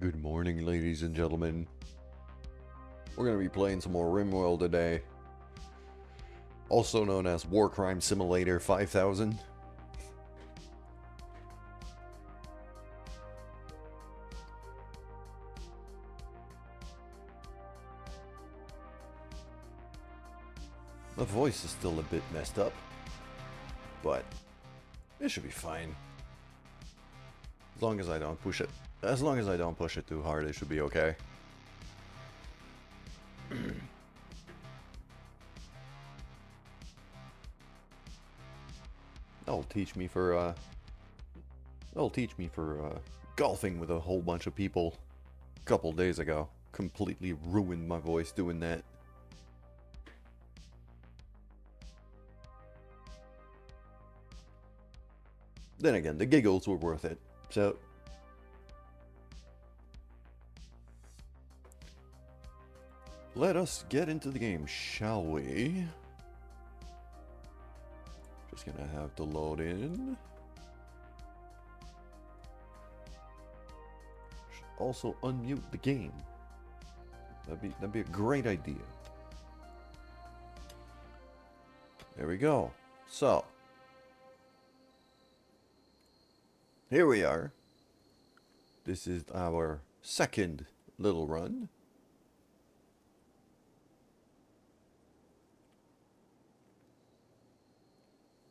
Good morning, ladies and gentlemen. We're going to be playing some more Rimworld today, also known as War Crime Simulator 5000. My voice is still a bit messed up, but it should be fine. As long as I don't push it. As long as I don't push it too hard, it should be okay. That'll teach me for golfing with a whole bunch of people a couple days ago. Completely ruined my voice doing that. Then again, the giggles were worth it. So let us get into the game, shall we? Just gonna have to load in. Should also unmute the game. That'd be a great idea. There we go. So here we are. This is our second little run.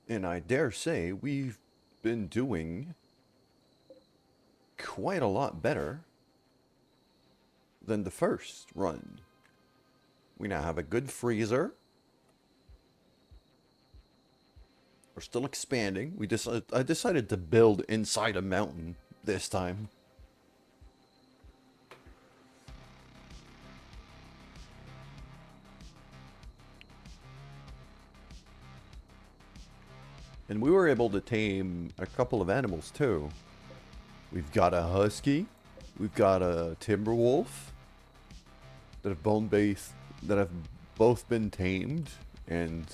And I dare say we've been doing quite a lot better than the first run. We now have a good freezer. We're still expanding. I decided to build inside a mountain this time. And we were able to tame a couple of animals too. We've got a husky, we've got a timber wolf that have both been tamed and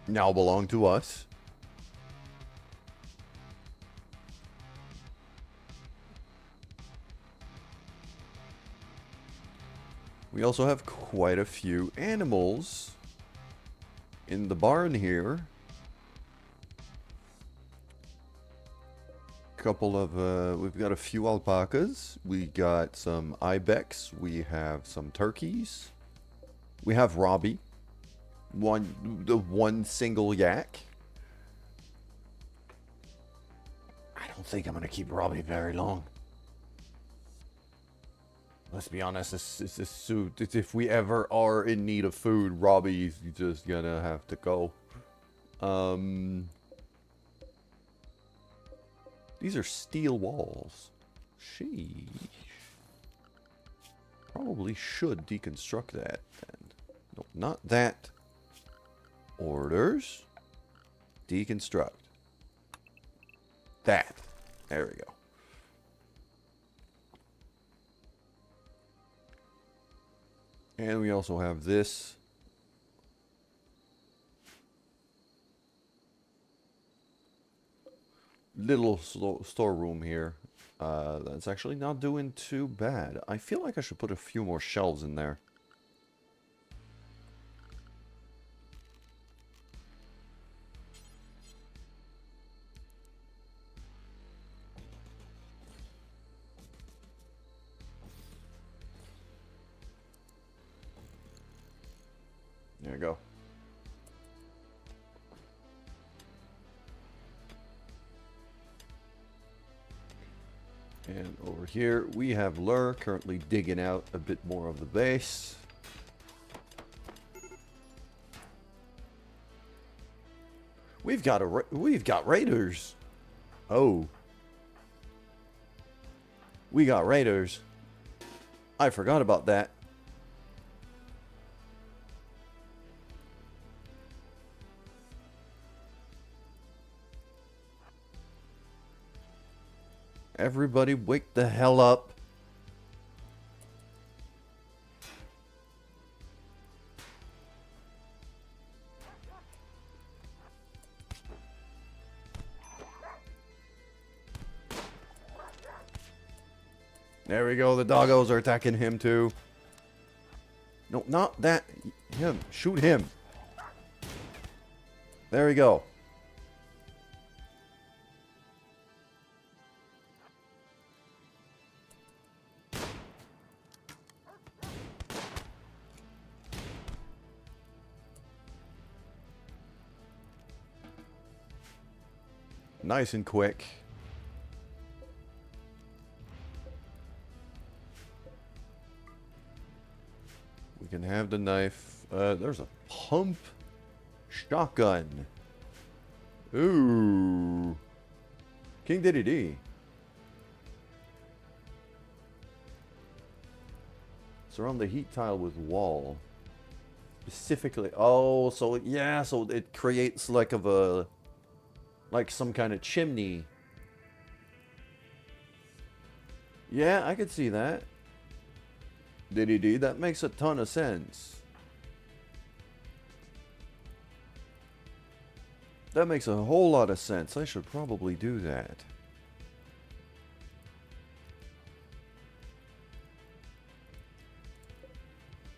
now belong to us. We also have quite a few animals in the barn here. We've got a few alpacas, we got some ibex, we have some turkeys, we have Robbie, one single yak. I don't think I'm gonna keep Robbie very long. Let's be honest, if we ever are in need of food, Robbie's just gonna have to go. These are steel walls. Sheesh. Probably should deconstruct that then. No, not that. Orders. Deconstruct. That. There we go. And we also have this. Little storeroom here. That's actually not doing too bad. I feel like I should put a few more shelves in there. There we go. And over here we have Lur currently digging out a bit more of the base. We've got raiders. Oh. We got raiders. I forgot about that. Everybody wake the hell up. There we go. The doggos are attacking him too. No, not that. Him. Shoot him. There we go. Nice and quick. We can have the knife. There's a pump shotgun. Ooh. King Diddy D. Surround the heat tile with wall. Specifically. Oh, so yeah, so it creates like some kind of chimney. Yeah, I could see that. Diddy D, that makes a ton of sense. That makes a whole lot of sense. I should probably do that.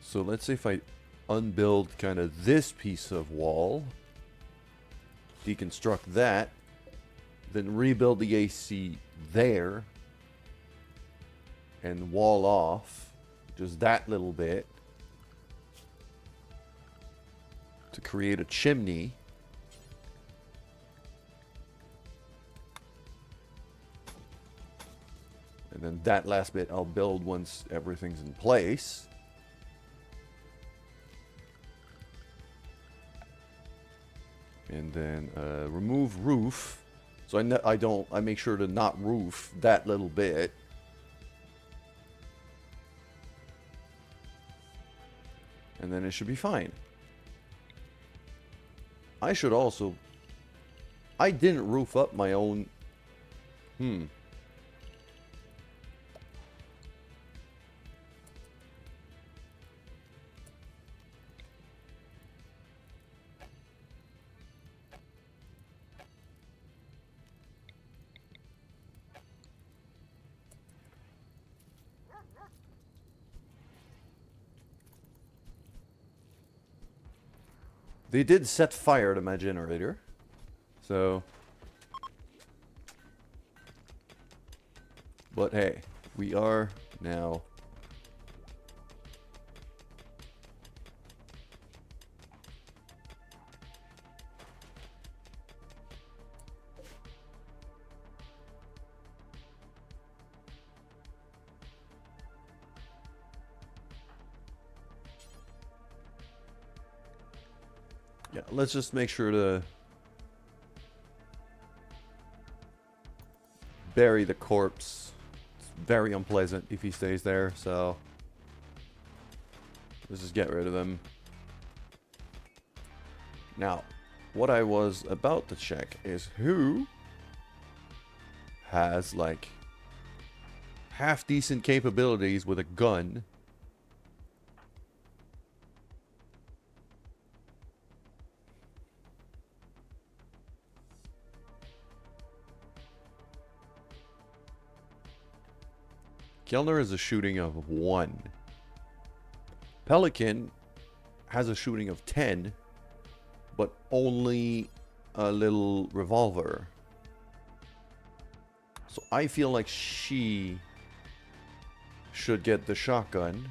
So let's see if I unbuild kind of this piece of wall. Deconstruct that. Then rebuild the AC there. And wall off. Just that little bit. To create a chimney. And then that last bit I'll build once everything's in place. And then remove roof. So I make sure to not roof that little bit. And then it should be fine. I should also... I didn't roof up my own... They did set fire to my generator. So... But hey, we are now... Yeah, let's just make sure to bury the corpse. It's very unpleasant if he stays there, so let's just get rid of him. Now, what I was about to check is who has like half decent capabilities with a gun. Kellner has a shooting of 1. Pelican has a shooting of 10, but only a little revolver. So I feel like she should get the shotgun.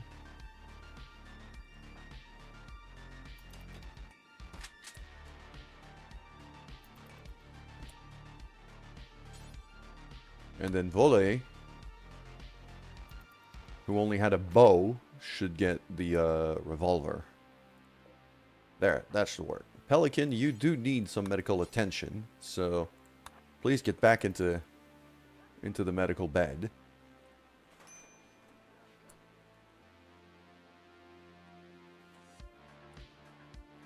And then Volley, who only had a bow, should get the revolver. There, that should work. Pelican, you do need some medical attention, so please get back into the medical bed.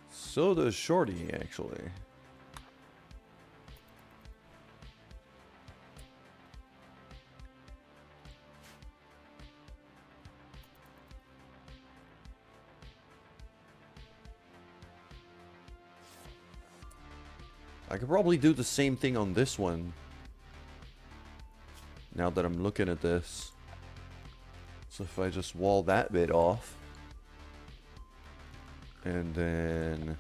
So does Shorty, actually. I could probably do the same thing on this one. Now that I'm looking at this. So if I just wall that bit off, and then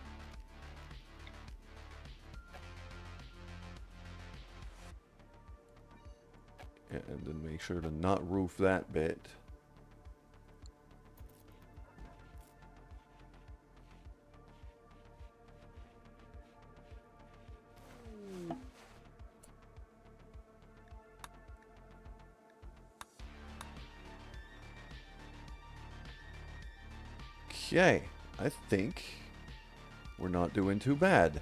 make sure to not roof that bit. Okay, I think we're not doing too bad.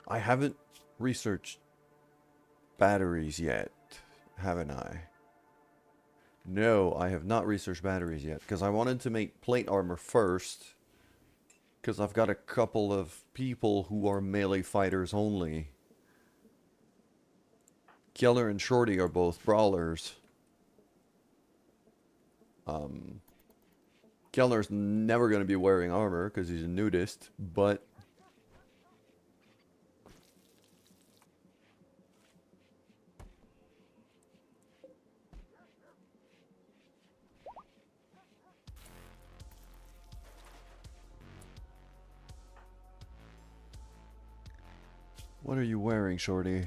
I haven't researched batteries yet, haven't I? No, I have not researched batteries yet, because I wanted to make plate armor first, because I've got a couple of people who are melee fighters only. Keller and Shorty are both brawlers. Keller's never going to be wearing armor, because he's a nudist, but what are you wearing, Shorty?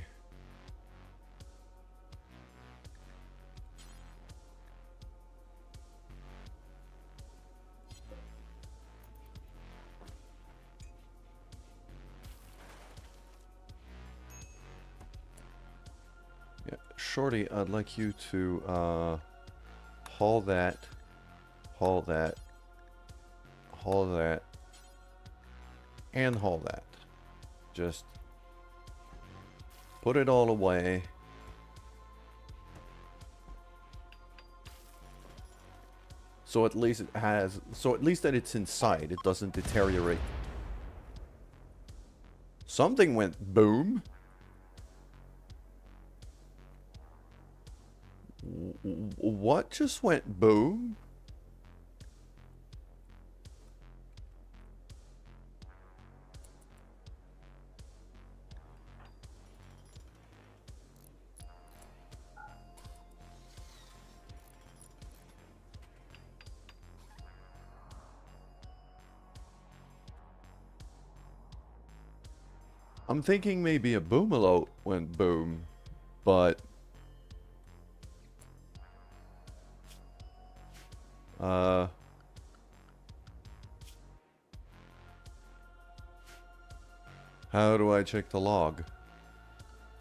Yeah, Shorty, I'd like you to haul that, haul that, haul that, and haul that. Just put it all away. So at least it has, so at least that it's inside, it doesn't deteriorate. Something went boom. What just went boom? I'm thinking maybe a boomalote went boom, but how do I check the log?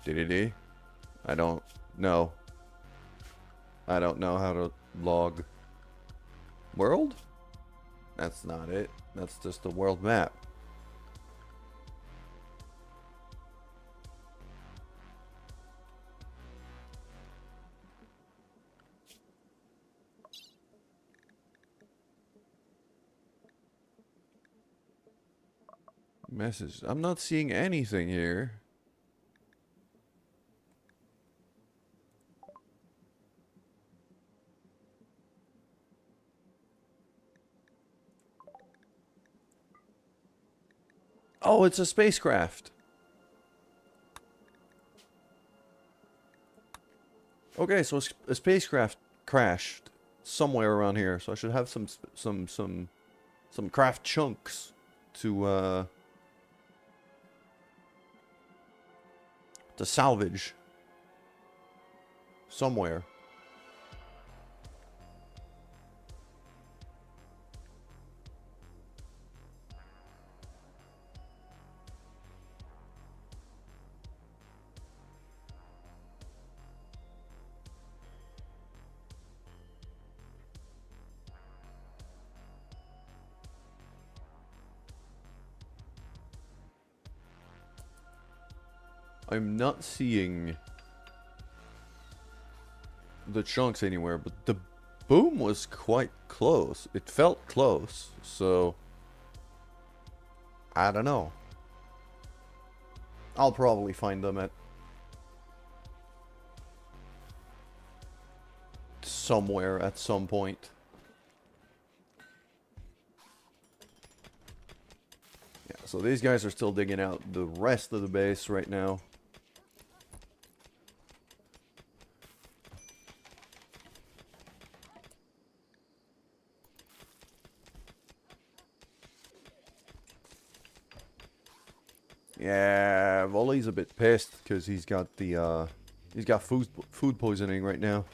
DDD? I don't know. I don't know how to log. World? That's not it. That's just the world map. Message. I'm not seeing anything here. Oh, it's a spacecraft. Okay, so a spacecraft crashed somewhere around here, so I should have some craft chunks to salvage somewhere. I'm not seeing the chunks anywhere, but the boom was quite close. It felt close, so I don't know. I'll probably find them at somewhere at some point. so these guys are still digging out the rest of the base right now. Yeah, Volley's a bit pissed because he's got the he's got food poisoning right now.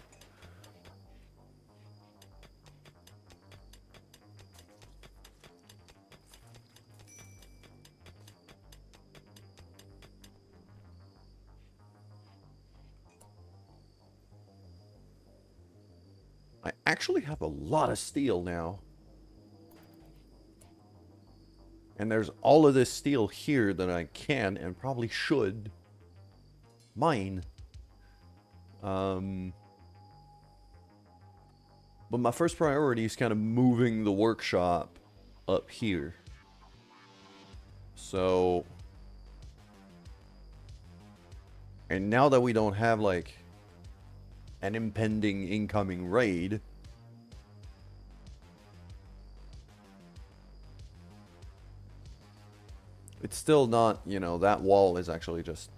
I actually have a lot of steel now. And there's all of this steel here that I can and probably should mine. But my first priority is kind of moving the workshop up here. So... And now that we don't have, like, an impending incoming raid... It's still not, you know, that wall is actually just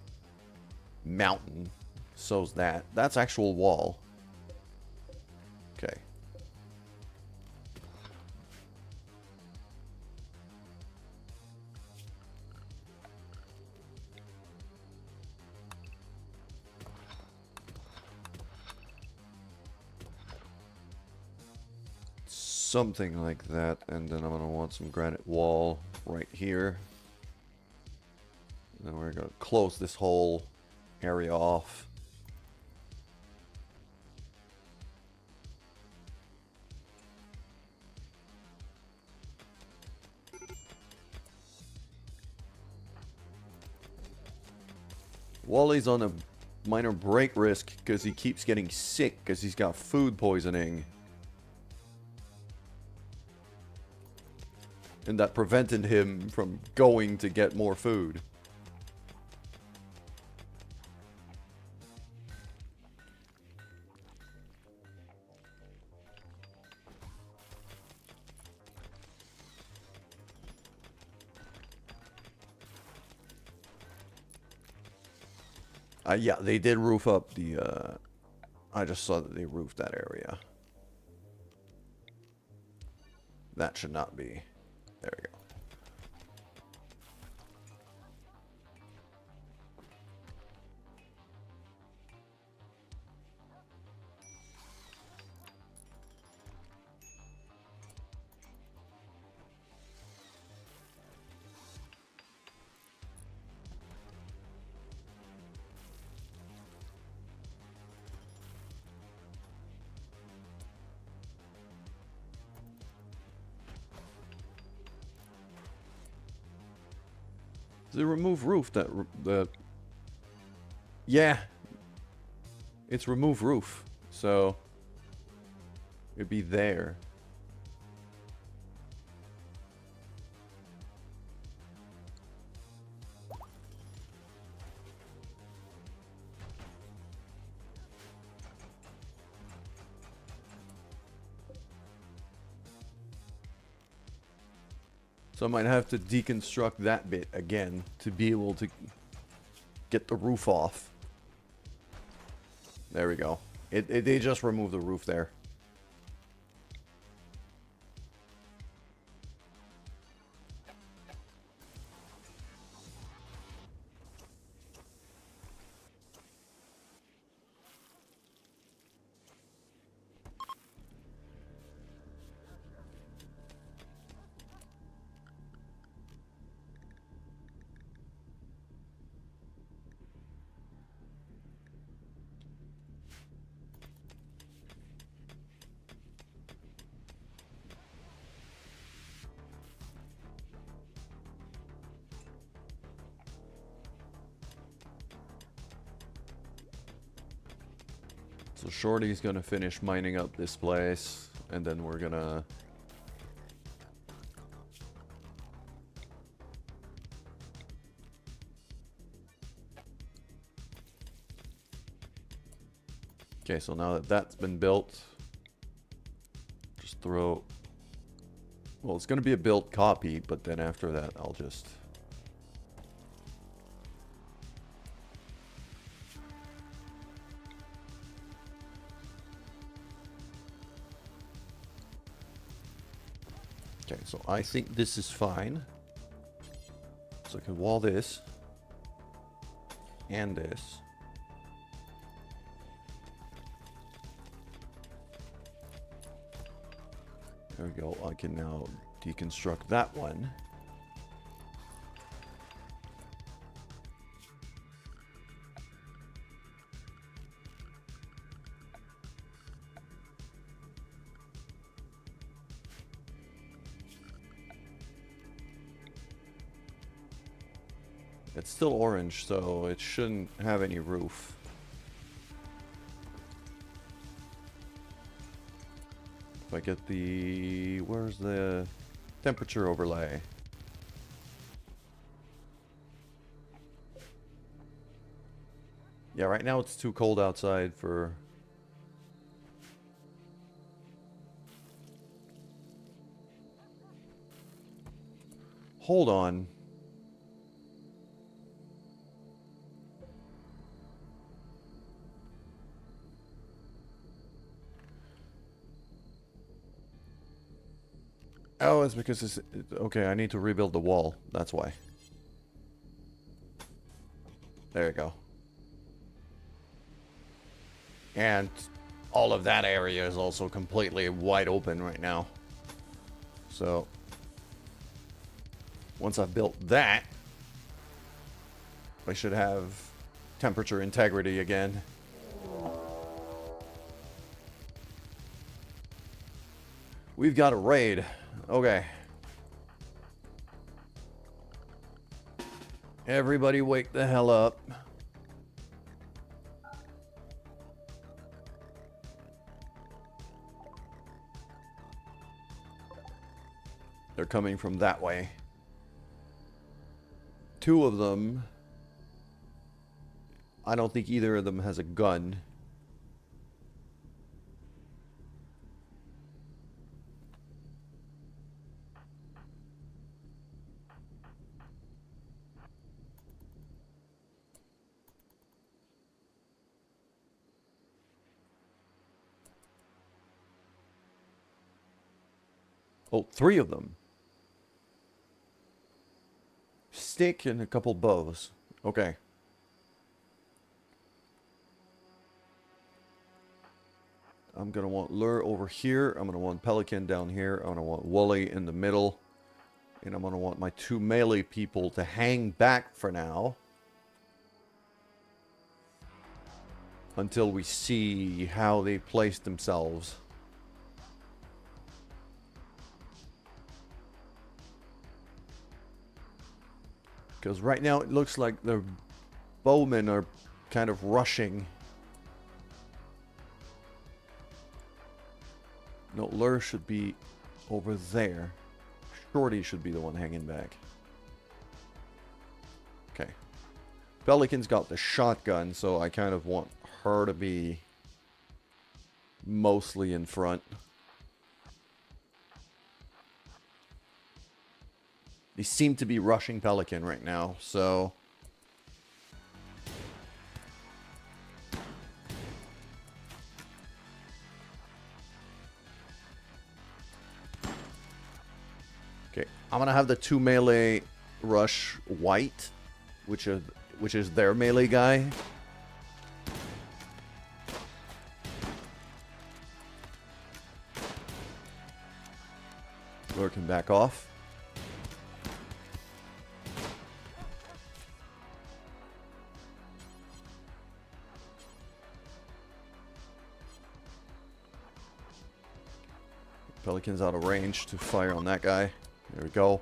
mountain. So's that. That's actual wall. Okay. Something like that, and then I'm gonna want some granite wall right here. And then we're gonna close this whole area off. Wally's on a minor break risk because he keeps getting sick because he's got food poisoning. And that prevented him from going to get more food. Yeah, they did roof up the, I just saw that they roofed that area. That should not be. There we go. The remove roof that yeah, it's remove roof, so it'd be there. So I might have to deconstruct that bit again to be able to get the roof off. There we go. They just removed the roof there. So Shorty's gonna finish mining up this place, and then we're gonna... Okay, so now that that's been built, just throw... Well, it's gonna be a built copy, but then after that I'll just So I think this is fine. So I can wall this. And this. There we go. I can now deconstruct that one. It's still orange, so it shouldn't have any roof. If I get the... where's the temperature overlay? Yeah, right now it's too cold outside for... Hold on. Oh, it's because it's... okay, I need to rebuild the wall. That's why. There you go. And all of that area is also completely wide open right now. So, once I've built that, I should have temperature integrity again. We've got a raid. Okay. Everybody wake the hell up. They're coming from that way. Two of them. I don't think either of them has a gun. Oh, three of them. Stick and a couple bows. Okay. I'm going to want lure over here. I'm going to want pelican down here. I'm going to want woolly in the middle. And I'm going to want my two melee people to hang back for now. Until we see how they place themselves. Because right now it looks like the bowmen are kind of rushing. No, lure should be over there. Shorty should be the one hanging back. Okay. Pelican's got the shotgun, so I kind of want her to be mostly in front. They seem to be rushing Pelican right now, so... okay, I'm gonna have the two melee rush white, which is their melee guy. Lure can back off. Pelican's out of range to fire on that guy. There we go.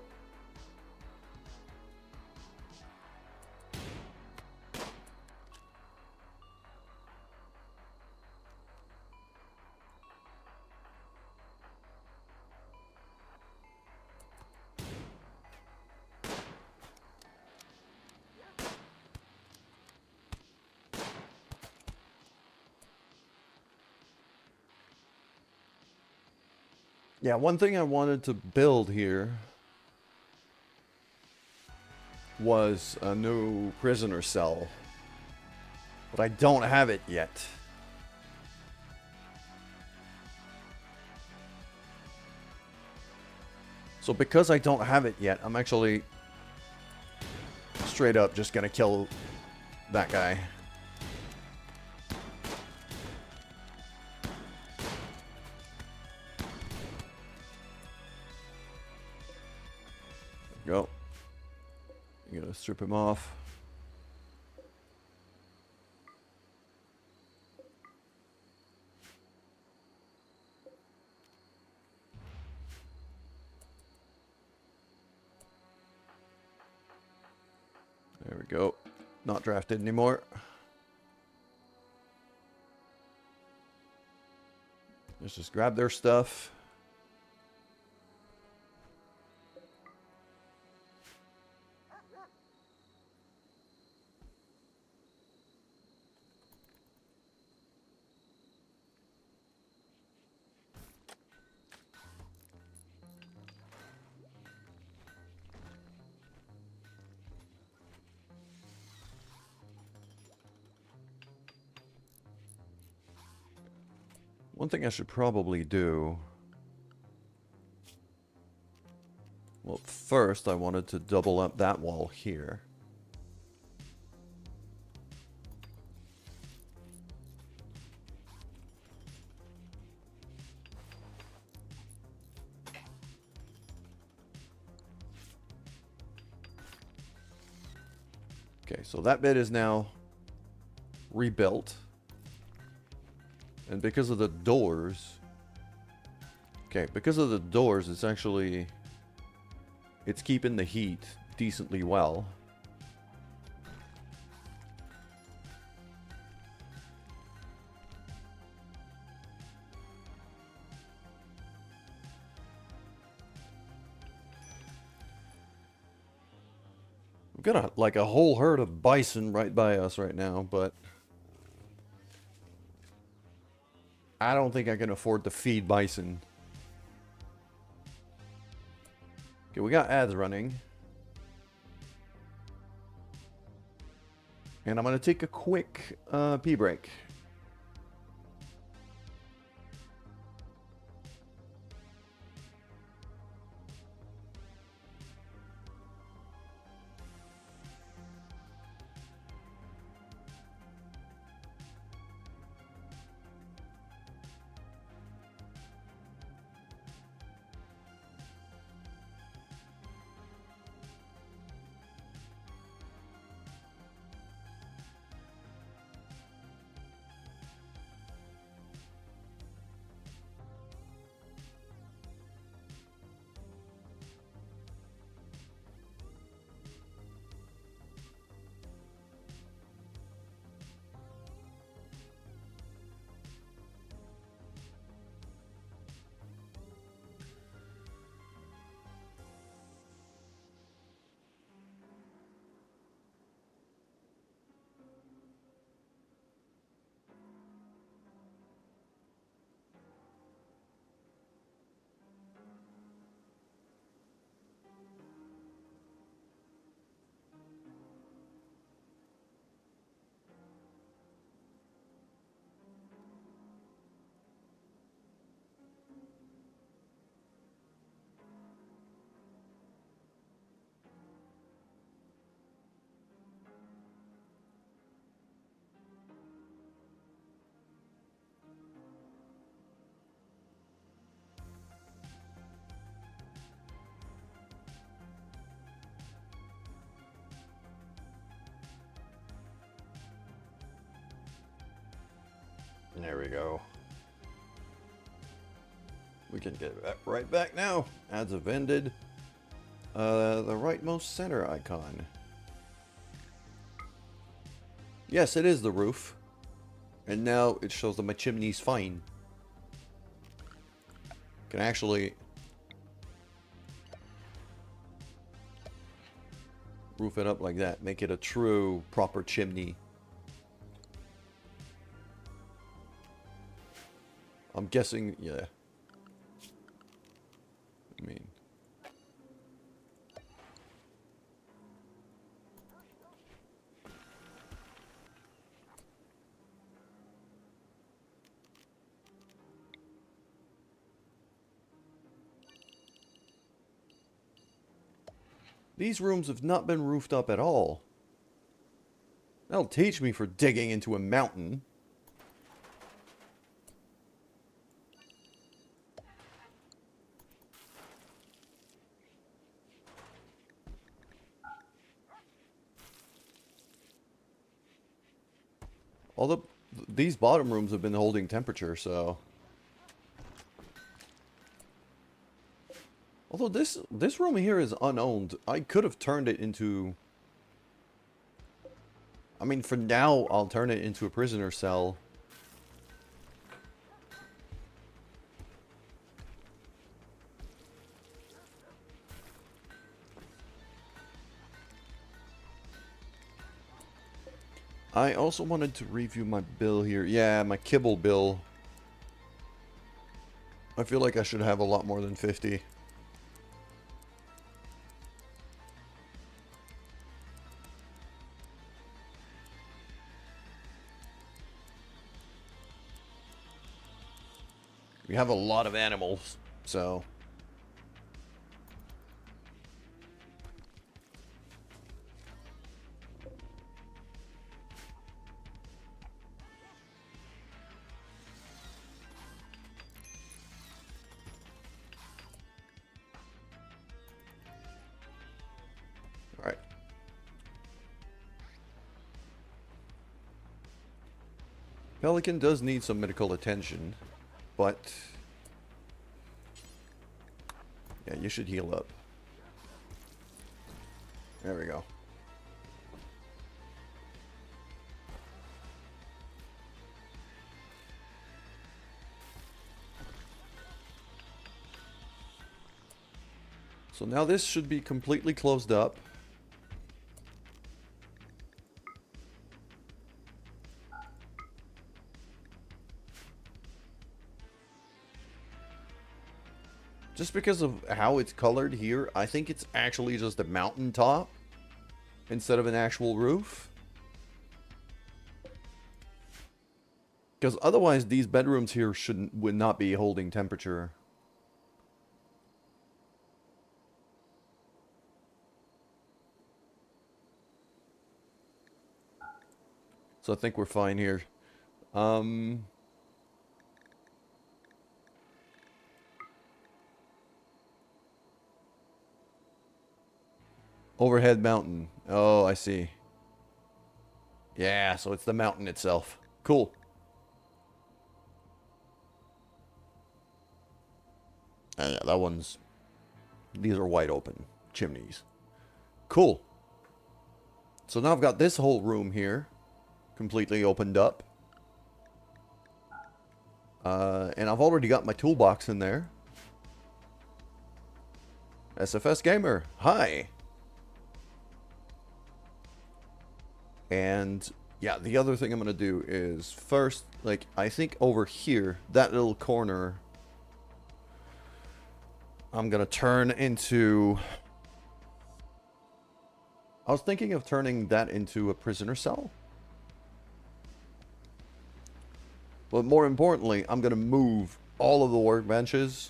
Yeah, one thing I wanted to build here was a new prisoner cell, but I don't have it yet. So because I don't have it yet, I'm actually straight up just gonna kill that guy. Go. You gotta strip him off. There we go. Not drafted anymore. Let's just grab their stuff. One thing I should probably do... Well, first I wanted to double up that wall here. Okay, so that bit is now rebuilt. And because of the doors... Okay, because of the doors, it's actually... It's keeping the heat decently well. We've got like a whole herd of bison right by us right now, but... I don't think I can afford to feed bison. Okay, we got ads running. And I'm going to take a quick pee break. There we go. We can get right back now. Ads have ended. The rightmost center icon. Yes, it is the roof. And now it shows that my chimney's fine. Can actually roof it up like that. Make it a true, proper chimney. I'm guessing, yeah. I mean... These rooms have not been roofed up at all. That'll teach me for digging into a mountain. Although these bottom rooms have been holding temperature, so... Although this room here is unowned, I could have turned it into... I mean, for now, I'll turn it into a prisoner cell. I also wanted to review my bill here. Yeah, my kibble bill. I feel like I should have a lot more than 50. We have a lot of animals, so... Alright. Pelican does need some medical attention, but... yeah, you should heal up. There we go. So now this should be completely closed up. Just because of how it's colored here, I think it's actually just a mountaintop instead of an actual roof. Because otherwise these bedrooms here would not be holding temperature. So I think we're fine here. Overhead mountain. Oh, I see. Yeah, so it's the mountain itself. Cool. Yeah, that one's... these are wide open chimneys. Cool. So now I've got this whole room here completely opened up. And I've already got my toolbox in there. SFS Gamer, hi! And yeah, the other thing I'm going to do is first, like, I think over here, that little corner, I'm going to turn into... I was thinking of turning that into a prisoner cell. But more importantly, I'm going to move all of the workbenches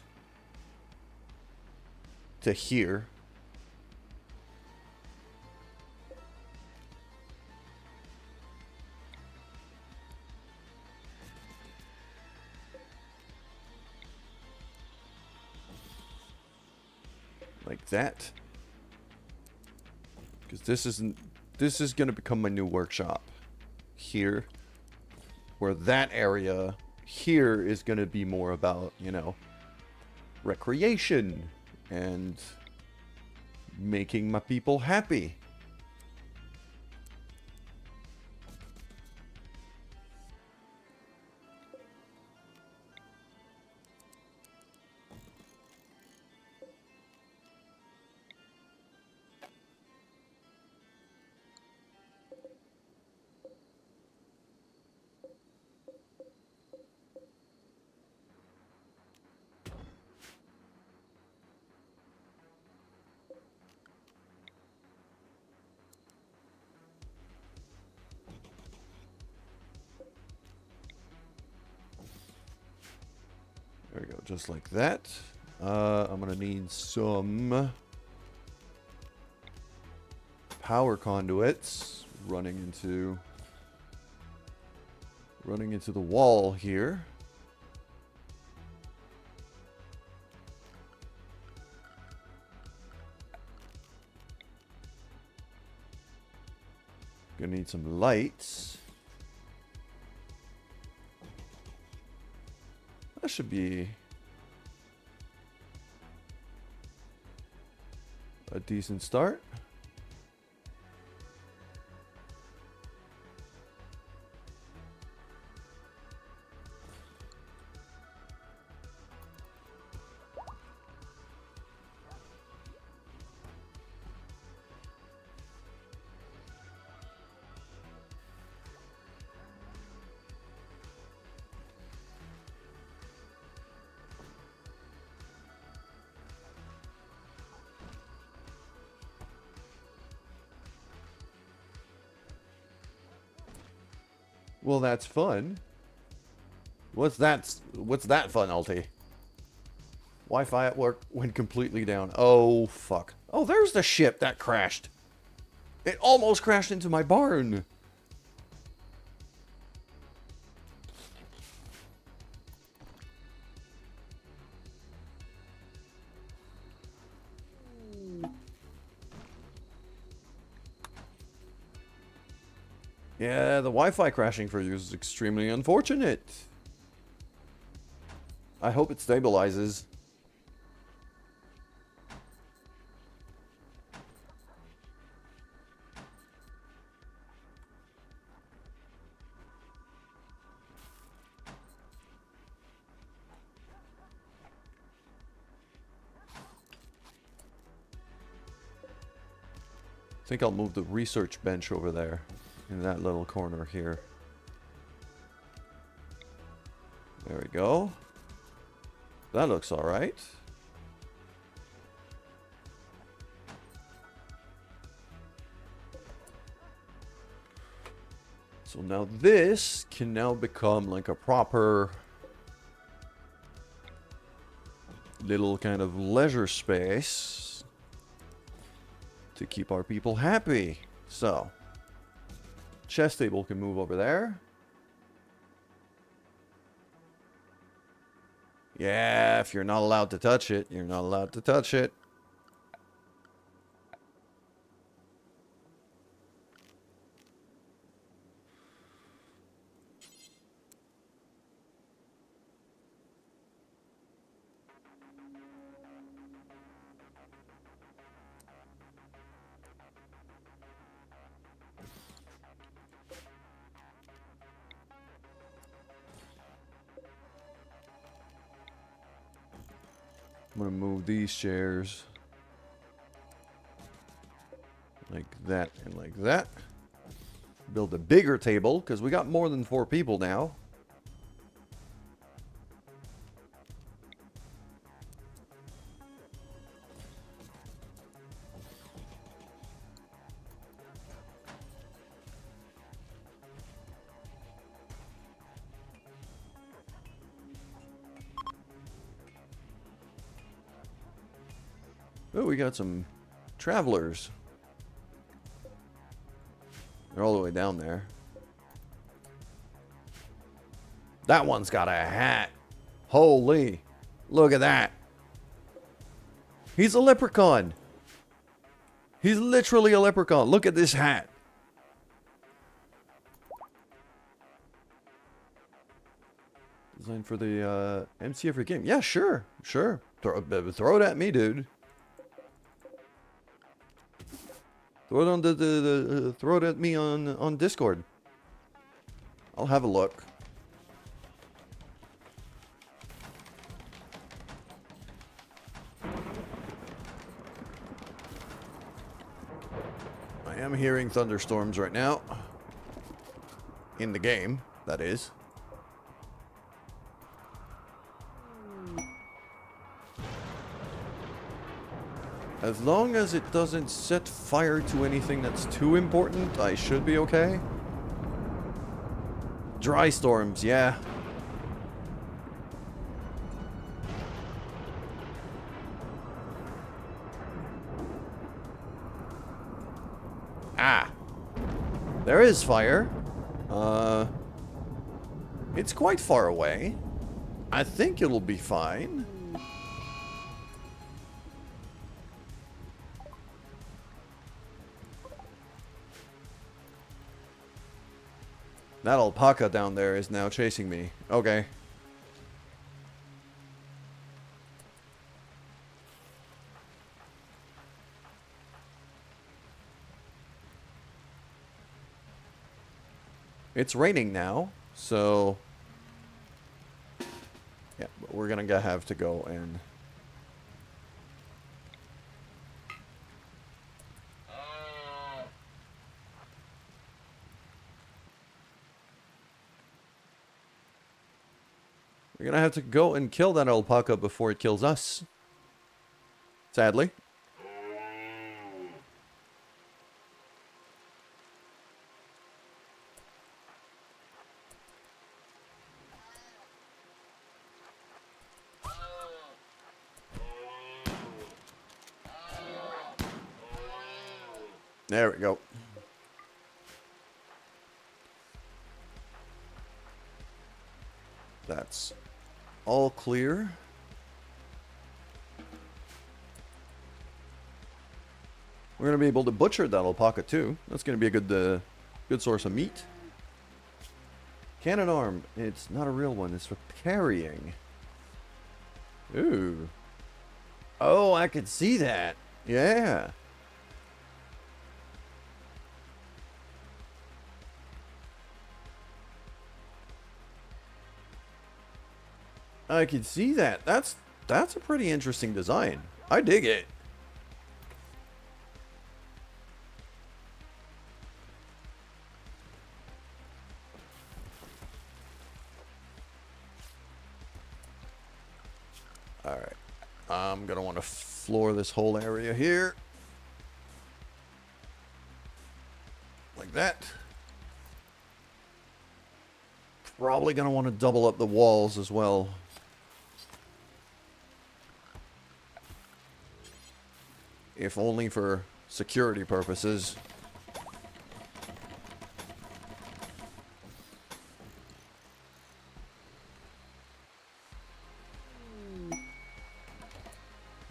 to here. Like that. Because this is going to become my new workshop. Here. Where that area here is going to be more about, you know, recreation and making my people happy. There we go, just like that. I'm gonna need some power conduits running into the wall here. Gonna need some lights. That should be a decent start. Well, that's fun. What's that fun, Alti? Wi-Fi at work went completely down. Oh, fuck. Oh, there's the ship that crashed. It almost crashed into my barn. Yeah, the Wi-Fi crashing for you is extremely unfortunate. I hope it stabilizes. I think I'll move the research bench over there in that little corner here. There we go. That looks all right. So now this can now become like a proper little kind of leisure space to keep our people happy. So, chess table can move over there. Yeah, if you're not allowed to touch it, you're not allowed to touch it. I'm gonna move these chairs like that and like that. Build a bigger table because we got more than 4 people now. Oh, we got some travelers. They're all the way down there. That one's got a hat. Holy. Look at that. He's a leprechaun. He's literally a leprechaun. Look at this hat. Designed for the MC every game. Yeah, sure. Sure. Throw it at me, dude. Throw it on throw it at me on Discord. I'll have a look. I am hearing thunderstorms right now. In the game, that is. As long as it doesn't set fire to anything that's too important, I should be okay. Dry storms, yeah. There is fire. It's quite far away. I think it'll be fine. That alpaca down there is now chasing me. Okay. It's raining now, so yeah, but we're gonna have to go and we're gonna have to go and kill that alpaca before it kills us. Sadly. There we go. That's all clear. We're gonna be able to butcher that alpaca too. That's gonna be a good source of meat. Cannon arm. It's not a real one. It's for carrying. Ooh. Oh, I could see that. Yeah. I can see that. That's a pretty interesting design. I dig it. Alright. I'm gonna want to floor this whole area here. Like that. Probably gonna want to double up the walls as well. If only for security purposes.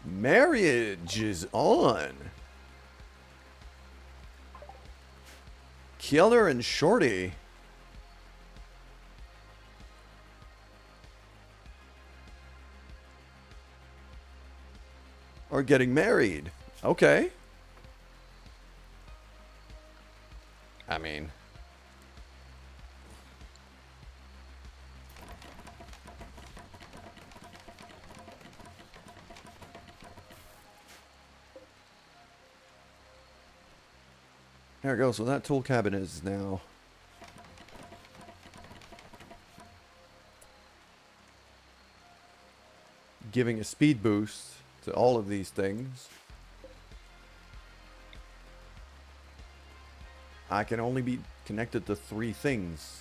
Marriage is on. Killer and Shorty. Are getting married. Okay. I mean, there we go. So that tool cabinet is now giving a speed boost to all of these things. I can only be connected to 3 things.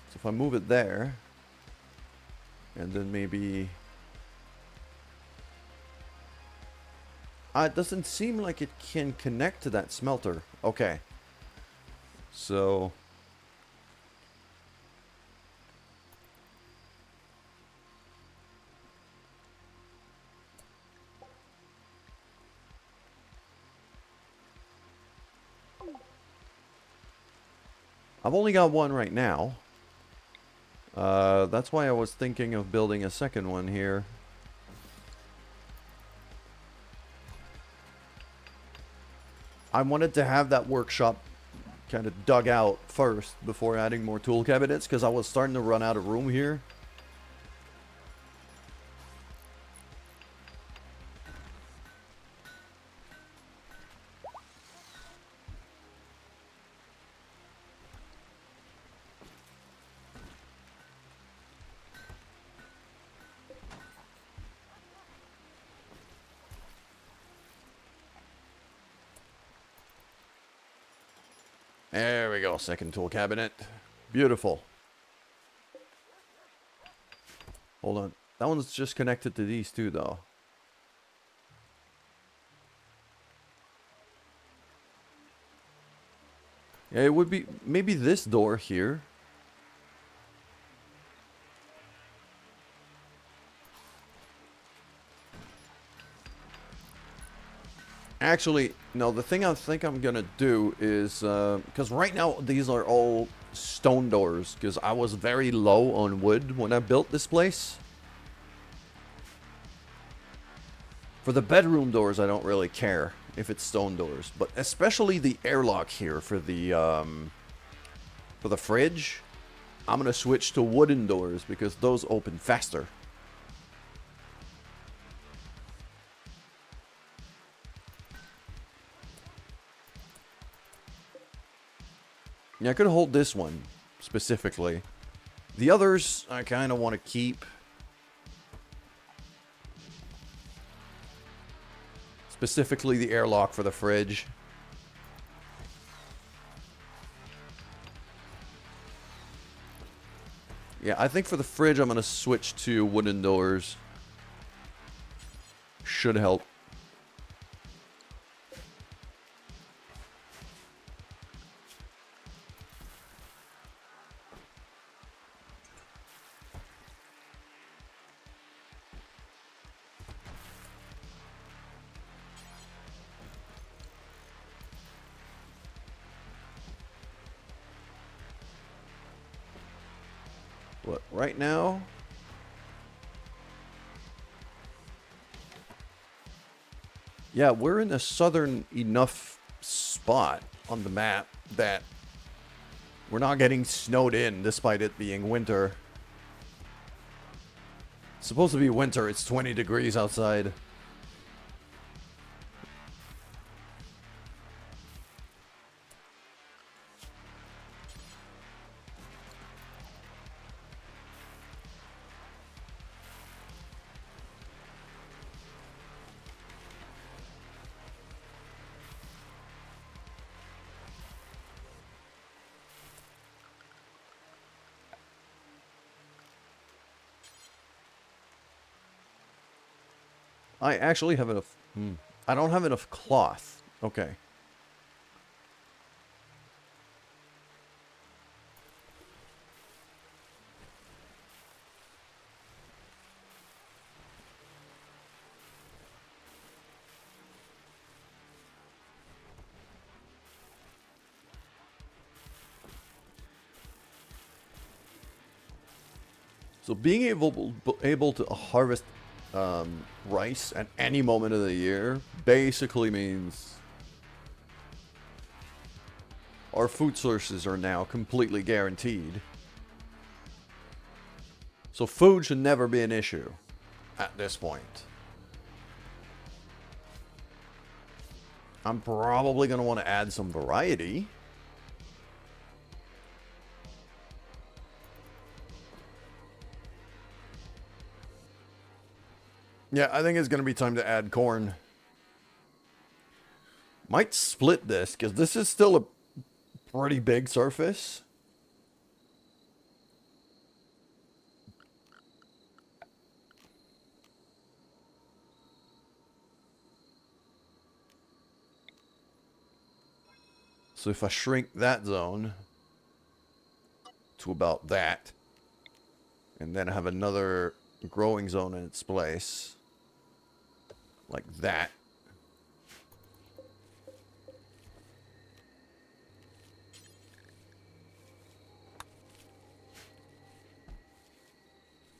So if I move it there, and then maybe... it doesn't seem like it can connect to that smelter. Okay. So... I've only got one right now. That's why I was thinking of building a second one here. I wanted to have that workshop kind of dug out first before adding more tool cabinets, because I was starting to run out of room here. There we go, second tool cabinet. Beautiful. Hold on. That one's just connected to these two, though. Yeah, it would be maybe this door here. Actually, no, the thing I think I'm gonna do is, because right now these are all stone doors, because I was very low on wood when I built this place. For the bedroom doors, I don't really care if it's stone doors, but especially the airlock here for the fridge, I'm gonna switch to wooden doors because those open faster. Yeah, I could hold this one specifically. The others, I kind of want to keep. Specifically the airlock for the fridge. Yeah, I think for the fridge, I'm going to switch to wooden doors. Should help. But right now, yeah, we're in a southern enough spot on the map that we're not getting snowed in despite it being winter. It's supposed to be winter, it's 20 degrees outside. I actually have enough. I don't have enough cloth. Okay. So being able to harvest rice at any moment of the year basically means our food sources are now completely guaranteed. So food should never be an issue at this point. I'm probably going to want to add some variety. Yeah, I think it's going to be time to add corn. Might split this, because this is still a pretty big surface. So if I shrink that zone to about that, and then have another growing zone in its place, like that.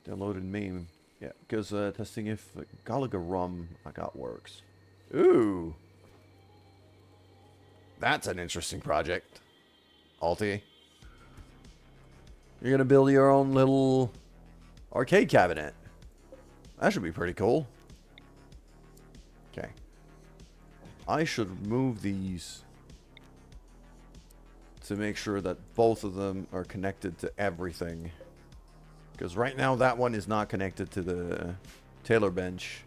Downloaded meme. Yeah, because testing if Galaga rum I got works. Ooh. That's an interesting project. Alti. You're going to build your own little arcade cabinet. That should be pretty cool. Okay. I should move these to make sure that both of them are connected to everything. Because right now that one is not connected to the Taylor bench.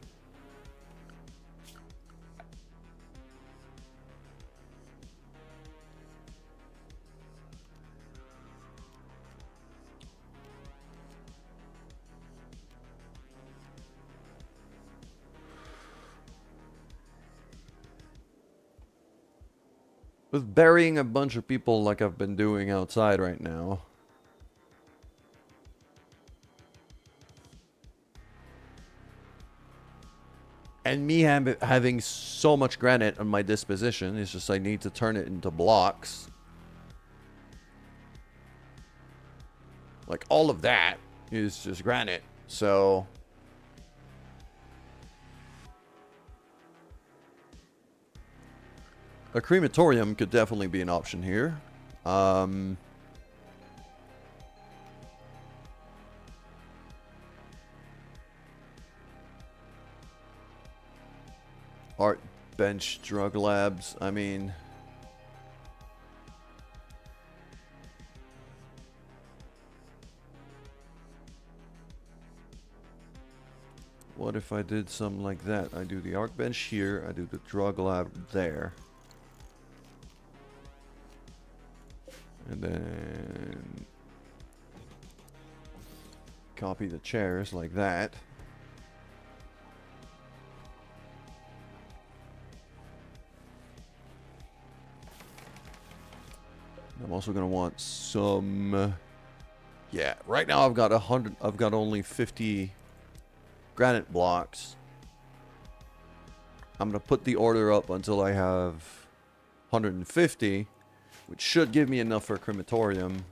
With burying a bunch of people like I've been doing outside right now. And me having so much granite on my disposition, it's just I need to turn it into blocks. Like, all of that is just granite, so... A crematorium could definitely be an option here. Art bench, drug labs, I mean... What if I did something like that? I do the art bench here, I do the drug lab there. And then... copy the chairs like that. I'm also gonna want some... yeah, right now I've got 100... I've got only 50 granite blocks. I'm gonna put the order up until I have 150, which should give me enough for a crematorium,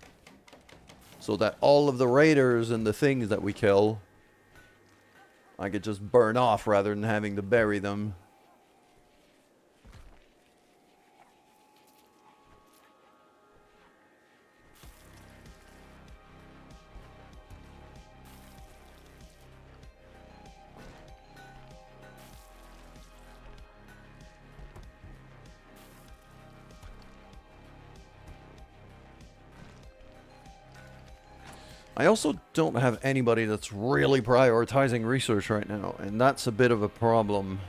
so that all of the raiders and the things that we kill, I could just burn off rather than having to bury them. I also don't have anybody that's really prioritizing research right now, and that's a bit of a problem.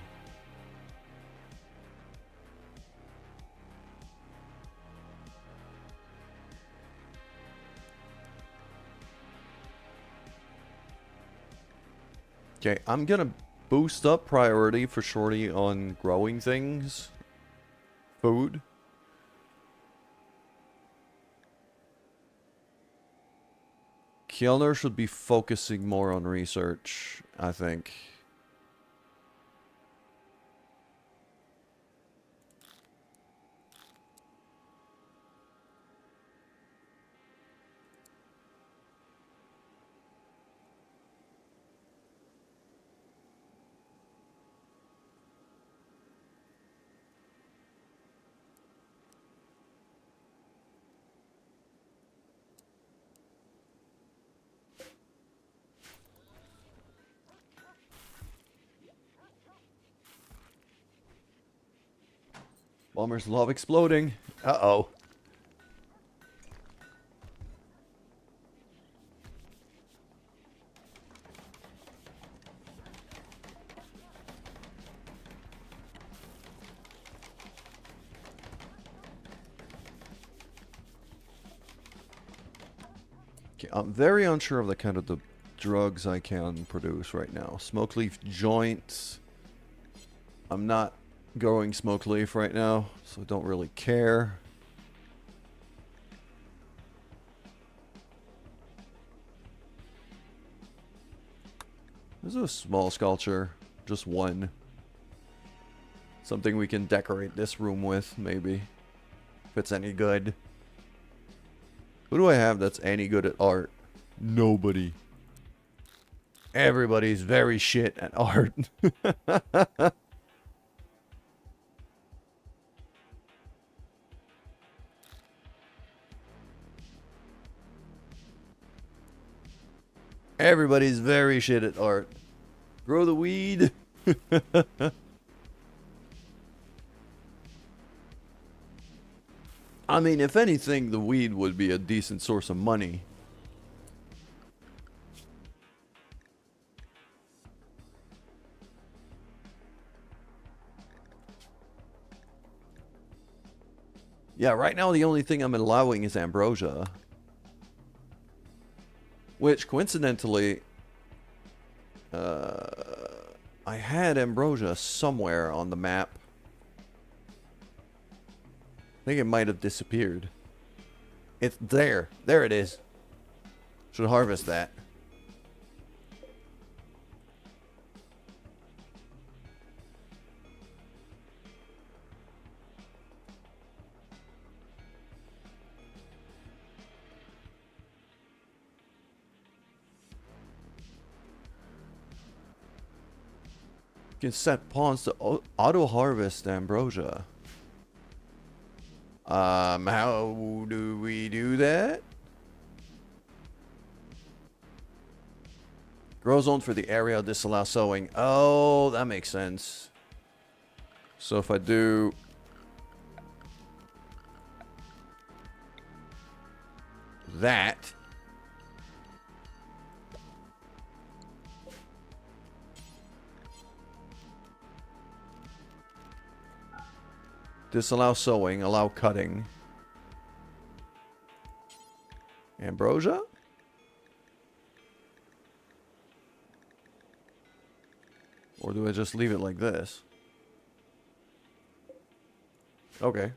Okay, I'm gonna boost up priority for Shorty on growing things. Food. Kjellner should be focusing more on research, I think. Bombers love exploding. Uh-oh. Okay, I'm very unsure of the kind of the drugs I can produce right now. Smoke leaf joints. I'm not growing smoke leaf right now, so I don't really care. This is a small sculpture, just one. Something we can decorate this room with, maybe, if it's any good. Who do I have that's any good at art? Nobody. Everybody's very shit at art. Everybody's very shit at art. Grow the weed. I mean, if anything, the weed would be a decent source of money. Yeah, right now the only thing I'm allowing is ambrosia. Which, coincidentally, I had ambrosia somewhere on the map. think it might have disappeared. It's there. There it is. Should harvest that. You can set pawns to auto harvest ambrosia. How do we do that? Grow zone for the area, disallow sowing. Oh, that makes sense. So if I do that, disallow sowing, allow cutting. Ambrosia? Or do I just leave it like this? Okay.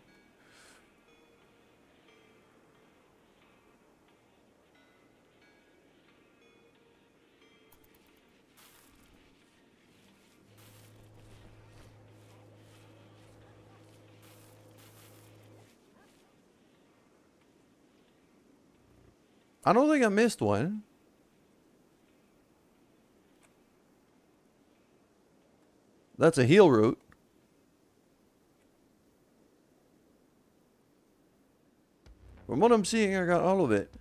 I don't think I missed one. That's a heal root. From what I'm seeing, I got all of it.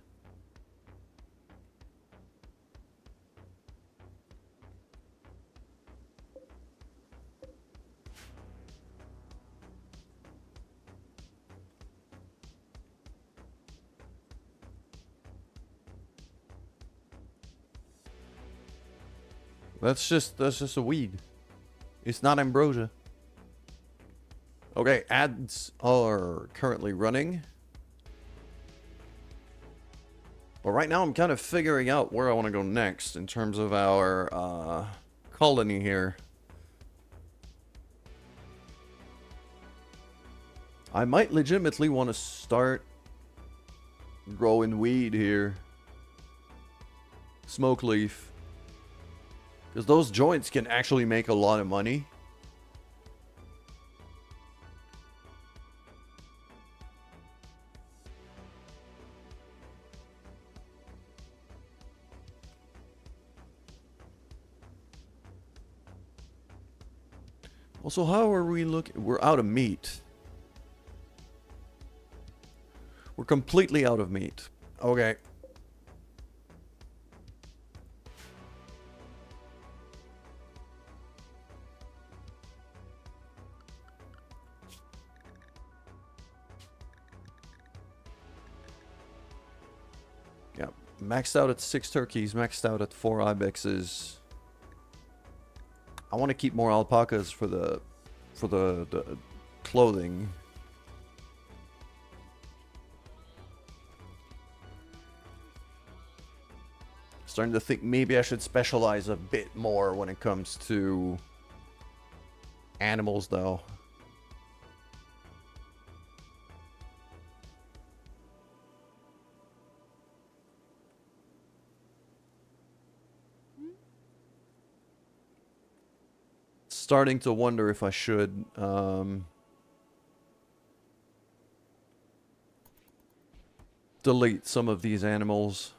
That's just a weed. It's not ambrosia. Okay, ads are currently running. But right now I'm kind of figuring out where I want to go next in terms of our colony here. I might legitimately want to start growing weed here. Smoke leaf. Because those joints can actually make a lot of money. Also, how are we looking? We're out of meat. We're completely out of meat. Okay. Yeah, maxed out at 6 turkeys, maxed out at 4 ibexes. I want to keep more alpacas for the clothing. Starting to think maybe I should specialize a bit more when it comes to animals, though. Starting to wonder if I should delete some of these animals.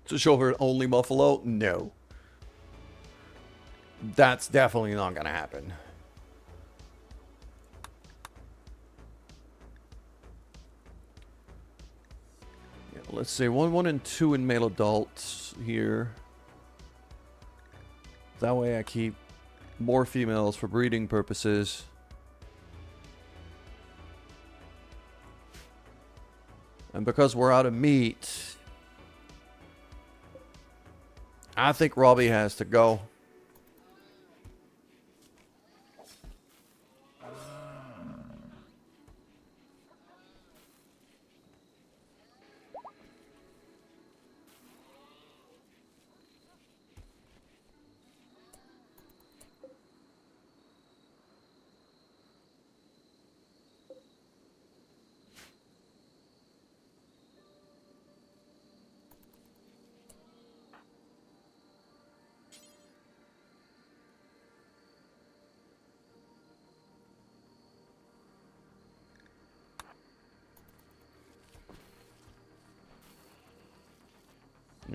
To show her only buffalo? No. That's definitely not gonna happen. Yeah, let's say 1, 1, and 2 in male adults here. That way I keep more females for breeding purposes. And because we're out of meat, I think Robbie has to go.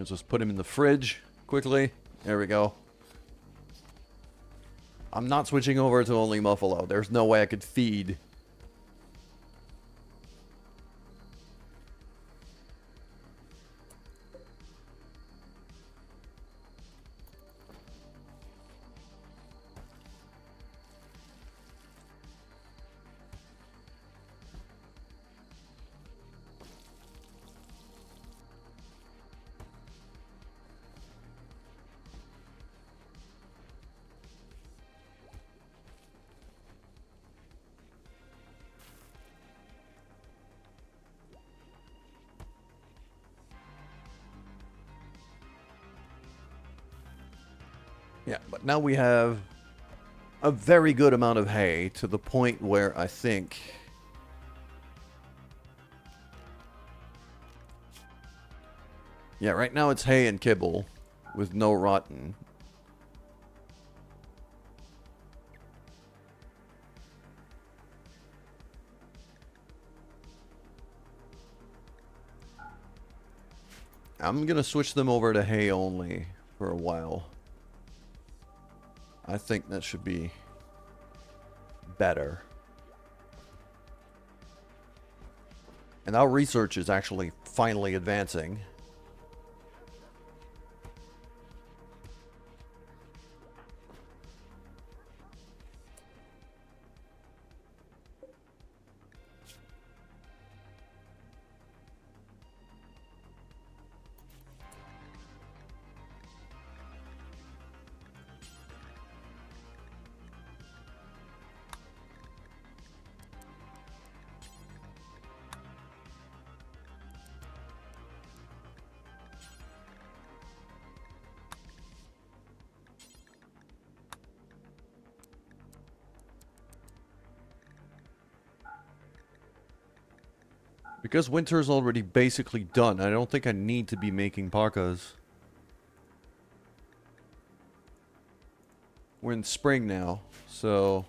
Let's just put him in the fridge quickly. There we go. I'm not switching over to only Muffalo. There's no way I could feed. Yeah, but now we have a very good amount of hay to the point where I think... Yeah, right now it's hay and kibble with no rotten. I'm gonna switch them over to hay only for a while. I think that should be better. And our research is actually finally advancing. Because winter's already basically done, I don't think I need to be making parkas. We're in spring now, so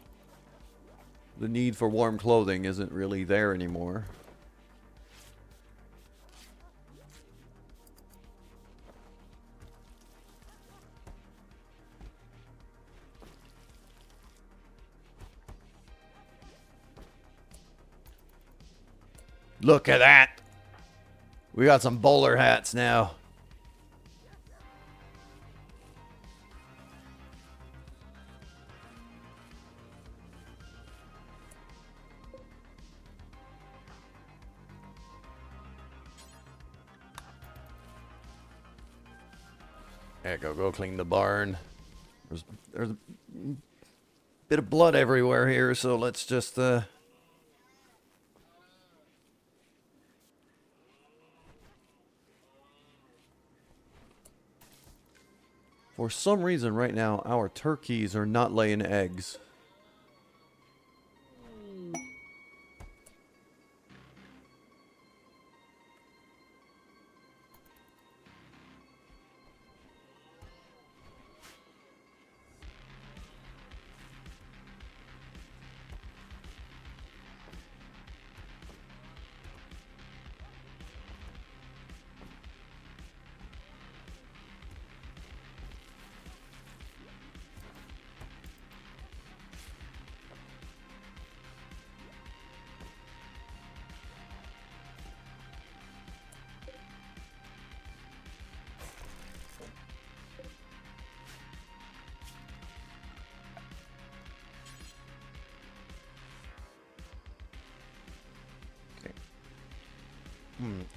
the need for warm clothing isn't really there anymore. Look at that! We got some bowler hats now. There, go clean the barn. There's a bit of blood everywhere here, so let's just For some reason right now, our turkeys are not laying eggs.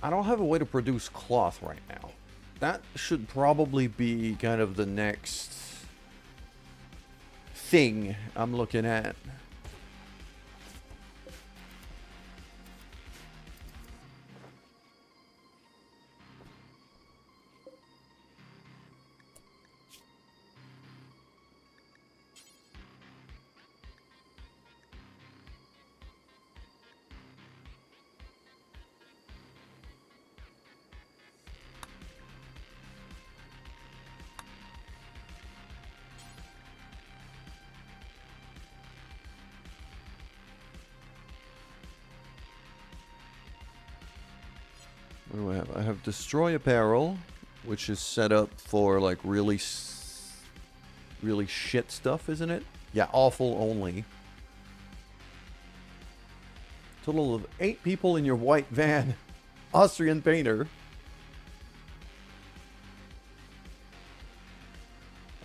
I don't have a way to produce cloth right now. That should probably be kind of the next thing I'm looking at. What do I have? I have destroy apparel, which is set up for like really shit stuff, isn't it? Yeah, awful only. Total of 8 people in your white van. Austrian painter.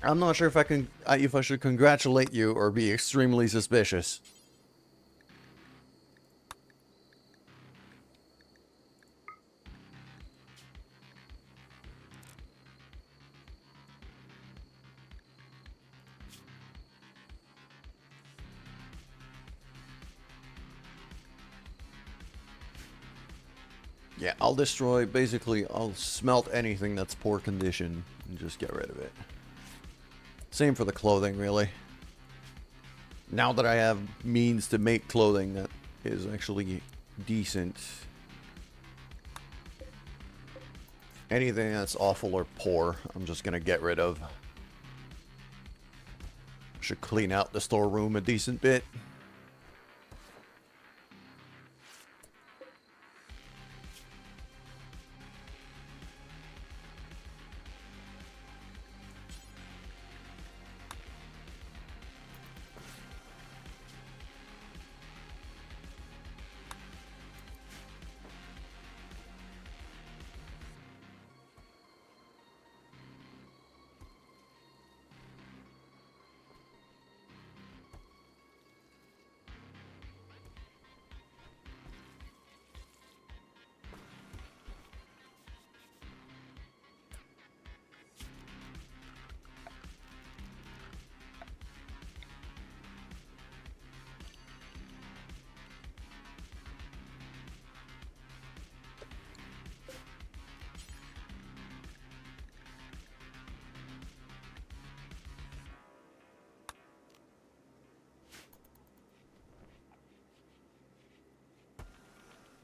I'm not sure if I should congratulate you or be extremely suspicious. Yeah, I'll destroy, basically, I'll smelt anything that's poor condition and just get rid of it. Same for the clothing, really. Now that I have means to make clothing that is actually decent, anything that's awful or poor, I'm just gonna get rid of. Should clean out the storeroom a decent bit.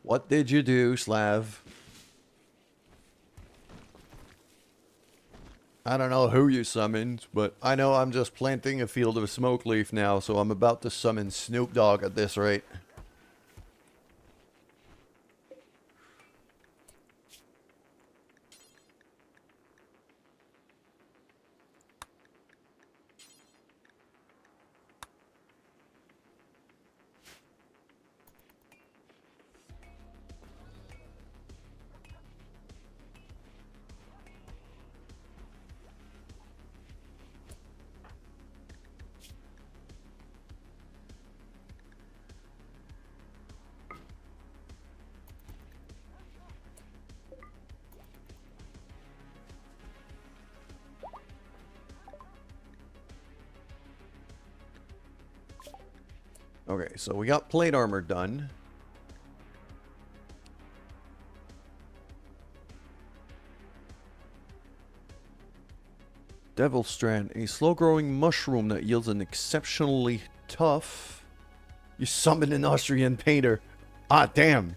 What did you do, Slav? I don't know who you summoned, but I know I'm just planting a field of smoke leaf now, so I'm about to summon Snoop Dogg at this rate. Okay, so we got plate armor done. Devil Strand, a slow-growing mushroom that yields an exceptionally tough... You summoned an Austrian painter. Ah, damn.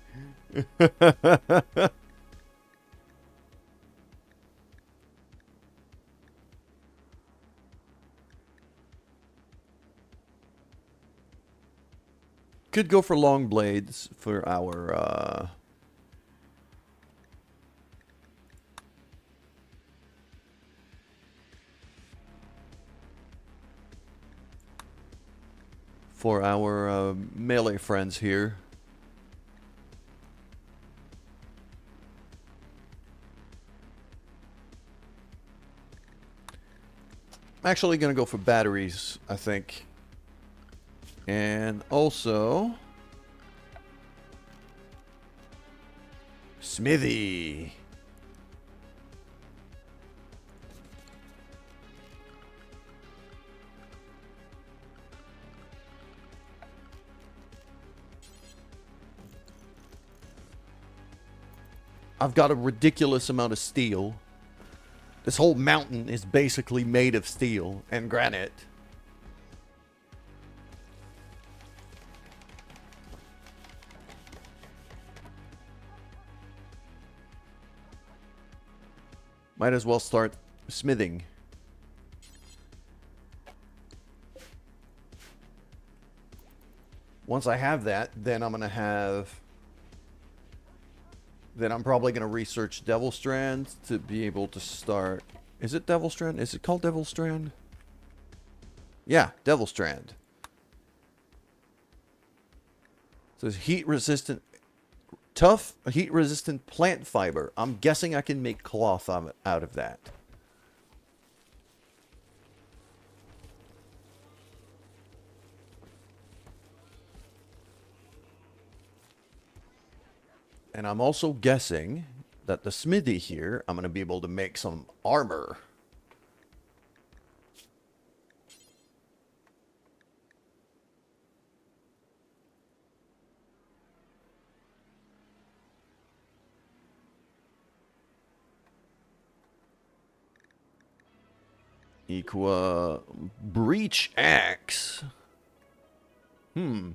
Could go for long blades for our, melee friends here. I'm actually gonna go for batteries, I think. And also Smithy. I've got a ridiculous amount of steel. This whole mountain is basically made of steel and granite. Might as well start smithing. Once I have that, then I'm gonna have... Then I'm probably gonna research Devil Strand to be able to start... Is it Devil Strand? Is it called Devil Strand? Yeah, Devil Strand. It says heat resistant... Tough, heat-resistant plant fiber. I'm guessing I can make cloth out of that. And I'm also guessing that the smithy here, I'm going to be able to make some armor. Equa breach axe. Do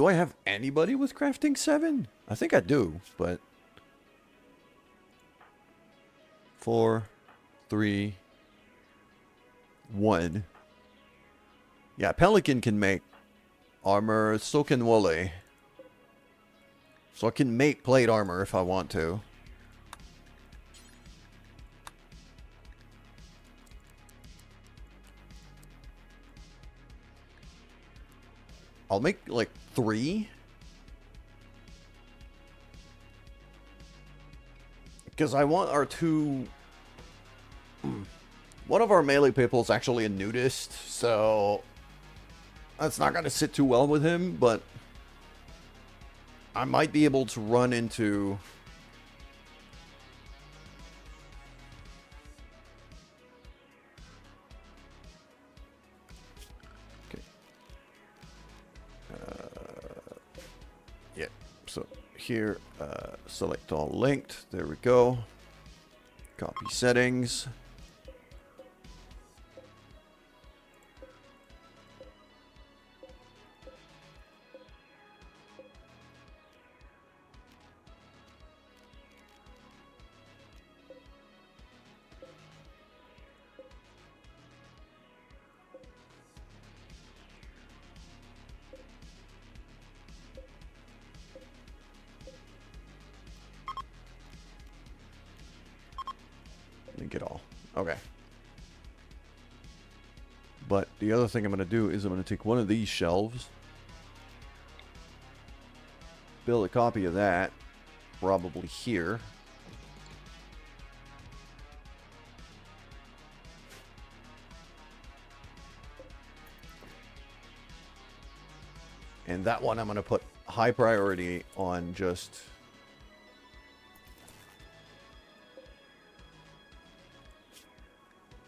I have anybody with crafting 7? I think I do, but 4, 3, 1. Yeah, Pelican can make armor, so can Wooly. So I can make plate armor if I want to. I'll make like 3. Because I want our 2... One of our melee people is actually a nudist, so... That's not going to sit too well with him, but... I might be able to run into... Okay. Yeah, so here, select all linked. There we go. Copy settings. Link it all. Okay. But the other thing I'm going to do is I'm going to take one of these shelves, build a copy of that, probably here. And that one I'm going to put high priority on just...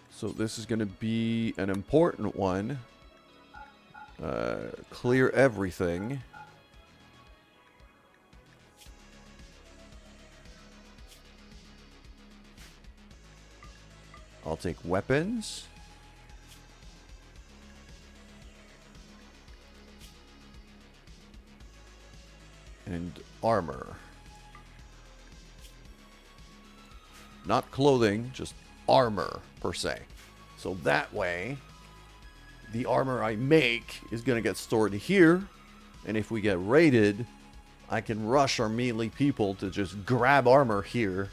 So this is going to be an important one. Clear everything. I'll take weapons. And armor. Not clothing, just armor per se. So that way, the armor I make is going to get stored here. And if we get raided, I can rush our melee people to just grab armor here.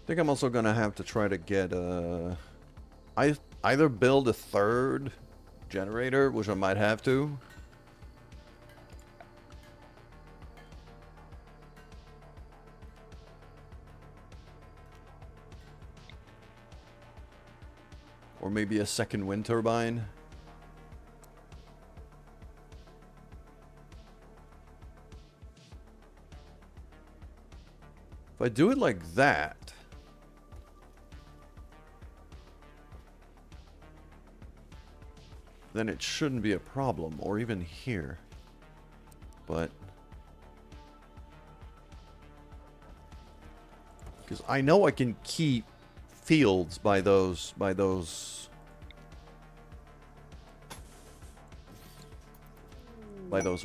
think I'm also gonna have to try to get either build a third generator, which I might have to. Or maybe a second wind turbine. If I do it like that, then it shouldn't be a problem, or even here. But because I know I can keep fields by those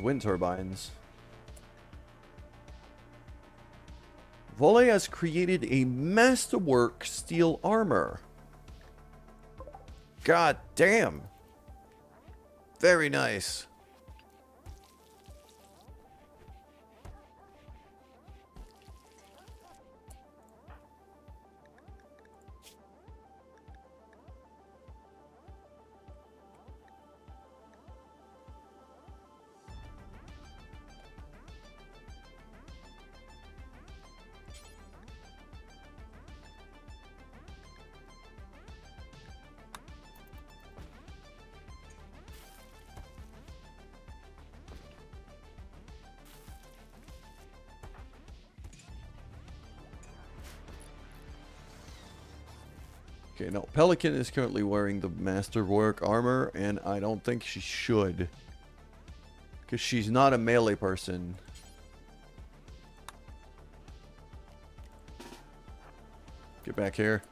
wind turbines. Volley has created a masterwork steel armor. God damn. Very nice. Okay, now Pelican is currently wearing the Masterwork armor, and I don't think she should. Because she's not a melee person. Get back here.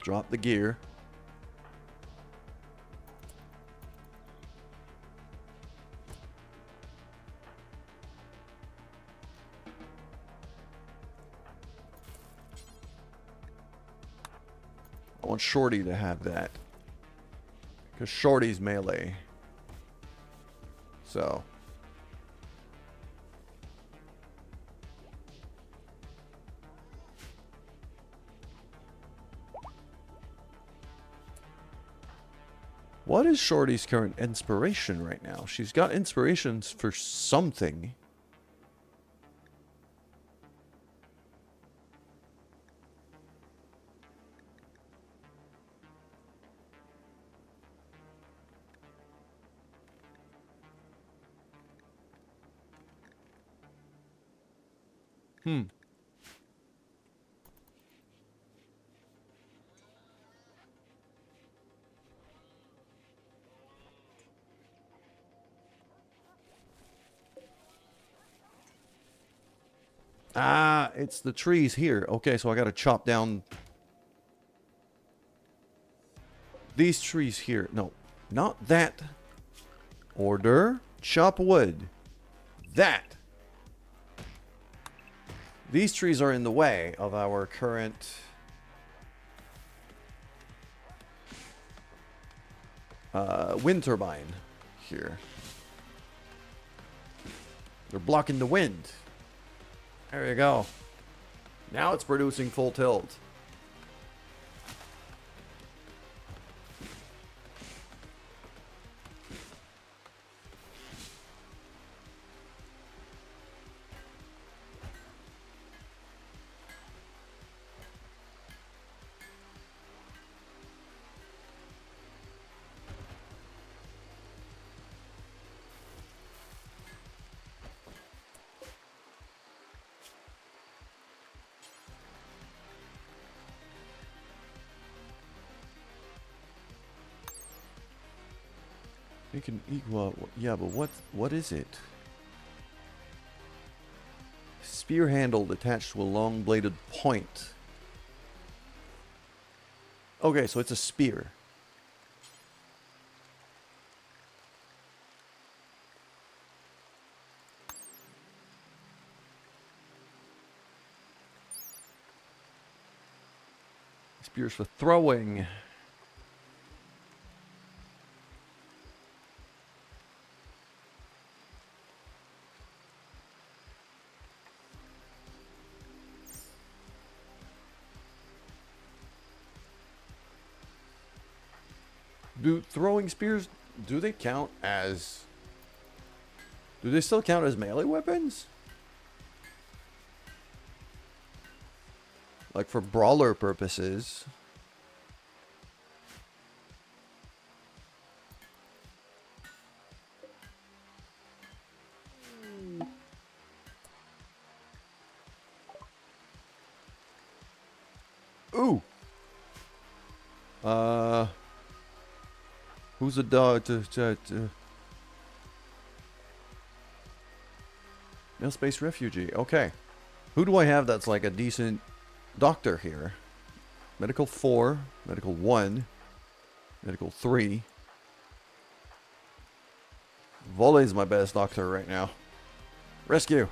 Drop the gear. I want Shorty to have that. Because Shorty's melee. So. What is Shorty's current inspiration right now? She's got inspirations for something. Ah, it's the trees here. Okay, so I gotta chop down these trees here. No, not that. Order. Chop wood. That. These trees are in the way of our current wind turbine here. They're blocking the wind. There you go. Now it's producing full tilt. You can equal, yeah, but what is it? Spear handle attached to a long bladed point. Okay, so it's a spear. Spears for throwing. Do throwing spears, do they count as... Do they still count as melee weapons? Like for brawler purposes. Ooh. Who's a dog? Male space refugee. Okay. Who do I have that's like a decent doctor here? Medical 4, medical 1, medical 3. Volley's my best doctor right now. Rescue.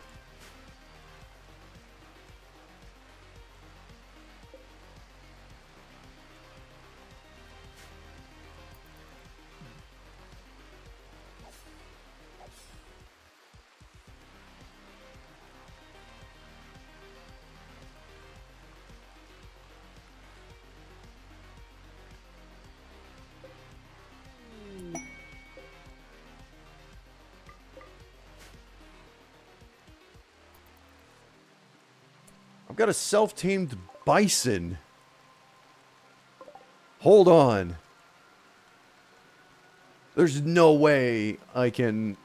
I've got a self-tamed bison. Hold on. There's no way I can...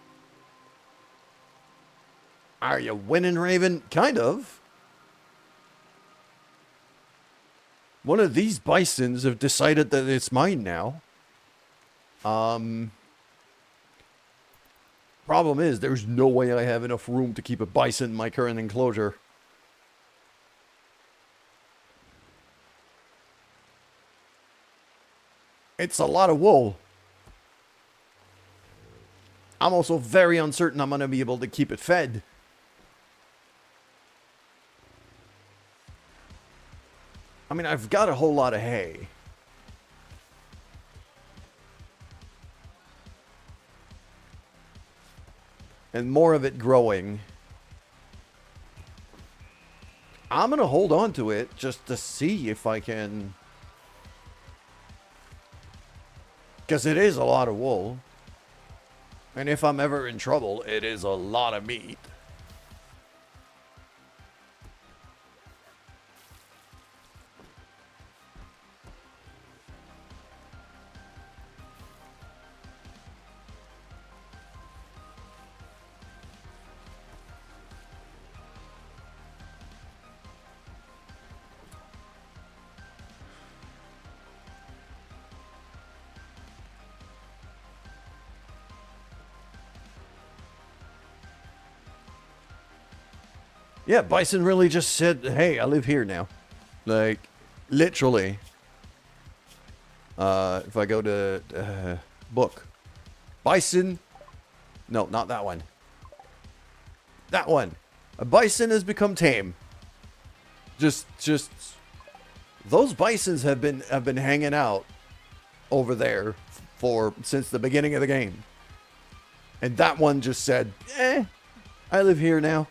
Are you winning, Raven? Kind of. One of these bisons have decided that it's mine now. Problem is, there's no way I have enough room to keep a bison in my current enclosure. It's a lot of wool. I'm also very uncertain I'm going to be able to keep it fed. I mean, I've got a whole lot of hay. And more of it growing. I'm going to hold on to it just to see if I can... Because it is a lot of wool. And if I'm ever in trouble, it is a lot of meat. Yeah, Bison really just said, hey, I live here now. Like, literally. If I go to book. Bison. No, not that one. That one. A bison has become tame. Just those bisons have been hanging out over there since the beginning of the game. And that one just said, I live here now.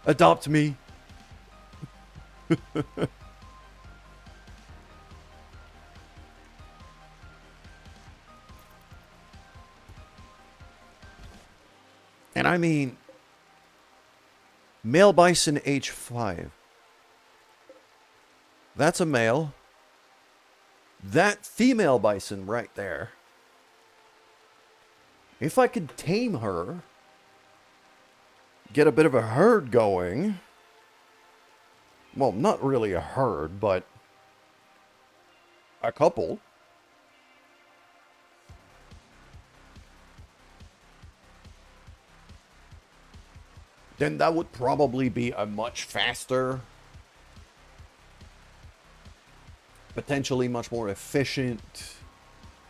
Adopt me. And I mean, male bison age 5. That's a male. That female bison right there. If I could tame her, get a bit of a herd going. Well, not really a herd, but a couple. Then that would probably be a much faster, potentially much more efficient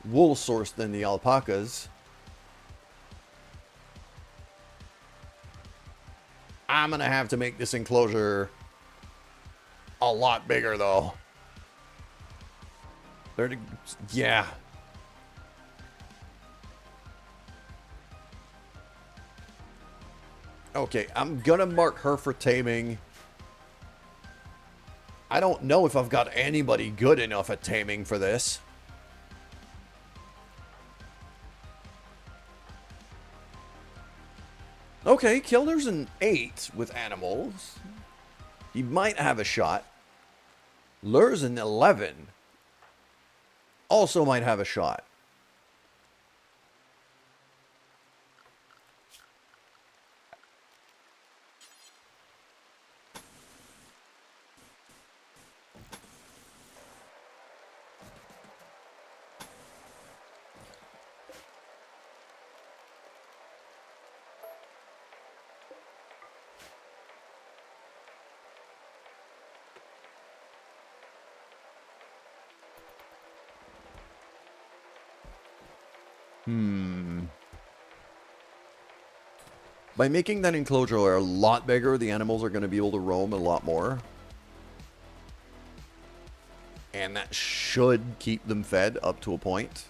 wool source than the alpacas. I'm going to have to make this enclosure a lot bigger, though. Yeah. Okay, I'm going to mark her for taming. I don't know if I've got anybody good enough at taming for this. Okay, Kilner's an 8 with animals. He might have a shot. Lur's an 11. Also might have a shot. By making that enclosure a lot bigger, the animals are going to be able to roam a lot more. And that should keep them fed up to a point.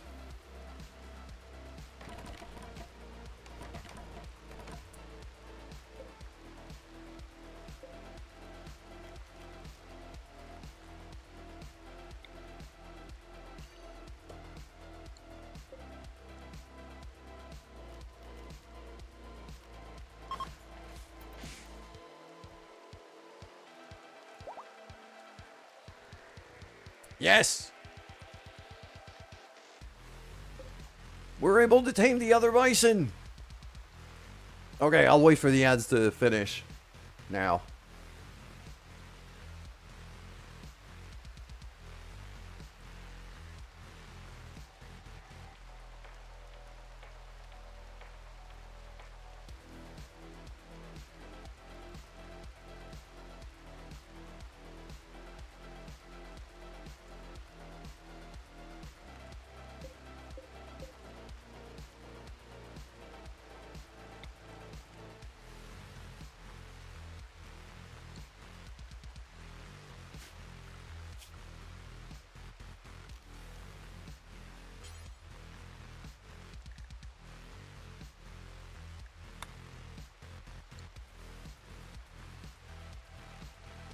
Yes! We're able to tame the other bison! Okay, I'll wait for the ads to finish. Now.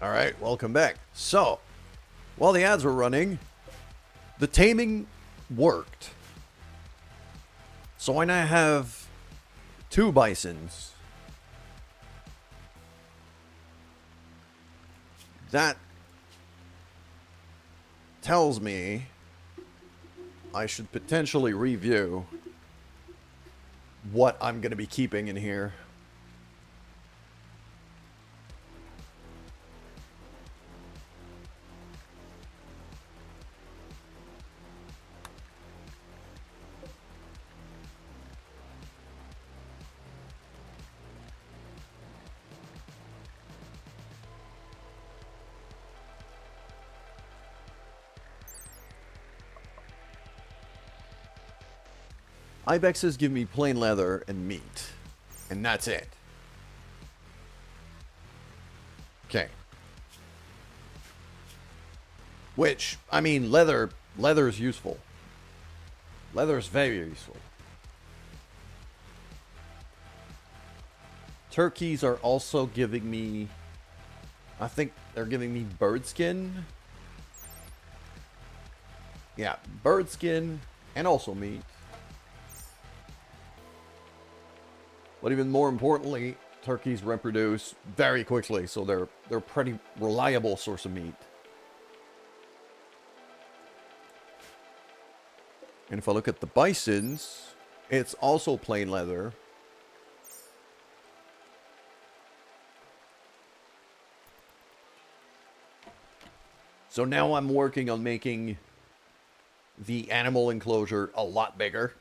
Alright, welcome back. So, while the ads were running, the taming worked. So I now have 2 bisons. That tells me I should potentially review what I'm going to be keeping in here. Ibexes give me plain leather and meat. And that's it. Okay. Which, I mean, leather is useful. Leather is very useful. Turkeys are also giving me... I think they're giving me bird skin. Yeah, bird skin and also meat. But even more importantly, turkeys reproduce very quickly, so they're a pretty reliable source of meat. And if I look at the bisons, it's also plain leather. So now I'm working on making the animal enclosure a lot bigger.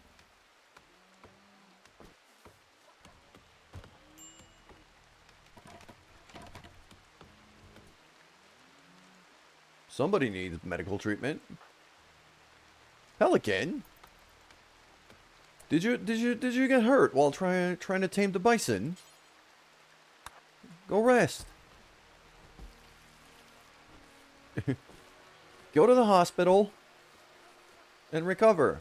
Somebody needs medical treatment. Pelican? Did you get hurt while trying to tame the bison? Go rest. Go to the hospital and recover.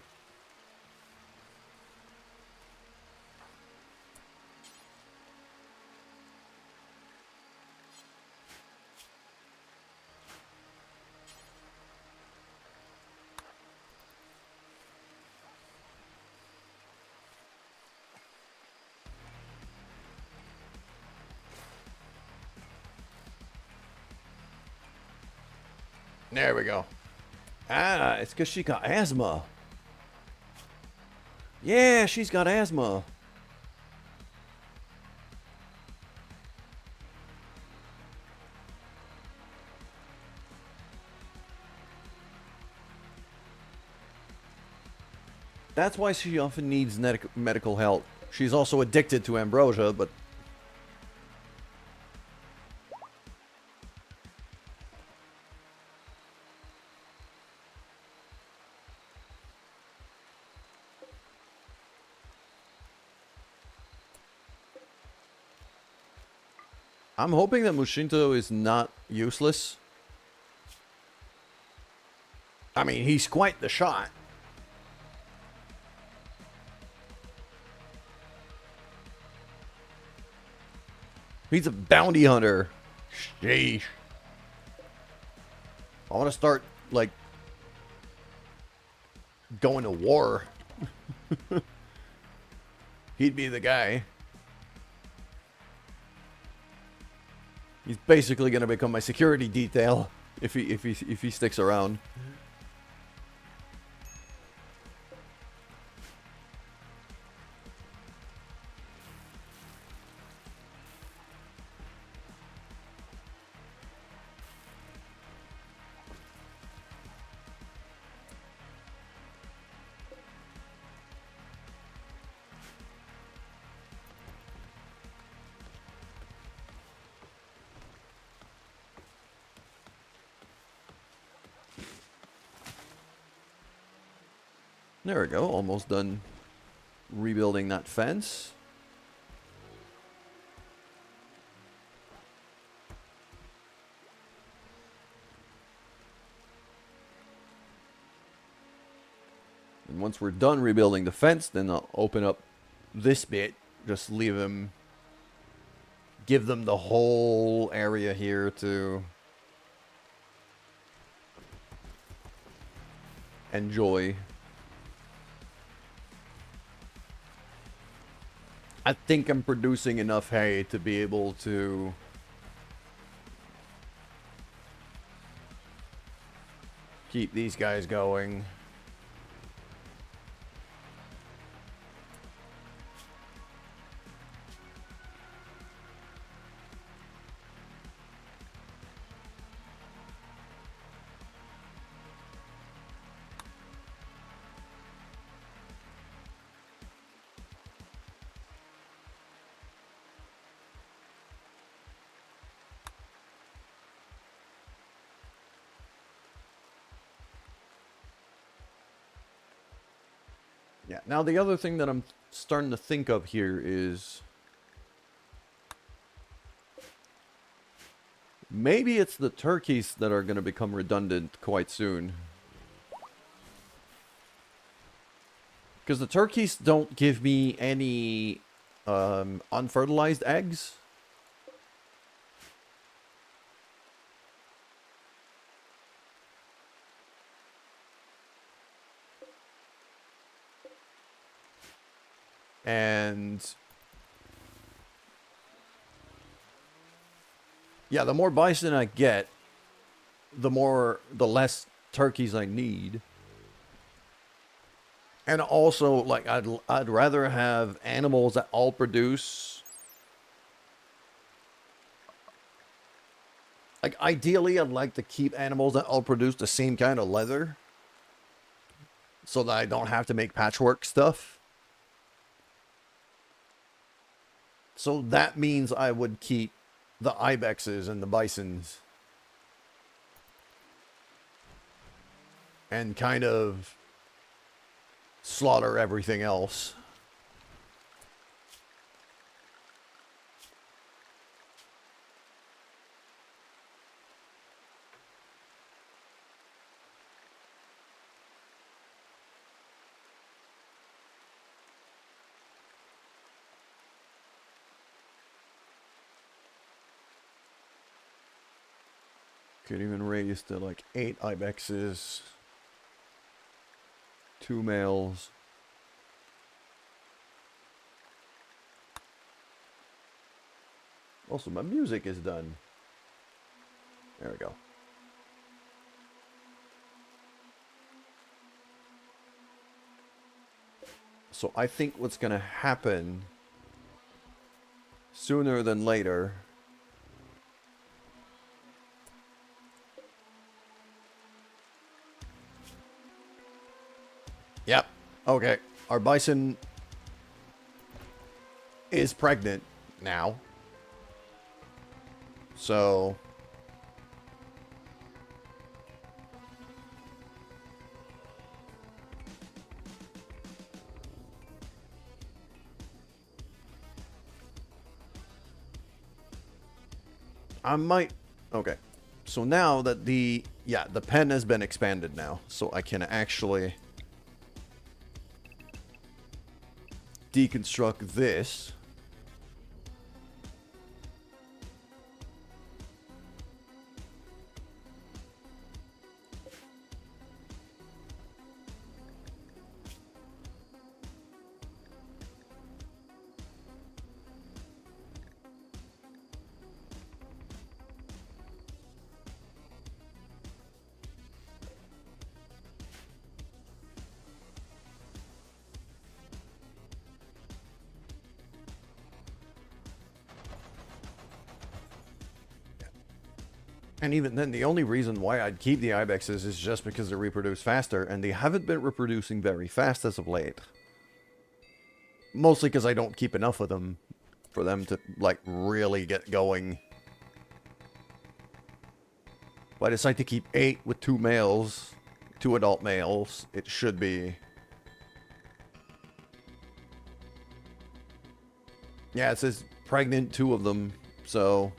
There we go. Ah, it's because she got asthma. Yeah, she's got asthma. That's why she often needs medical help. She's also addicted to ambrosia, but... I'm hoping that Mushinto is not useless. I mean, he's quite the shot. He's a bounty hunter. Sheesh. I want to start, like, going to war. He'd be the guy. He's basically going to become my security detail if he sticks around. There we go, almost done rebuilding that fence. And once we're done rebuilding the fence, then I'll open up this bit. Just leave them, give them the whole area here to enjoy. I think I'm producing enough hay to be able to keep these guys going. Yeah, now the other thing that I'm starting to think of here is maybe it's the turkeys that are going to become redundant quite soon. Because the turkeys don't give me any unfertilized eggs. And yeah, the more bison I get, the less turkeys I need. And also, like, I'd rather have animals that all produce. Like, ideally, I'd like to keep animals that all produce the same kind of leather, so that I don't have to make patchwork stuff. So that means I would keep the ibexes and the bisons. And kind of slaughter everything else. Could even raise to like 8 ibexes. 2 males. Also, my music is done. There we go. So I think what's going to happen sooner than later... Yep. Okay. Our bison is pregnant now. So... I might... Okay. So now that the... Yeah, the pen has been expanded now. So I can actually... deconstruct this. And even then, the only reason why I'd keep the ibexes is just because they reproduce faster, and they haven't been reproducing very fast as of late. Mostly because I don't keep enough of them for them to, like, really get going. If I decide to keep 8 with 2 males, 2 adult males, it should be... Yeah, it says pregnant, 2 of them, so...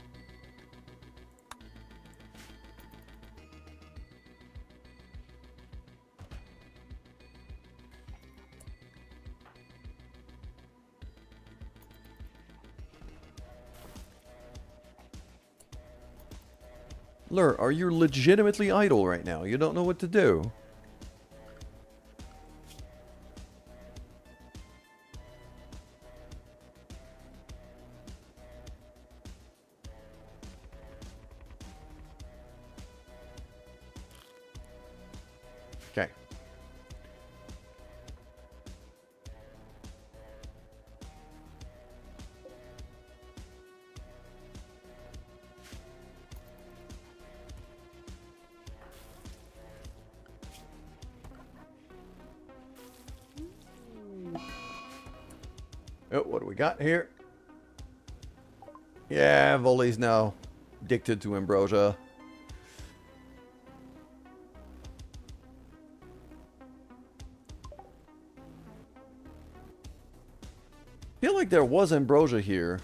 Lur, are you legitimately idle right now? You don't know what to do? Okay. Oh, what do we got here? Yeah, Volley's now addicted to ambrosia. I feel like there was ambrosia here.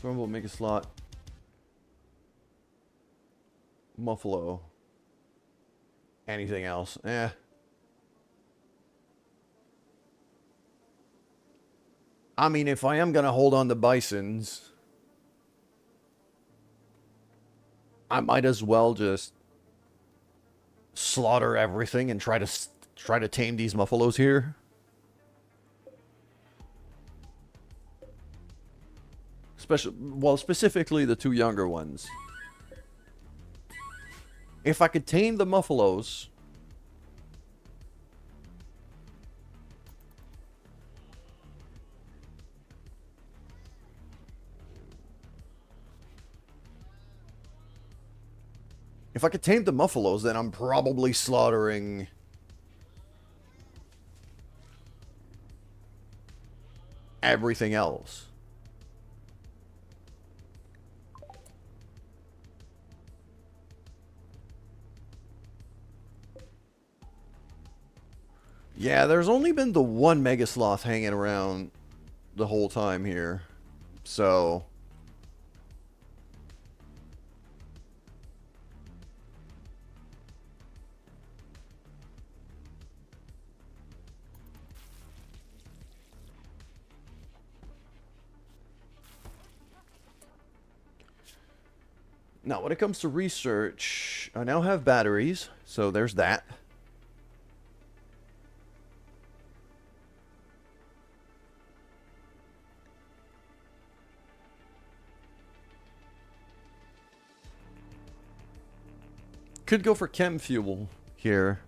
Stormbolt, make a slot. Muffalo. Anything else? Eh. I mean, if I am gonna hold on to bisons, I might as well just slaughter everything and try to tame these muffalos here. Specifically the 2 younger ones. If I could tame the muffalos, then I'm probably slaughtering everything else. Yeah, there's only been the 1 Mega Sloth hanging around the whole time here. So... Now, when it comes to research, I now have batteries, so there's that. Could go for chem fuel here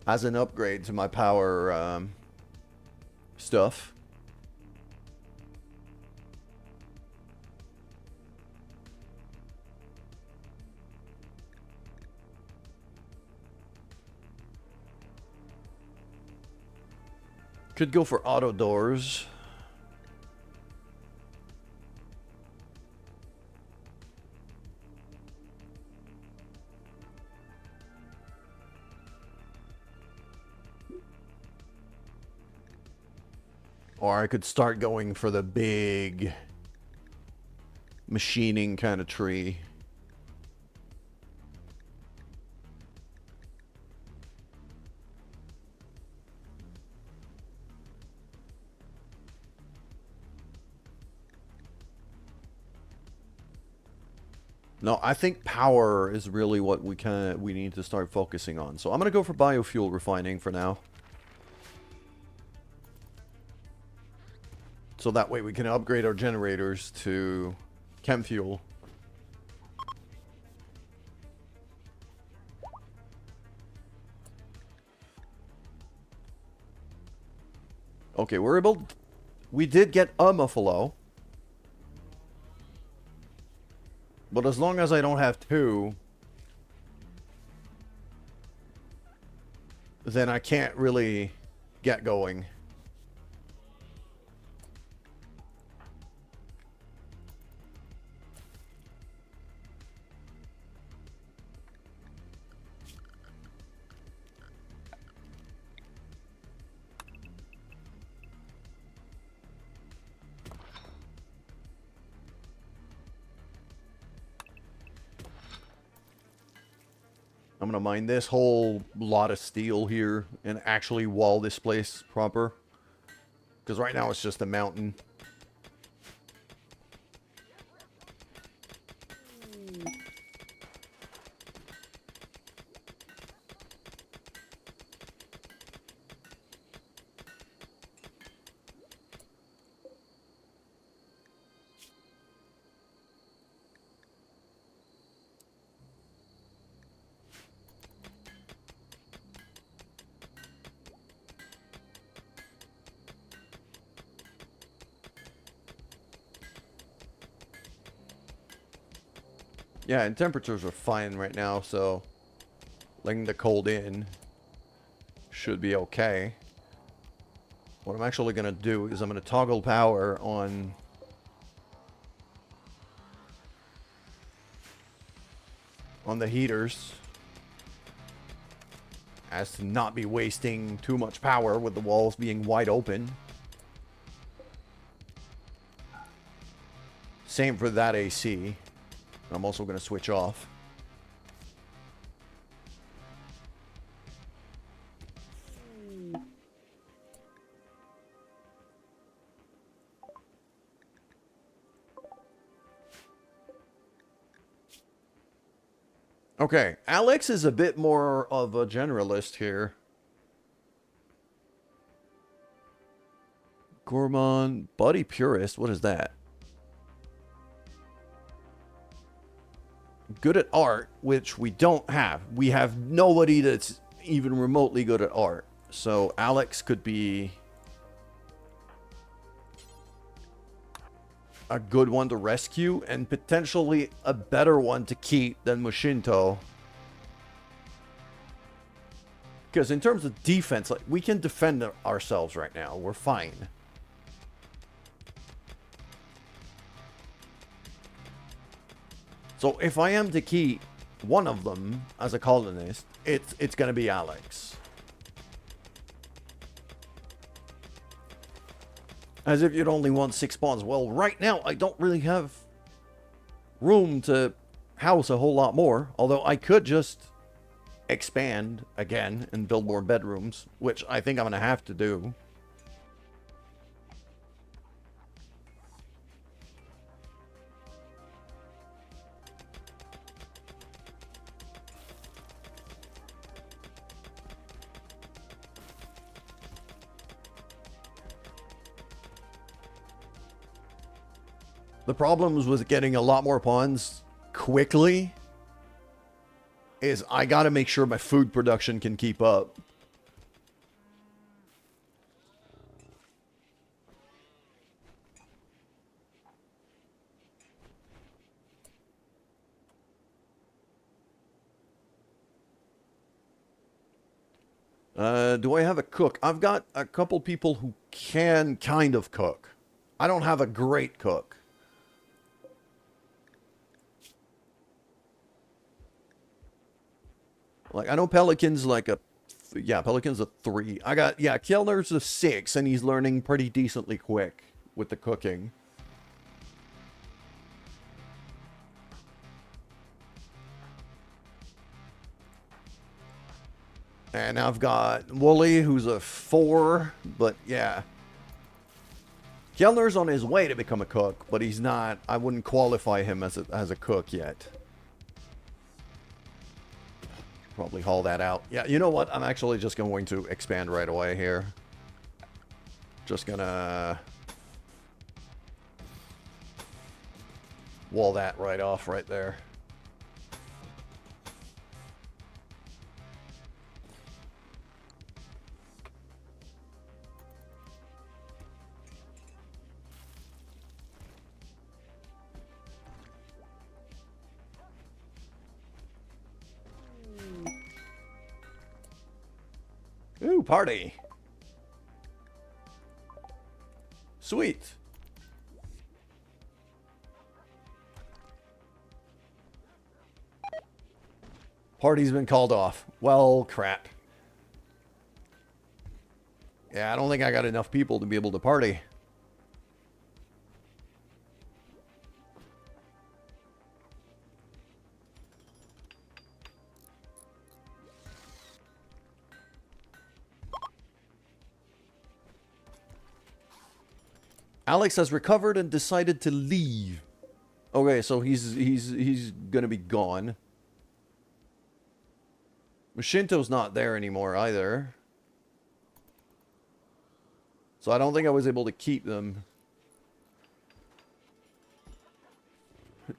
as an upgrade to my power stuff. Could go for auto doors. Or I could start going for the big machining kind of tree. No, I think power is really what we need to start focusing on. So I'm going to go for biofuel refining for now. So that way we can upgrade our generators to chem fuel. Okay, we did get a Muffalo. But as long as I don't have two, then I can't really get going. I'm going to mine this whole lot of steel here and actually wall this place proper. Because right now it's just a mountain. Yeah, and temperatures are fine right now, so letting the cold in should be okay. What I'm actually going to do is I'm going to toggle power on the heaters as to not be wasting too much power with the walls being wide open. Same for that AC. I'm also going to switch off. Okay, Alex is a bit more of a generalist here. Gourmand, Buddy Purist, what is that? Good at art, which we don't have. We have nobody that's even remotely good at art. So Alex could be a good one to rescue and potentially a better one to keep than Mushinto. Because in terms of defense, like, we can defend ourselves right now. We're fine. So if I am to keep one of them as a colonist, it's going to be Alex. As if you'd only want 6 spawns. Well, right now I don't really have room to house a whole lot more. Although I could just expand again and build more bedrooms, which I think I'm going to have to do. The problems with getting a lot more pawns quickly is I gotta make sure my food production can keep up. Do I have a cook? I've got a couple people who can kind of cook. I don't have a great cook. Like, I know Pelican's like a... Yeah, Pelican's a 3. I got... Yeah, Kellner's a 6, and he's learning pretty decently quick with the cooking. And I've got Wooly, who's a 4, but yeah. Kellner's on his way to become a cook, but he's not... I wouldn't qualify him as a cook yet. Probably haul that out. Yeah, you know what? I'm actually just going to expand right away here. Just gonna... wall that right off right there. Ooh, party. Sweet. Party's been called off. Well, crap. Yeah, I don't think I got enough people to be able to party. Alex has recovered and decided to leave. Okay, so he's gonna be gone. Mashinto's not there anymore either. So I don't think I was able to keep them.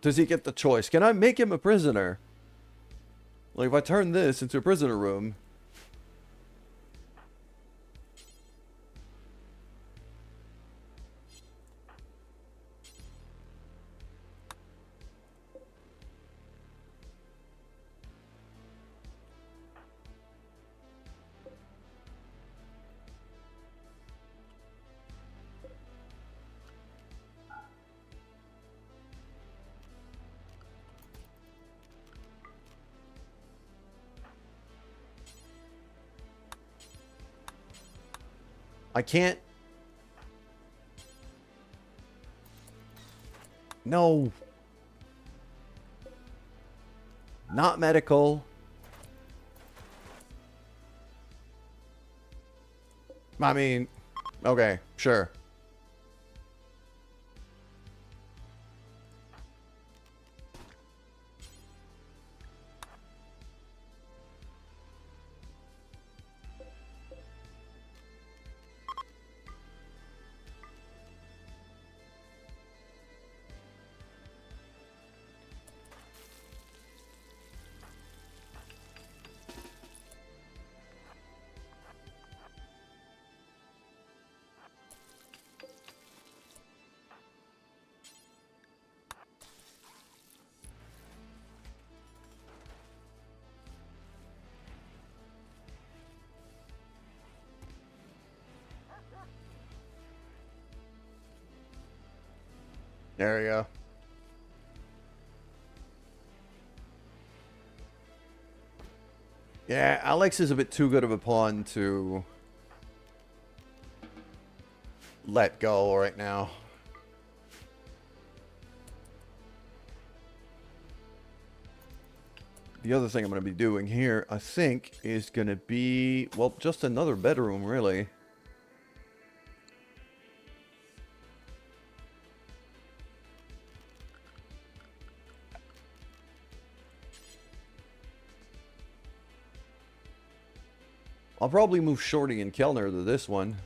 Does he get the choice? Can I make him a prisoner? Like, if I turn this into a prisoner room... I can't... No. Not medical. I mean, okay, sure. There we go. Yeah, Alex is a bit too good of a pawn to let go right now. The other thing I'm going to be doing here, I think, is going to be, well, just another bedroom, really. I'll probably move Shorty and Kellner to this one.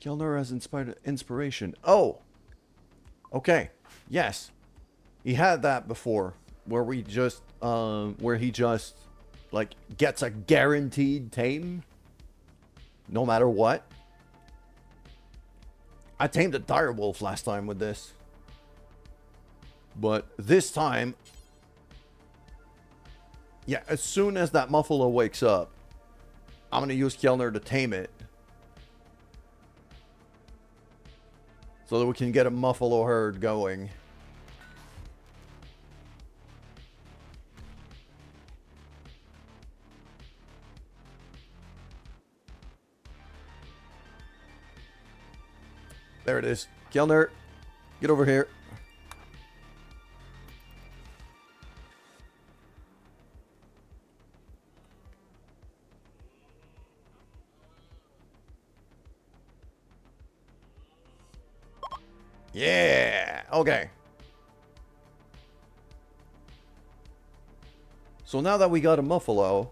Kilner has inspired inspiration. Oh! Okay. Yes. He had that before. Where we just, where he just, like, gets a guaranteed tame. No matter what. I tamed a direwolf last time with this. But this time... Yeah, as soon as that Muffalo wakes up, I'm going to use Kjelner to tame it. So that we can get a Muffalo herd going. There it is. Kjelner, get over here. Yeah, okay. So now that we got a Muffalo,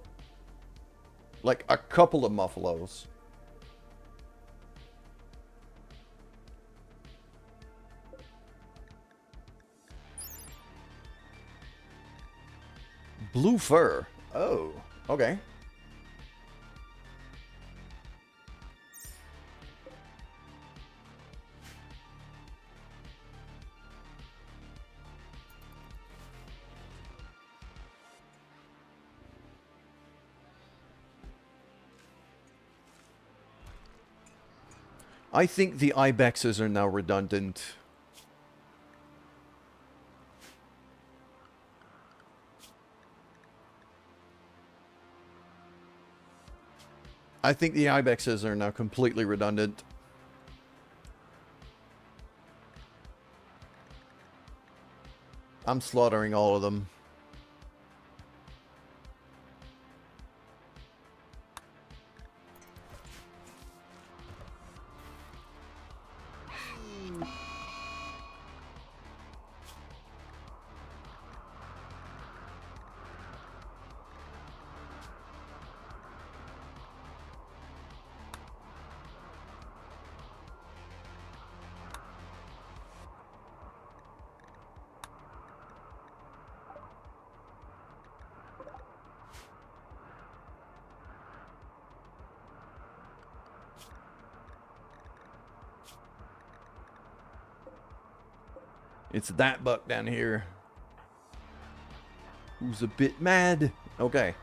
like a couple of Muffalos, blue fur. Oh, okay. I think the ibexes are now redundant. I think the ibexes are now completely redundant. I'm slaughtering all of them. It's that buck down here who's a bit mad. Okay.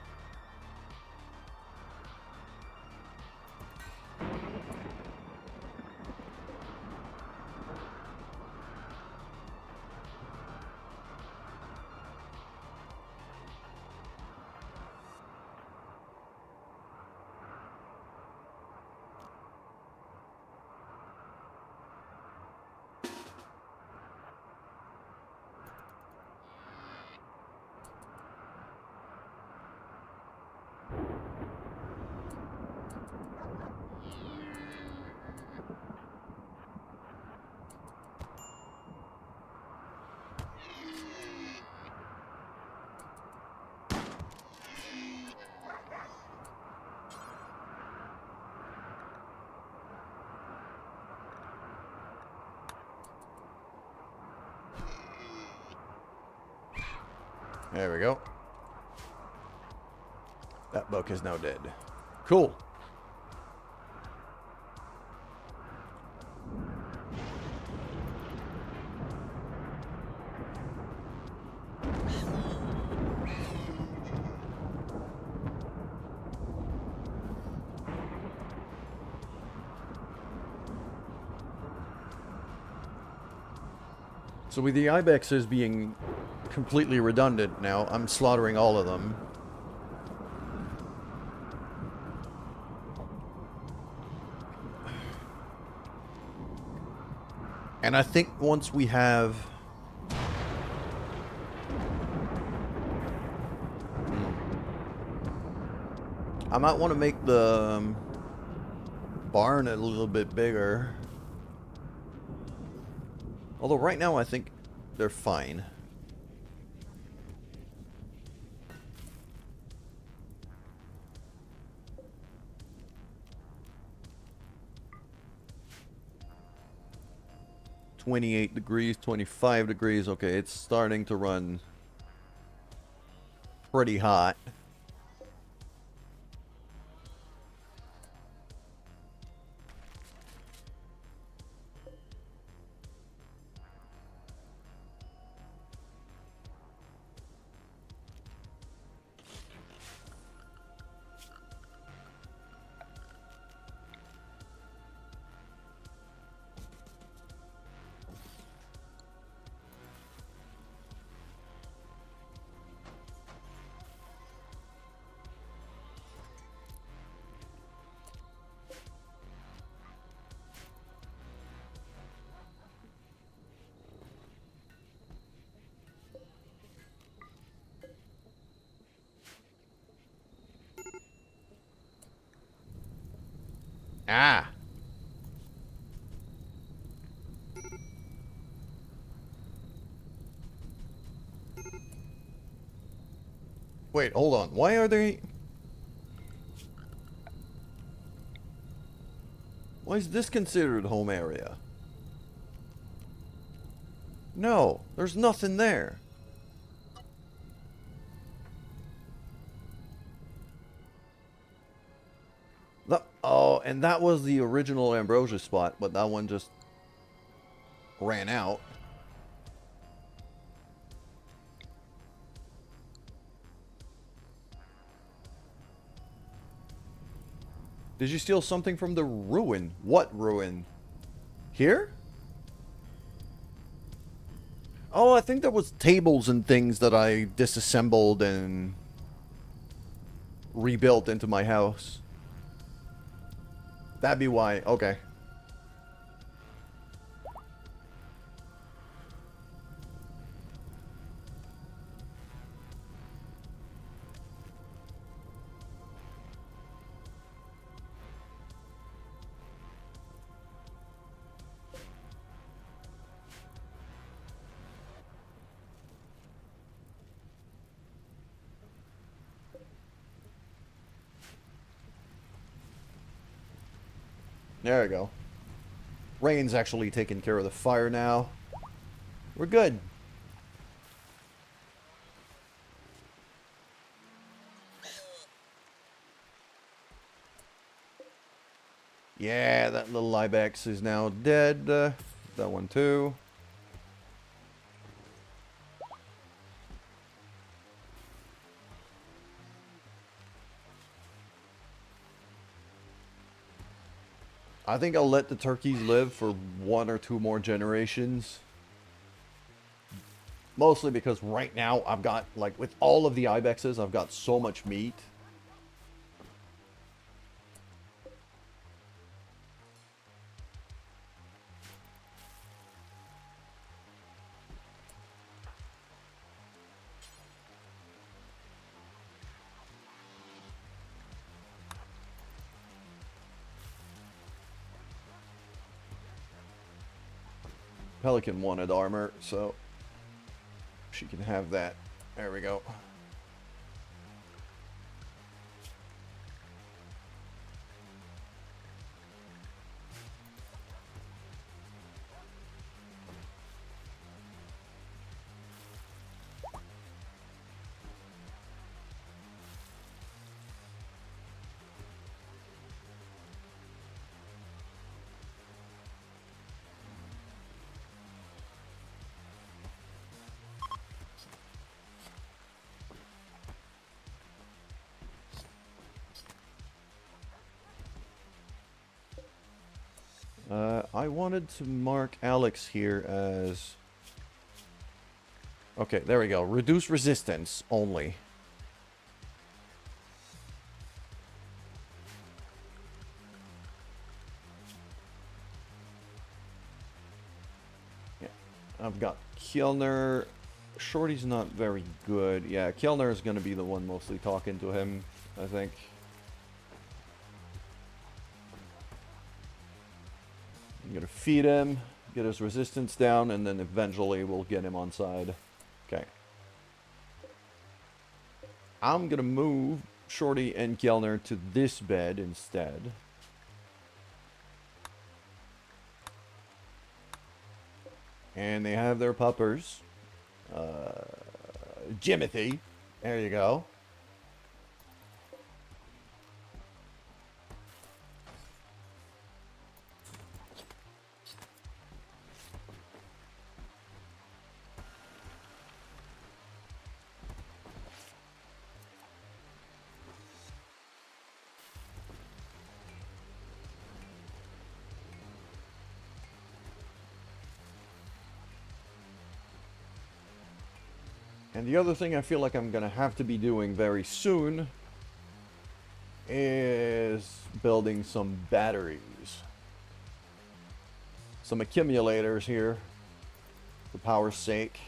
There we go. That buck is now dead. Cool. So with the ibexes being completely redundant now, I'm slaughtering all of them. And I think once we have... I might want to make the barn a little bit bigger. Although right now I think they're fine. 28 degrees, 25 degrees. Okay, it's starting to run pretty hot. Ah! Wait, hold on. Why are they... Why is this considered home area? No, there's nothing there. Oh, and that was the original Ambrosia spot, but that one just ran out. Did you steal something from the ruin? What ruin? Here? Oh, I think there was tables and things that I disassembled and rebuilt into my house. That'd be why. Okay. There we go. Rain's actually taking care of the fire now. We're good. Yeah, that little ibex is now dead. That one too. I think I'll let the turkeys live for 1 or 2 more generations. Mostly because right now I've got, like, with all of the ibexes, I've got so much meat. Pelican wanted armor, so she can have that. There we go. I wanted to mark Alex here as... Okay, there we go. Reduce resistance only. Yeah, I've got Kjellner. Shorty's not very good. Yeah, Kjellner is going to be the one mostly talking to him, I think. I'm gonna feed him, get his resistance down, and then eventually we'll get him on side. Okay. I'm gonna move Shorty and Kjellner to this bed instead. And they have their puppers. Jimothy. There you go. And the other thing I feel like I'm going to have to be doing very soon is building some batteries. Some accumulators here for power's sake.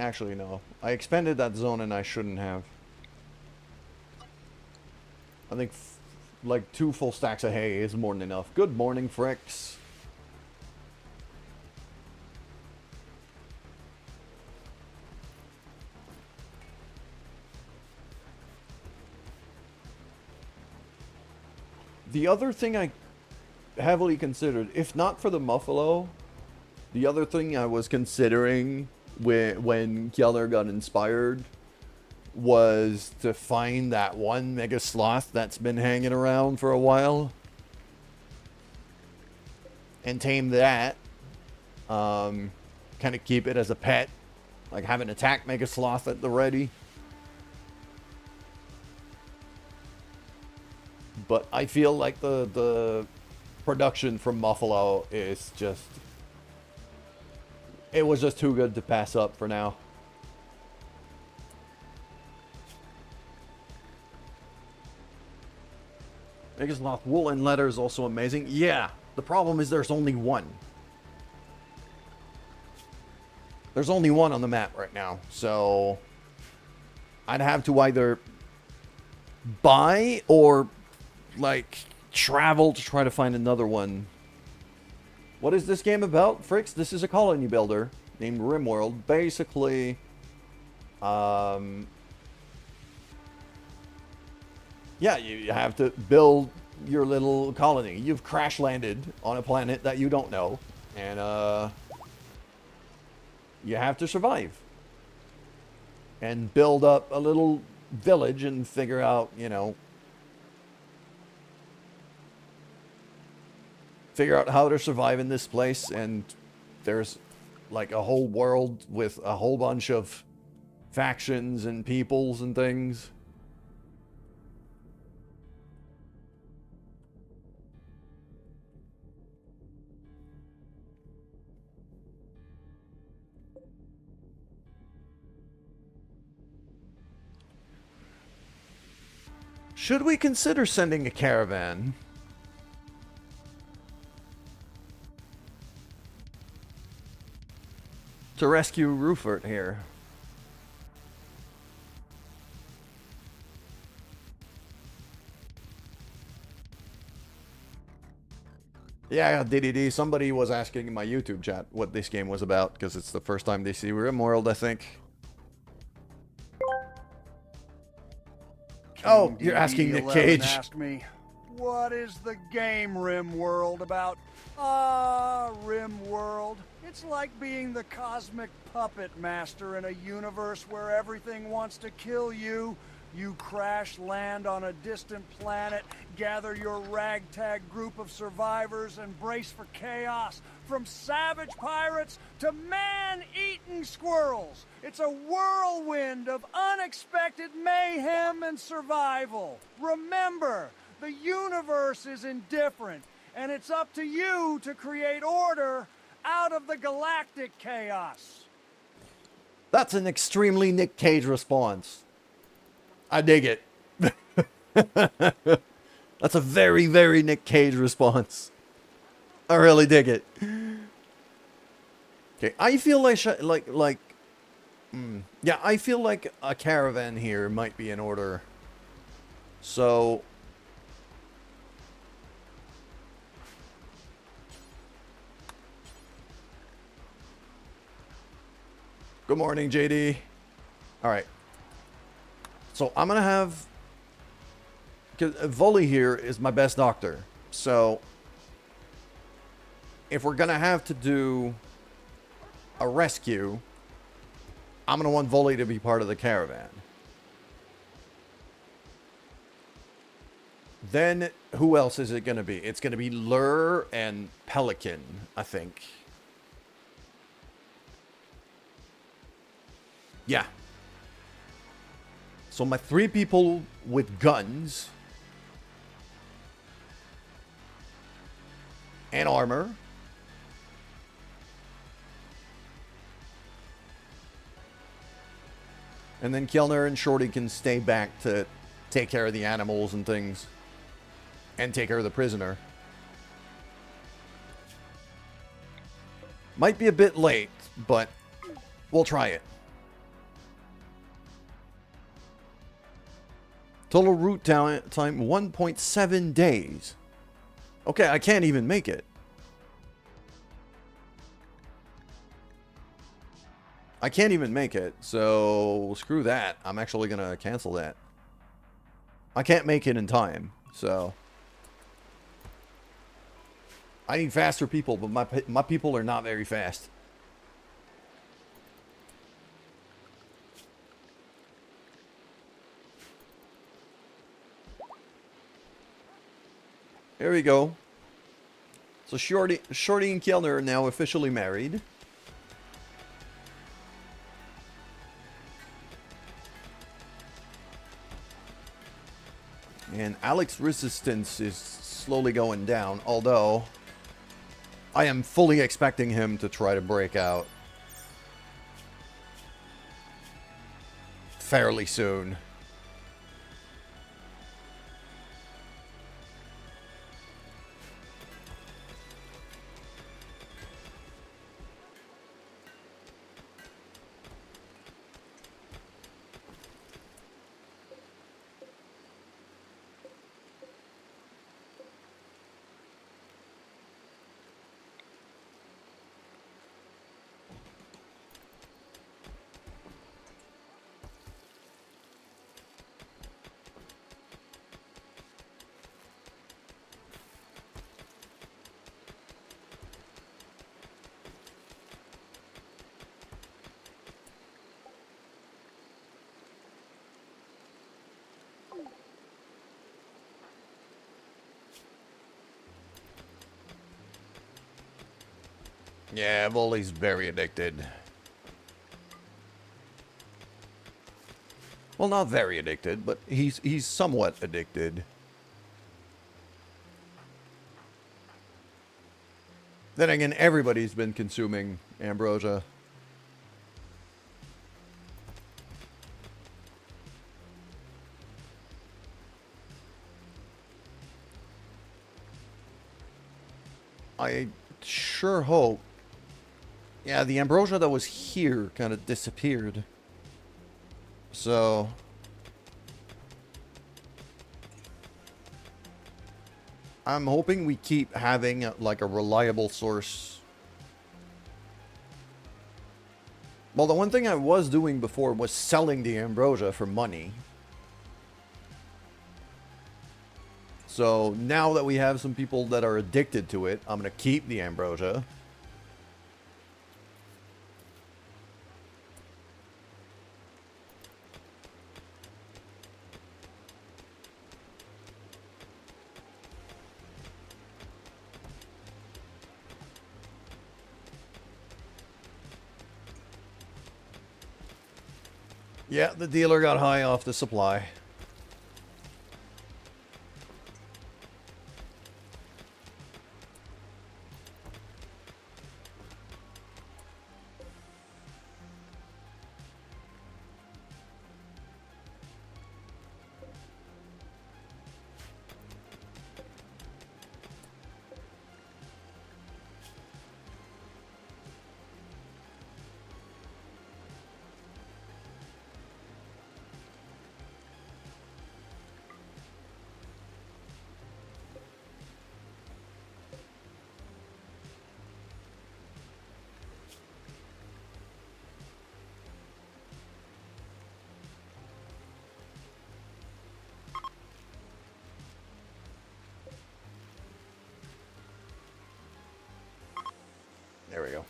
Actually, no. I expanded that zone and I shouldn't have. I think like 2 full stacks of hay is more than enough. Good morning, Fricks. The other thing I heavily considered, if not for the Muffalo, the other thing I was considering when Kjeller got inspired was to find that one Mega Sloth that's been hanging around for a while and tame that. Kind of keep it as a pet, like have an attack Mega Sloth at the ready. But I feel like the production from Muffalo is just... It was just too good to pass up for now. Mega Sloth wool and leather is also amazing. Yeah, the problem is there's only one. There's only one on the map right now, so I'd have to either buy or like travel to try to find another one. What is this game about, Fricks? This is a colony builder named Rimworld. Basically, yeah, you have to build your little colony. You've crash landed on a planet that you don't know, and you have to survive and build up a little village and figure out, you know, how to survive in this place. And there's like a whole world with a whole bunch of factions and peoples and things. Should we consider sending a caravan? To rescue Rufert here. Yeah, DDD, somebody was asking in my YouTube chat what this game was about, because it's the first time they see Rimworld, I think. Oh, you're asking Nick Cage. Asked me, what is the game Rimworld about? Ah, Rimworld. It's like being the cosmic puppet master in a universe where everything wants to kill you, You crash land on a distant planet, gather your ragtag group of survivors, and brace for chaos. From savage pirates to man-eating squirrels. It's a whirlwind of unexpected mayhem and survival. Remember, the universe is indifferent, and it's up to you to create order out of the galactic chaos. That's an extremely Nick Cage response. I dig it. That's a very, very Nick Cage response. I really dig it. Okay, I feel like yeah, I feel like a caravan here might be in order. So good morning, JD. All right. So I'm gonna have, because Volley here is my best doctor. So if we're gonna have to do a rescue, I'm gonna want Volley to be part of the caravan. Then who else is it gonna be? It's gonna be Lure and Pelican, I think. Yeah. So my 3 people with guns and armor. And then Kellner and Shorty can stay back to take care of the animals and things. And take care of the prisoner. Might be a bit late, but we'll try it. Total route time 1.7 days. Okay, I can't even make it. I can't even make it, so screw that. I'm actually gonna cancel that. I can't make it in time, so I need faster people, but my people are not very fast. There we go. So Shorty and Kellner are now officially married. And Alex's resistance is slowly going down, although I am fully expecting him to try to break out fairly soon. Yeah, Volley's very addicted. Well, not very addicted, but he's somewhat addicted. Then again, everybody's been consuming ambrosia. I sure hope. Yeah, the ambrosia that was here kind of disappeared. So I'm hoping we keep having like a reliable source. Well, the one thing I was doing before was selling the ambrosia for money. So now that we have some people that are addicted to it, I'm going to keep the ambrosia. Yeah, the dealer got high off the supply. There we go.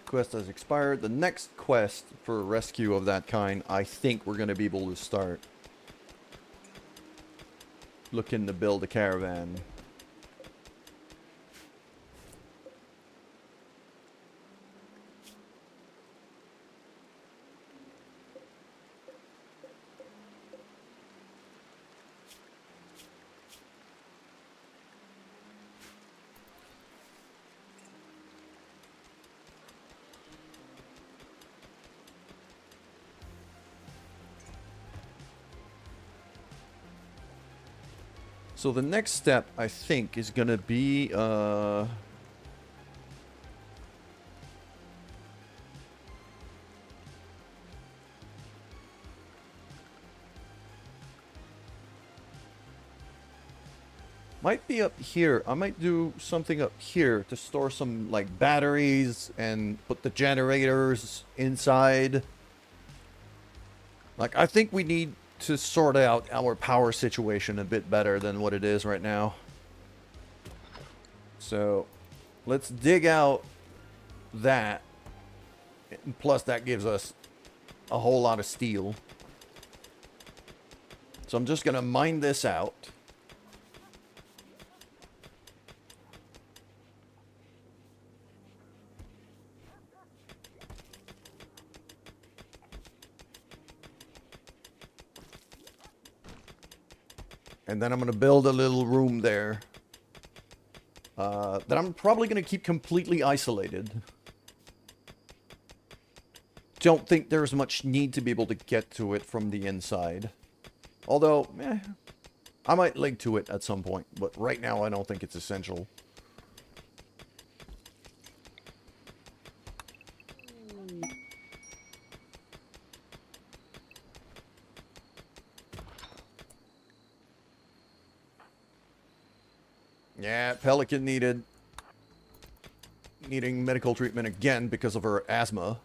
Quest has expired. The next quest for a rescue of that kind, I think we're going to be able to start looking to build a caravan. So the next step, I think, is gonna be, might be up here. I might do something up here to store some, like, batteries and put the generators inside. Like, I think we need to sort out our power situation a bit better than what it is right now. So, let's dig out that. Plus, that gives us a whole lot of steel. So I'm just going to mine this out. And then I'm going to build a little room there that I'm probably going to keep completely isolated. Don't think there's much need to be able to get to it from the inside. Although, I might link to it at some point. But right now, I don't think it's essential. Yeah, Pelican needing medical treatment again because of her asthma.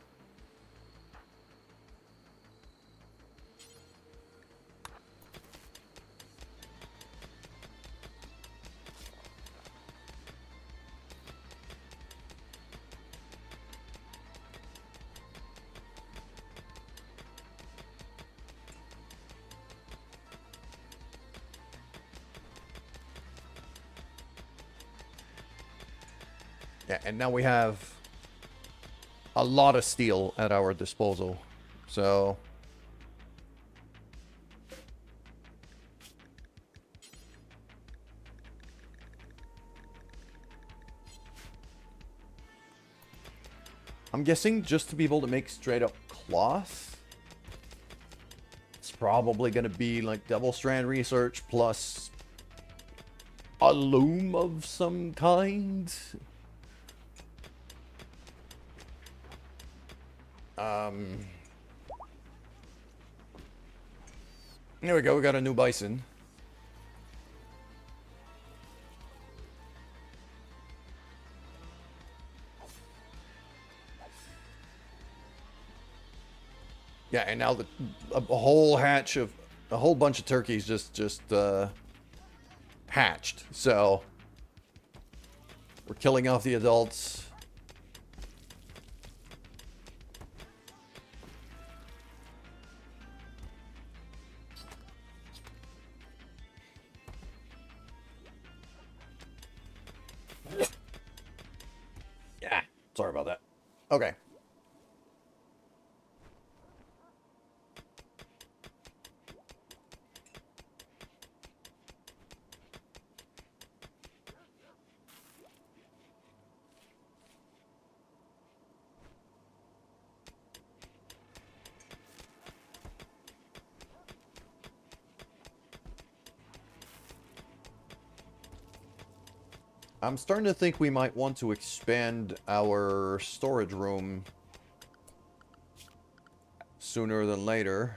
Yeah, and now we have a lot of steel at our disposal. So I'm guessing just to be able to make straight up cloth, it's probably going to be like double strand research plus a loom of some kind. There we go, we got a new bison. Yeah, and now a whole bunch of turkeys just hatched. So we're killing off the adults. Okay. I'm starting to think we might want to expand our storage room sooner than later.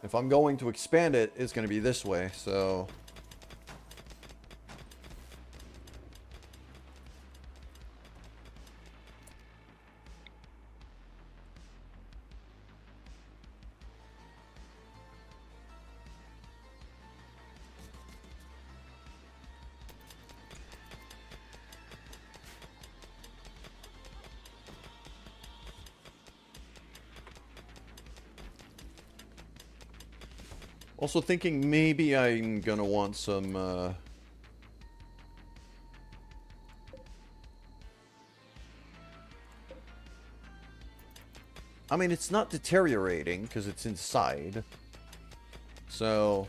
If I'm going to expand it, it's going to be this way, so... Also thinking maybe I'm gonna want some, I mean, it's not deteriorating, because it's inside. So...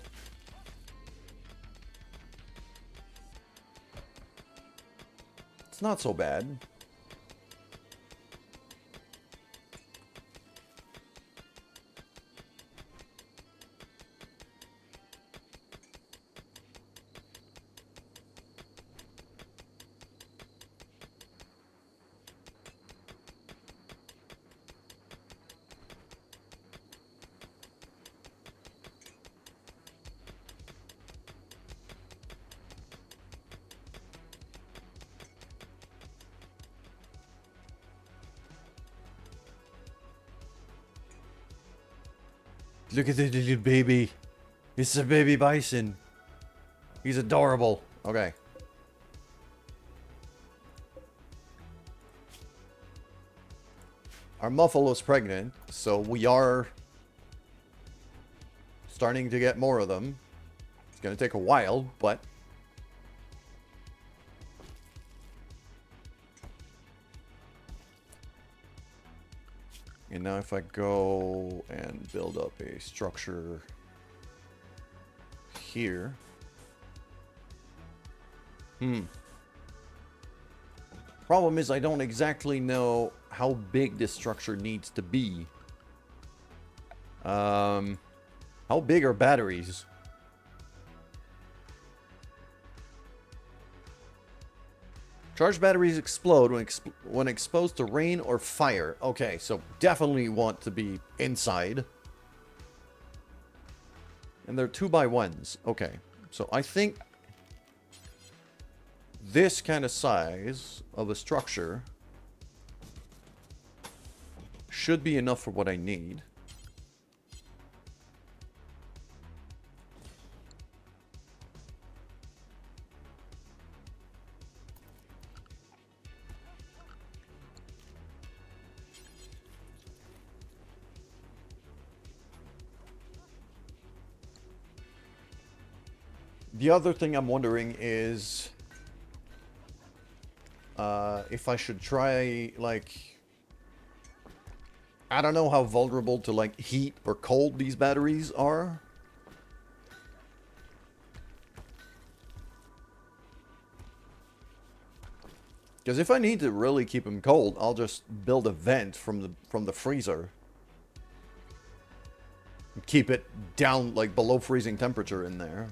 it's not so bad. Look at the little baby. It's a baby bison. He's adorable. Okay. Our Muffalo's pregnant, so we are starting to get more of them. It's gonna take a while, but... and now if I go and build up a structure here. Problem is I don't exactly know how big this structure needs to be. How big are batteries? Charged batteries explode when exposed to rain or fire. Okay, so definitely want to be inside. And they're 2x1s. Okay, so I think this kind of size of a structure should be enough for what I need. The other thing I'm wondering is if I should try, like... I don't know how vulnerable to, like, heat or cold these batteries are. Because if I need to really keep them cold, I'll just build a vent from the freezer. Keep it down, like, below freezing temperature in there.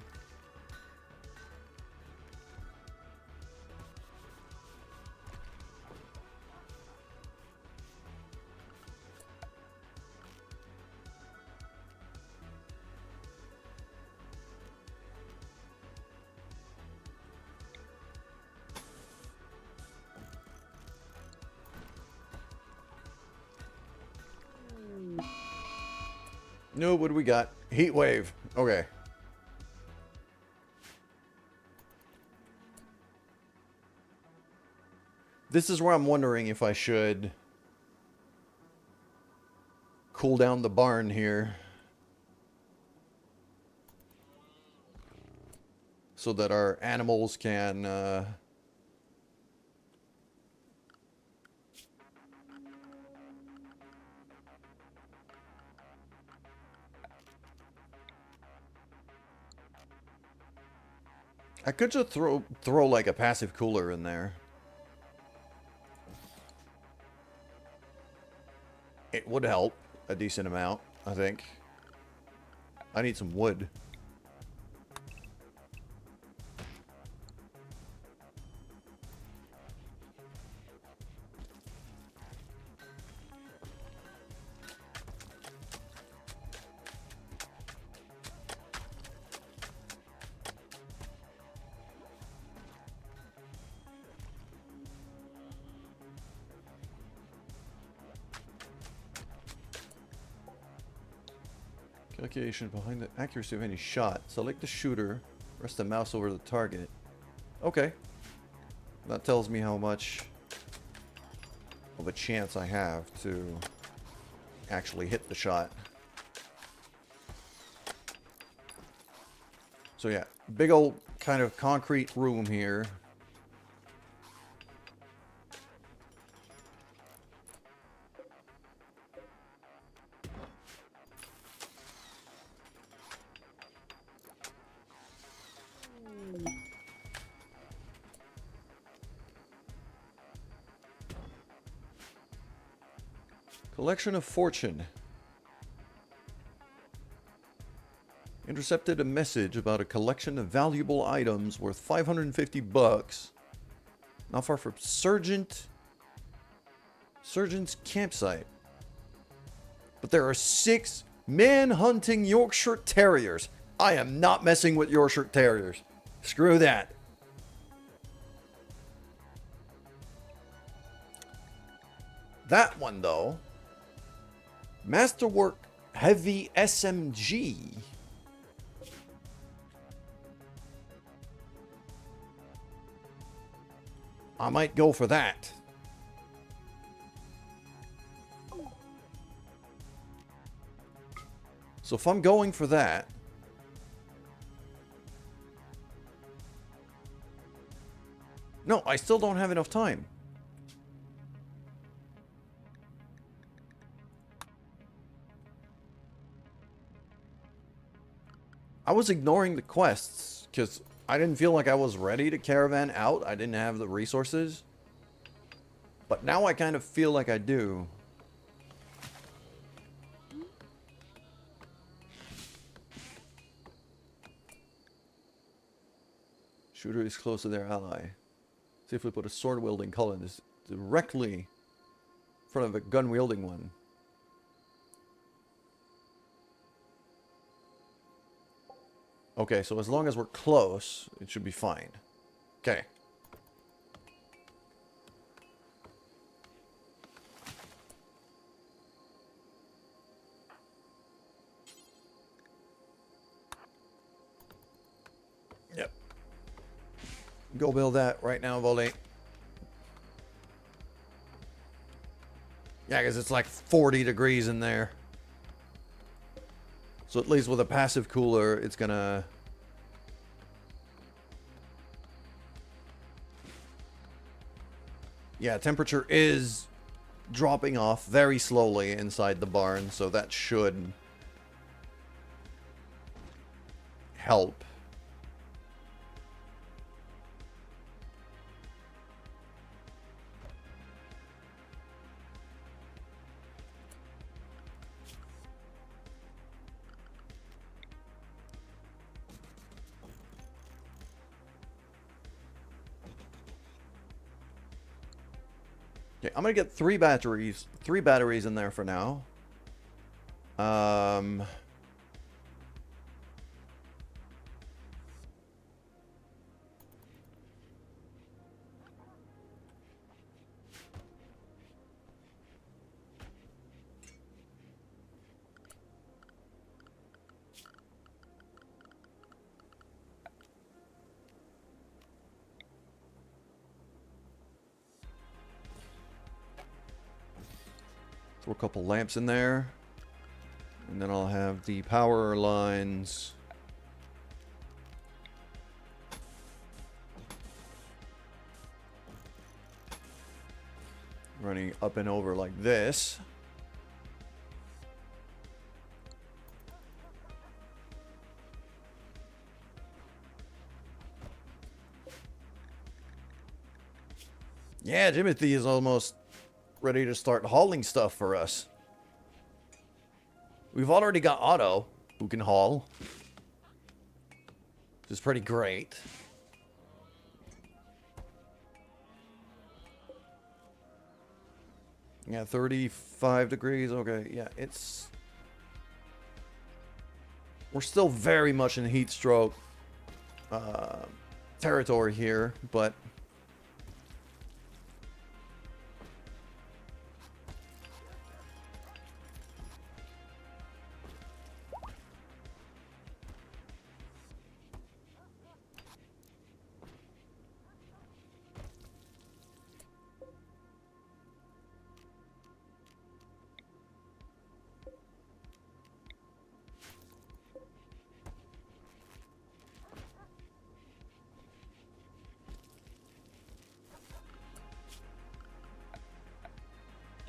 No, what do we got? Heat wave. Okay. This is where I'm wondering if I should cool down the barn here so that our animals can I could just throw like a passive cooler in there. It would help a decent amount, I think. I need some wood. Calculation behind the accuracy of any shot. Select the shooter. Rest the mouse over the target. Okay. That tells me how much of a chance I have to actually hit the shot. So yeah, big old kind of concrete room here. Collection of fortune. Intercepted a message about a collection of valuable items worth 550 bucks. Not far from Surgeon's campsite. But there are 6 man-hunting Yorkshire Terriers. I am not messing with Yorkshire Terriers. Screw that. That one, though. Masterwork Heavy SMG. I might go for that. So if I'm going for that, no, I still don't have enough time. I was ignoring the quests because I didn't feel like I was ready to caravan out. I didn't have the resources. But now I kind of feel like I do. Shooter is close to their ally. See if we put a sword-wielding colonist directly in front of a gun-wielding one. Okay, so as long as we're close, it should be fine. Okay. Yep. Go build that right now, Volley. Yeah, because it's like 40 degrees in there. So at least with a passive cooler, it's gonna... Yeah, temperature is dropping off very slowly inside the barn, so that should help. Okay, I'm gonna get 3 batteries in there for now. Throw a couple lamps in there. And then I'll have the power lines running up and over like this. Yeah, Timothy is almost ready to start hauling stuff for us. We've already got Otto, who can haul, which is pretty great. Yeah, 35 degrees. Okay, yeah, it's... We're still very much in heat stroke territory here, but...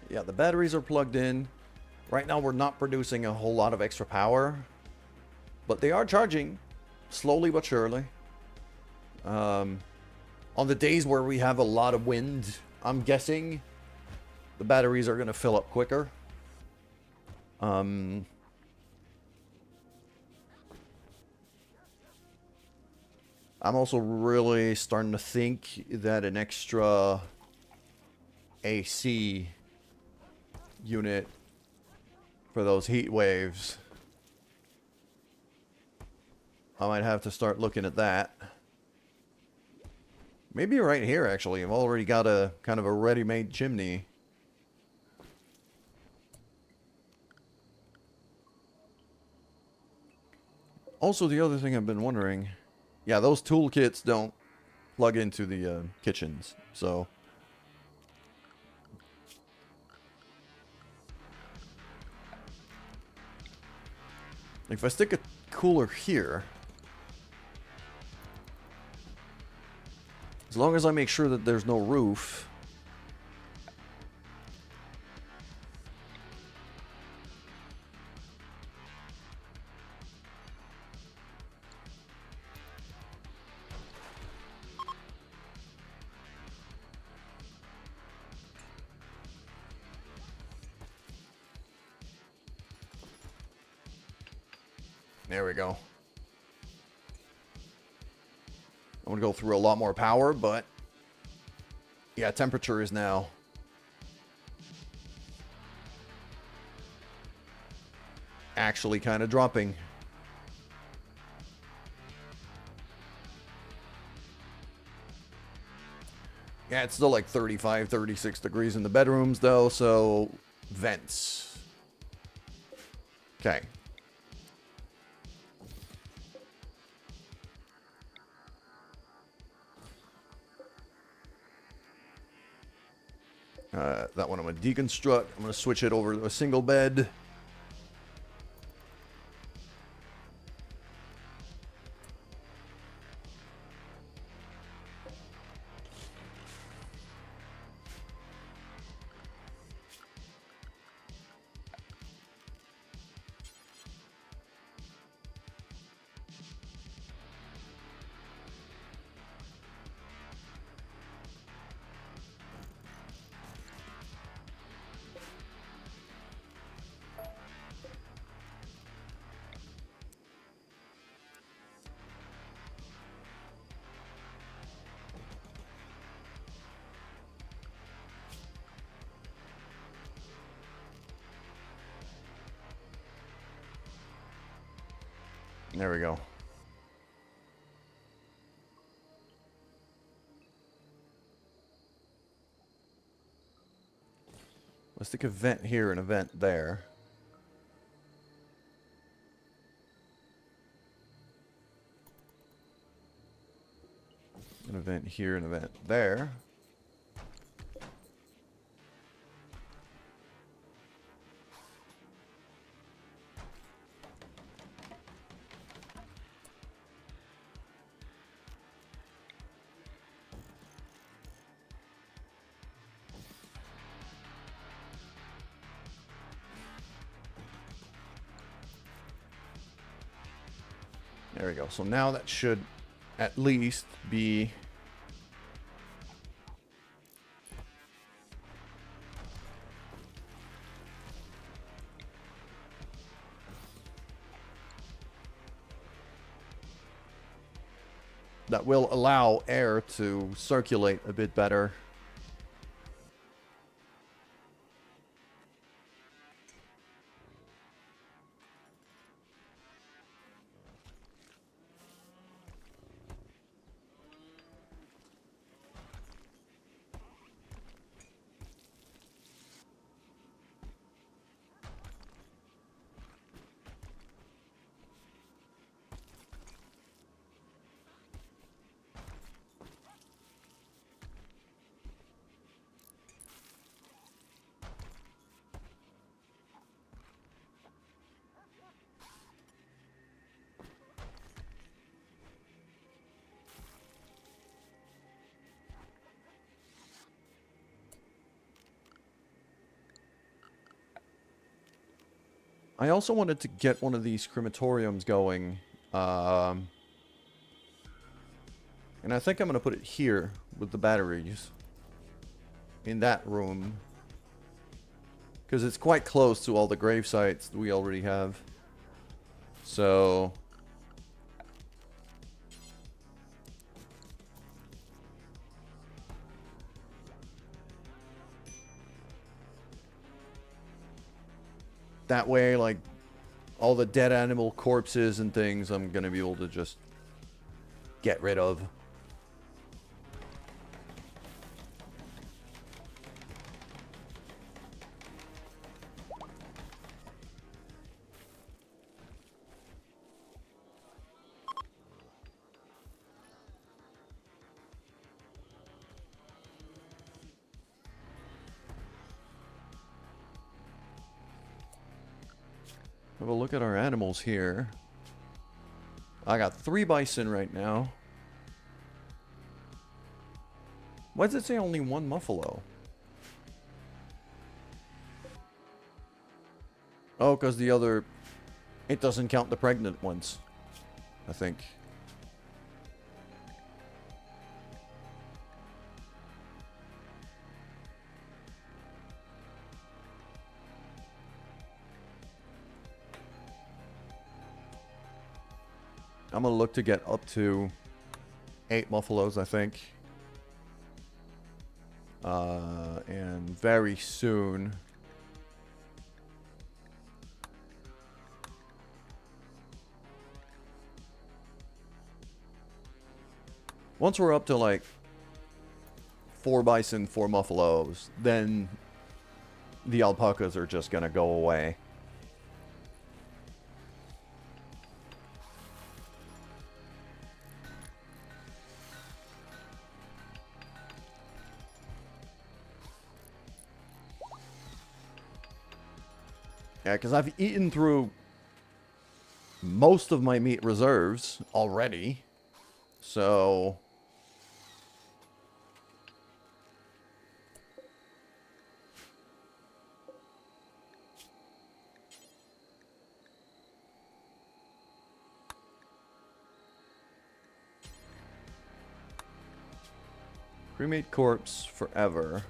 Yeah, the batteries are plugged in. Right now we're not producing a whole lot of extra power, but they are charging slowly but surely. On the days where we have a lot of wind, I'm guessing the batteries are going to fill up quicker. I'm also really starting to think that an extra AC unit for those heat waves, I might have to start looking at that. Maybe right here, actually. I've already got a kind of a ready-made chimney. Also, the other thing I've been wondering... Yeah, those toolkits don't plug into the kitchens, so... If I stick a cooler here... As long as I make sure that there's no roof... There we go. I'm going to go through a lot more power, but... Yeah, temperature is now... actually kind of dropping. Yeah, it's still like 35, 36 degrees in the bedrooms, though, so... Vents. Okay. That one I'm going to deconstruct. I'm going to switch it over to a single bed. There we go. Let's stick a vent here and a vent there. An event here and an event there. There we go. So now that should at least be... that will allow air to circulate a bit better. I also wanted to get one of these crematoriums going. And I think I'm going to put it here with the batteries. In that room. Because it's quite close to all the grave sites that we already have. So... that way, like, all the dead animal corpses and things, I'm gonna be able to just get rid of. Have a look at our animals here. I got 3 bison right now. Why does it say only 1 buffalo? Oh, because the other... it doesn't count the pregnant ones, I think. I'm gonna look to get up to 8 buffaloes, I think. And very soon... once we're up to like 4 bison, 4 buffaloes, then the alpacas are just gonna go away. Yeah, because I've eaten through most of my meat reserves already. So... cremate corpse forever.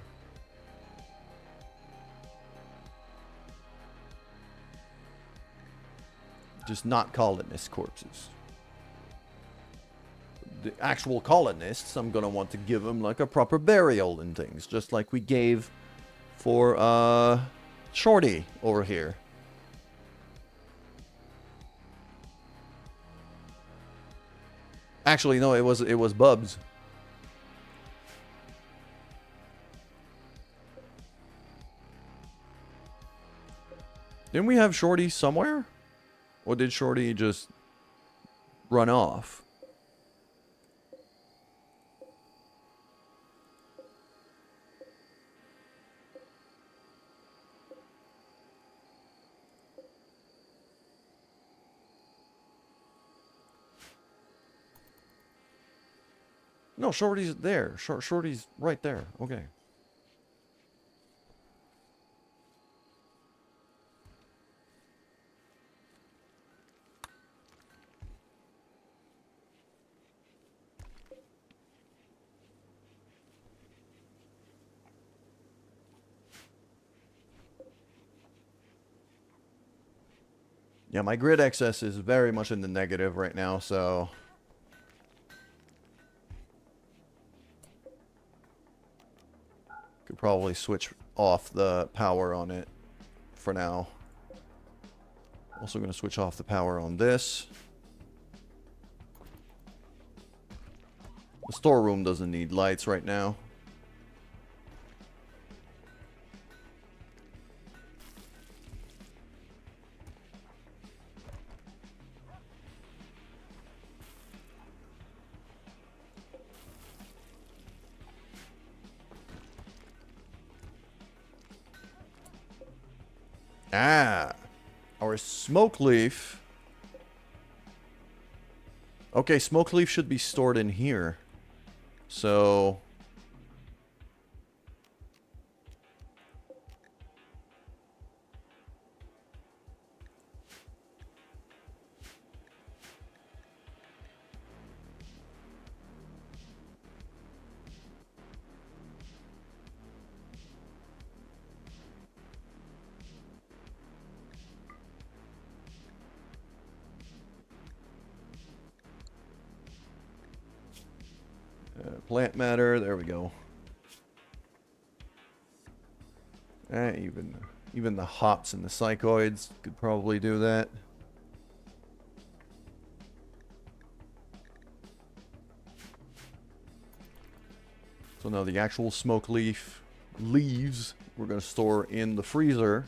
Just not colonist corpses. The actual colonists, I'm gonna want to give them like a proper burial and things, just like we gave for Shorty over here. Actually, no, it was Bubs. Didn't we have Shorty somewhere? Or did Shorty just run off? No, Shorty's there. Shorty's right there. Okay. Yeah, my grid excess is very much in the negative right now, so... Could probably switch off the power on it for now. Also going to switch off the power on this. The storeroom doesn't need lights right now. Ah, our smoke leaf. Okay, smoke leaf should be stored in here. So... plant matter, there we go. Even the hops and the psychoids could probably do that. So now the actual smoke leaves we're going to store in the freezer.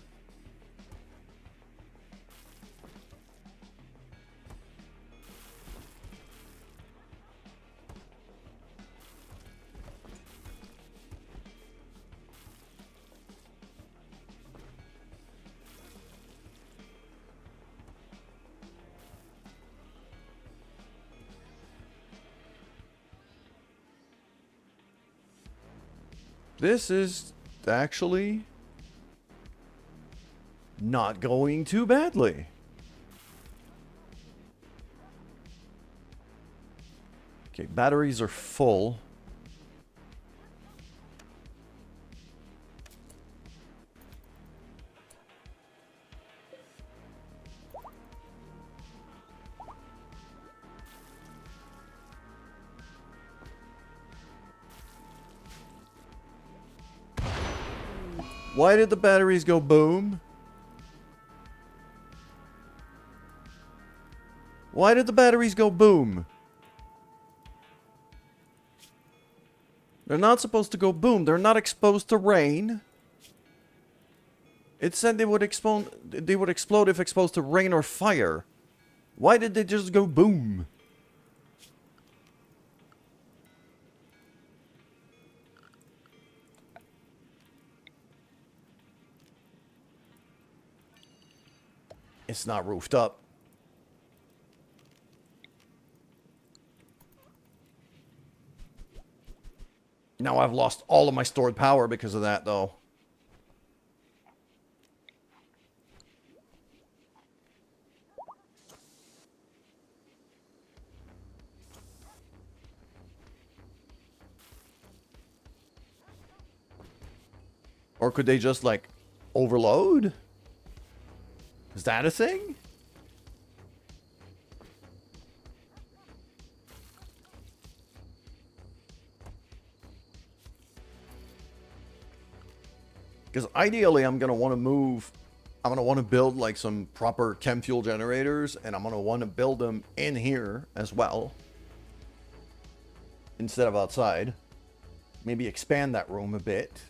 This is actually not going too badly. Okay, batteries are full. Why did the batteries go boom? Why did the batteries go boom? They're not supposed to go boom. They're not exposed to rain. It said they would explode if exposed to rain or fire. Why did they just go boom? It's not roofed up. Now I've lost all of my stored power because of that, though. Or could they just, like, overload? Is that a thing? Because ideally, I'm going to want to move... I'm going to want to build, like, some proper chem fuel generators. And I'm going to want to build them in here as well. Instead of outside. Maybe expand that room a bit.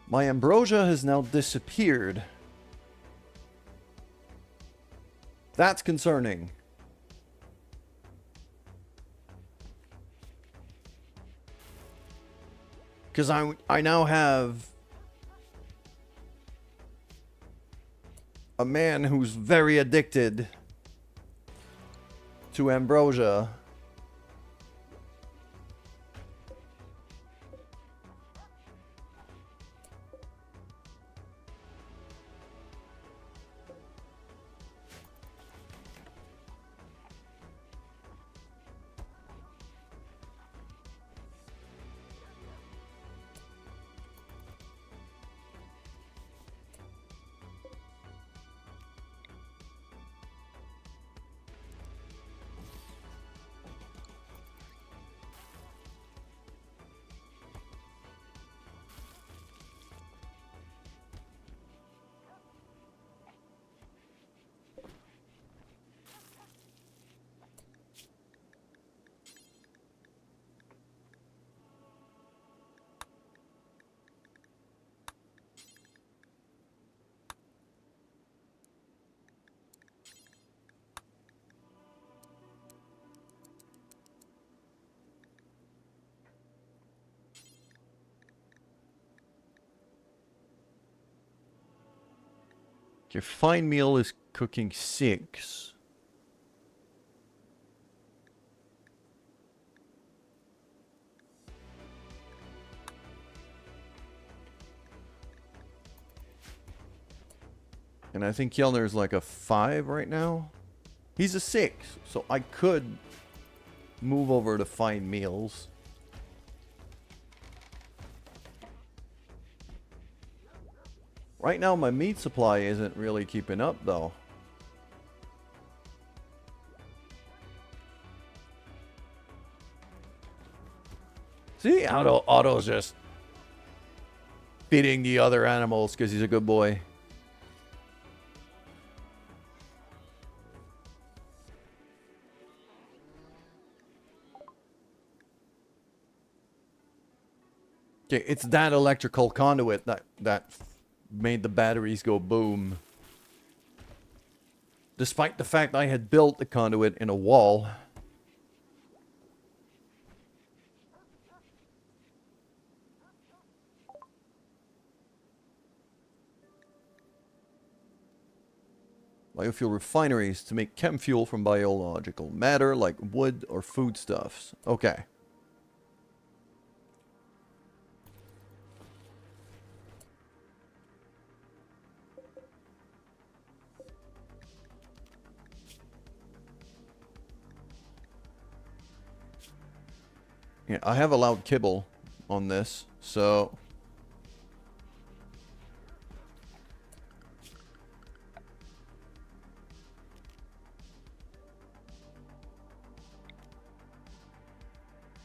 My ambrosia has now disappeared. That's concerning. Because I now have a man who's very addicted to ambrosia. Your fine meal is cooking 6. And I think Yelner's like a 5 right now. He's a 6, so I could move over to fine meals. Right now my meat supply isn't really keeping up though. See, Otto's just feeding the other animals because he's a good boy. Okay, it's that electrical conduit that made the batteries go boom. Despite the fact I had built the conduit in a wall. Biofuel refineries to make chem fuel from biological matter like wood or foodstuffs. Okay. Yeah, I have allowed kibble on this, so...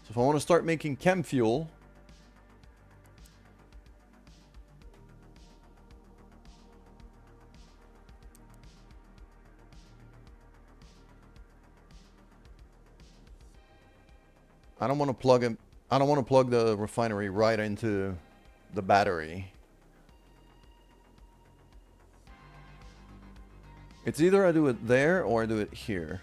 So if I want to start making chem fuel... I don't want to plug him. I don't want to plug the refinery right into the battery. It's either I do it there or I do it here.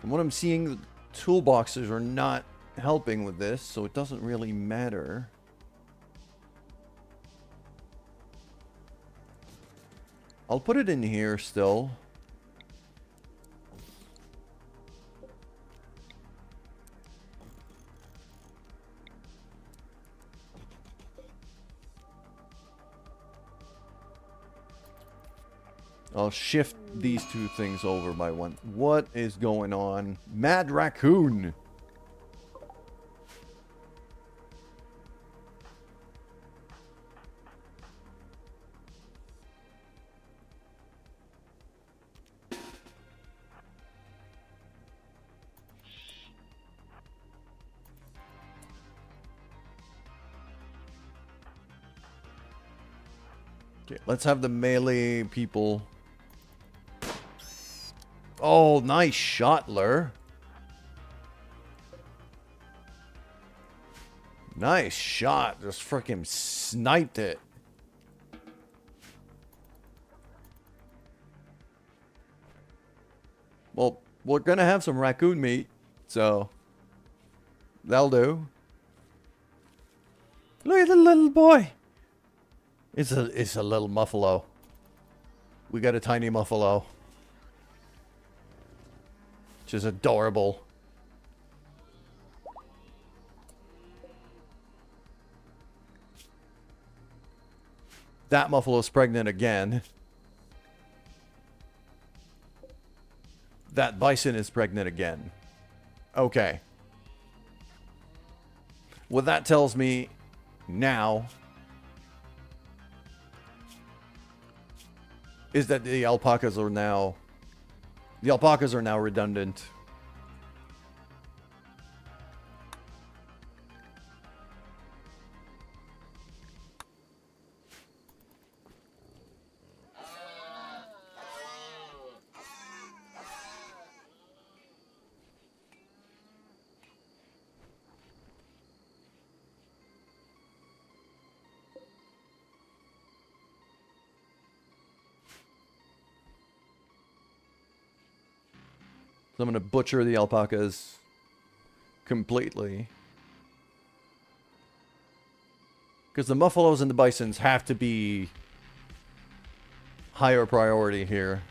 From what I'm seeing, the toolboxes are not helping with this, so it doesn't really matter. I'll put it in here still. I'll shift these two things over by one. What is going on? Mad Raccoon! Okay, let's have the melee people. Oh, nice shot, Lur. Nice shot. Just freaking sniped it. Well, we're gonna have some raccoon meat, so that'll do. Look at the little boy. It's a little muffalo. We got a tiny muffalo. Which is adorable. That muffalo's pregnant again. That bison is pregnant again. Okay. What that tells me now is that the alpacas are now redundant. So I'm going to butcher the alpacas. completely. Because the buffaloes and the bisons have to be higher priority here.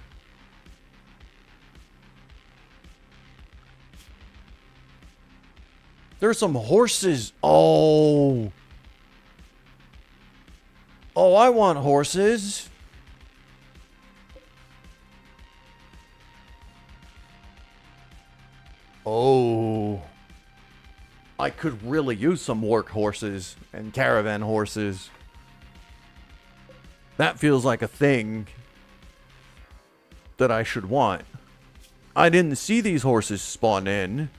There's some horses. Oh. Oh, I want horses. Oh. I could really use some work horses and caravan horses. That feels like a thing that I should want. I didn't see these horses spawn in.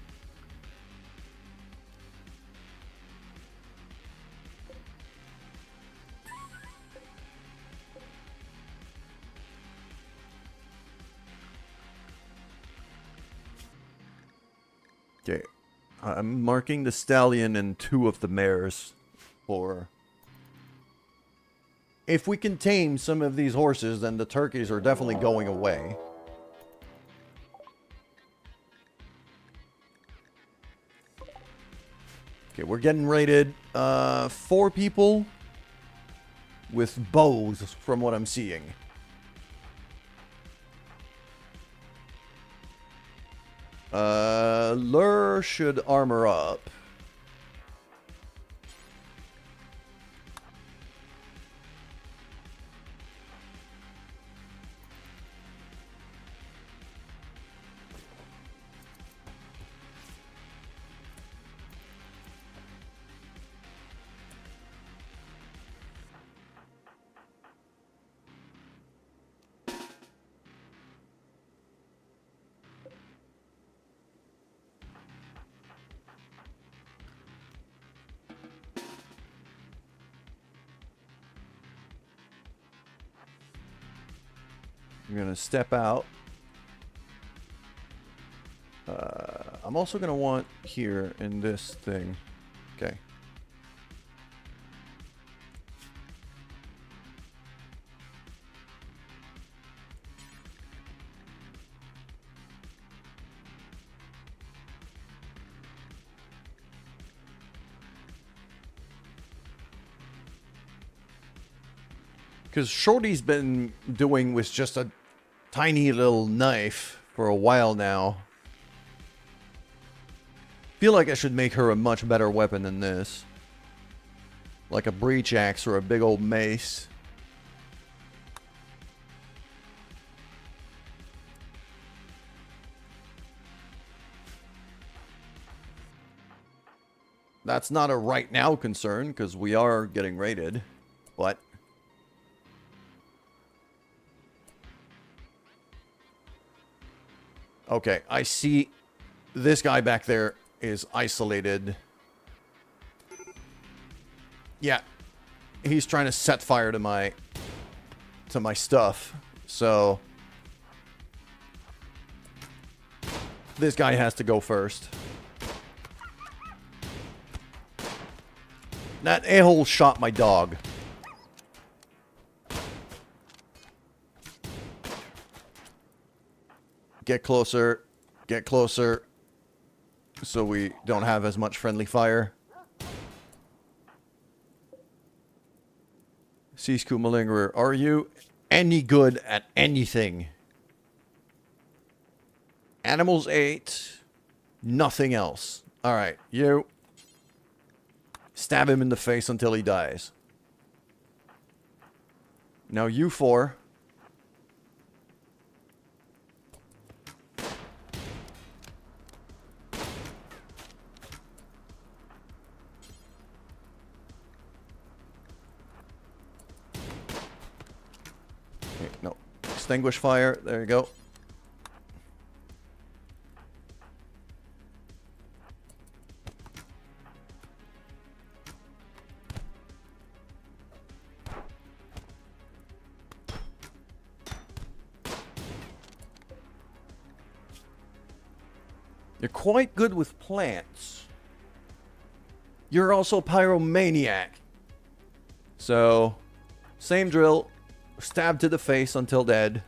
Okay. I'm marking the stallion and 2 of the mares for... If we can tame some of these horses, then the turkeys are definitely going away. Okay, we're getting raided. 4 people with bows, from what I'm seeing. Lure should armor up. I'm going to step out. I'm also going to want here in this thing. Okay. Because Shorty's been doing with just a tiny little knife for a while now. Feel like I should make her a much better weapon than this. Like a breach axe or a big old mace. That's not a right now concern, because we are getting raided. But... okay, I see this guy back there is isolated. Yeah, he's trying to set fire to my stuff. So this guy has to go first. That a-hole shot my dog. Get closer. Get closer. So we don't have as much friendly fire. Seasku Malingerer, are you any good at anything? Animals 8. Nothing else. Alright, you. Stab him in the face until he dies. Now you 4. No. Extinguish fire. There you go. You're quite good with plants. You're also pyromaniac. So, same drill. Stab to the face until dead.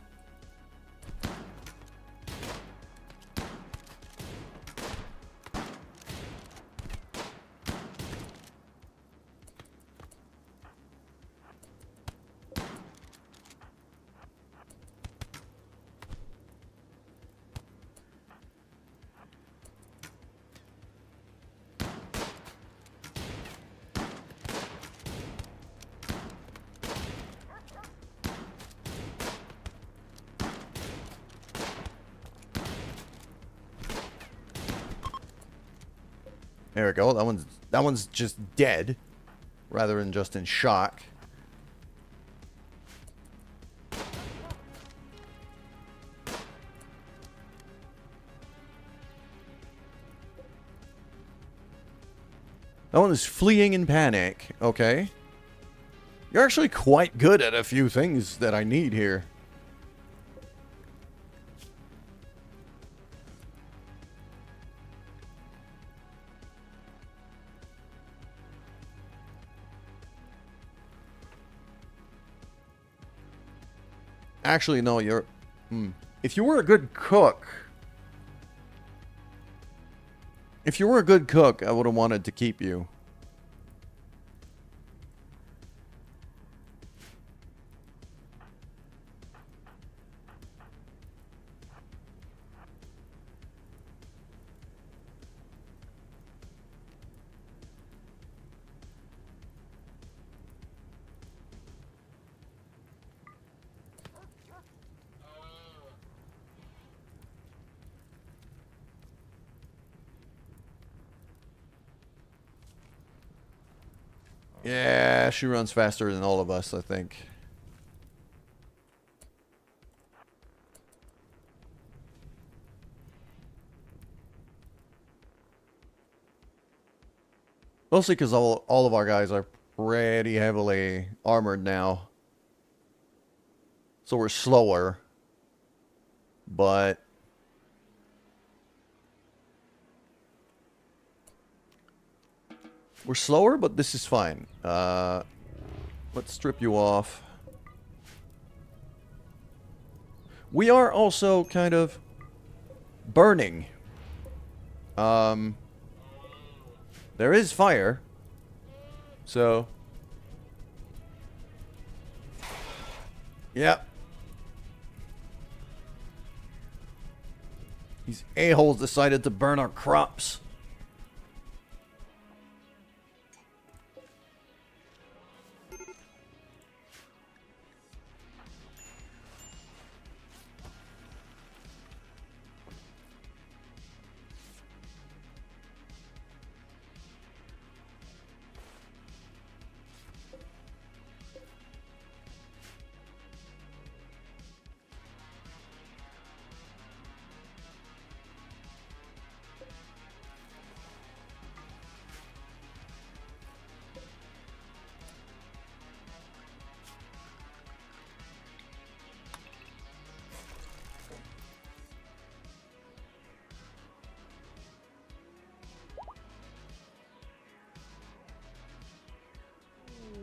There we go. That one's just dead, rather than just in shock. That one is fleeing in panic. Okay. You're actually quite good at a few things that I need here. Actually, no, you're... If you were a good cook... If you were a good cook, I would have wanted to keep you. Yeah, she runs faster than all of us, I think. Mostly because all of our guys are pretty heavily armored now. So we're slower. But... We're slower, but this is fine. Let's strip you off. We are also kind of burning. There is fire. So. Yep. These a-holes decided to burn our crops.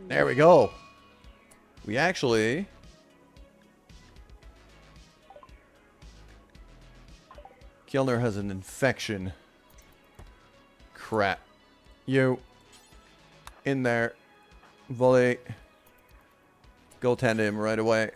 There we go. We actually... Kilner has an infection. Crap. You. In there. Volley. Go tend to him right away.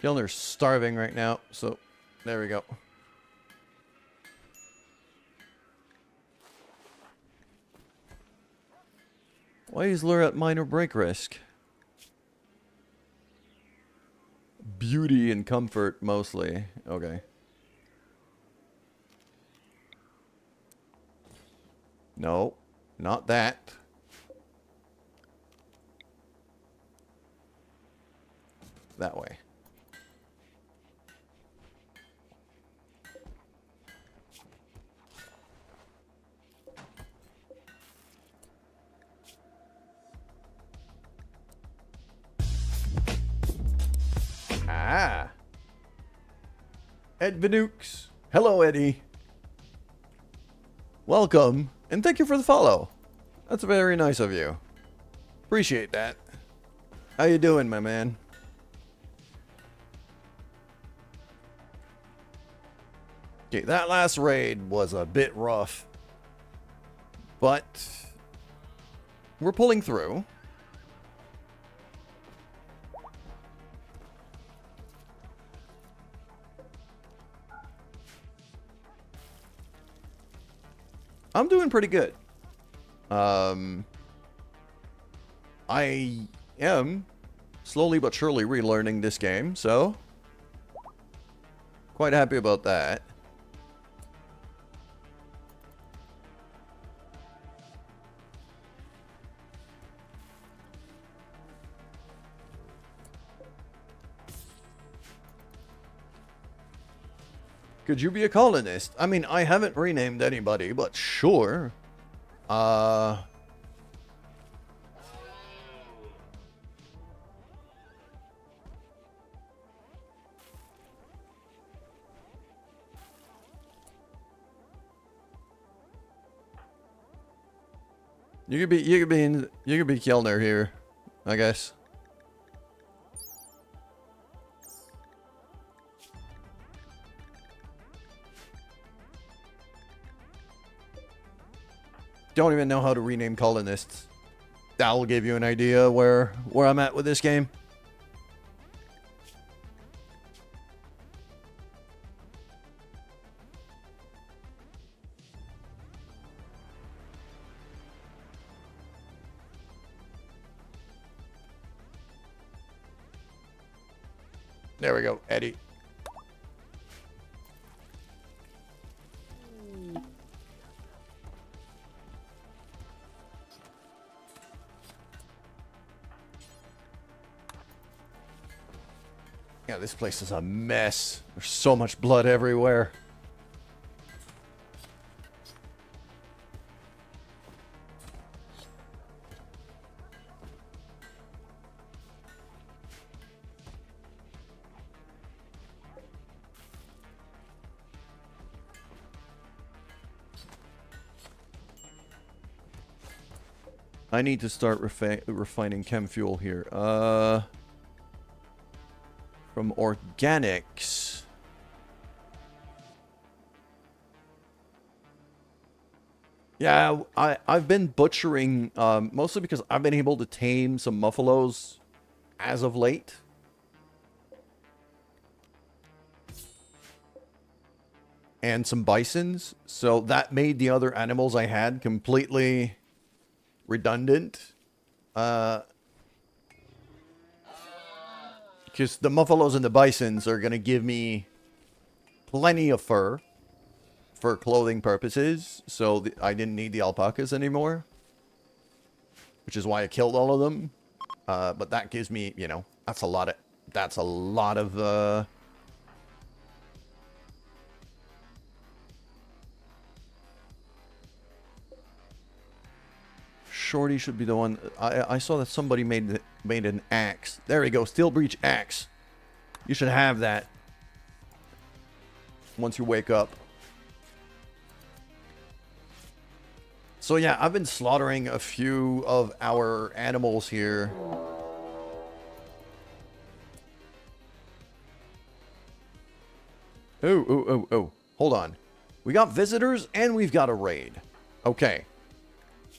Kilner's starving right now, so there we go. Why is lure at minor break risk? Beauty and comfort, mostly. Okay. No, not that. That way. Ah. Ed Vinukes. Hello, Eddie. Welcome, and thank you for the follow. That's very nice of you. Appreciate that. How you doing, my man? Okay, that last raid was a bit rough, but we're pulling through. I'm doing pretty good. I am slowly but surely relearning this game, so quite happy about that. Could you be a colonist? I mean, I haven't renamed anybody, but sure. You could be Kjellner here, I guess. Don't even know how to rename colonists. That'll give you an idea where I'm at with this game. There we go, Eddie. Yeah, this place is a mess. There's so much blood everywhere. I need to start refining chem fuel here. From organics. Yeah, I've been butchering, mostly because I've been able to tame some muffalos as of late. And some bisons. So that made the other animals I had completely redundant. Because the muffalos and the bisons are going to give me plenty of fur for clothing purposes. So I didn't need the alpacas anymore. Which is why I killed all of them. But that gives me, you know, that's a lot of, Shorty should be the one. I saw that somebody made an axe. There we go, steel breach axe. You should have that once you wake up. So yeah, I've been slaughtering a few of our animals here. Oh. Hold on. We got visitors and we've got a raid. Okay.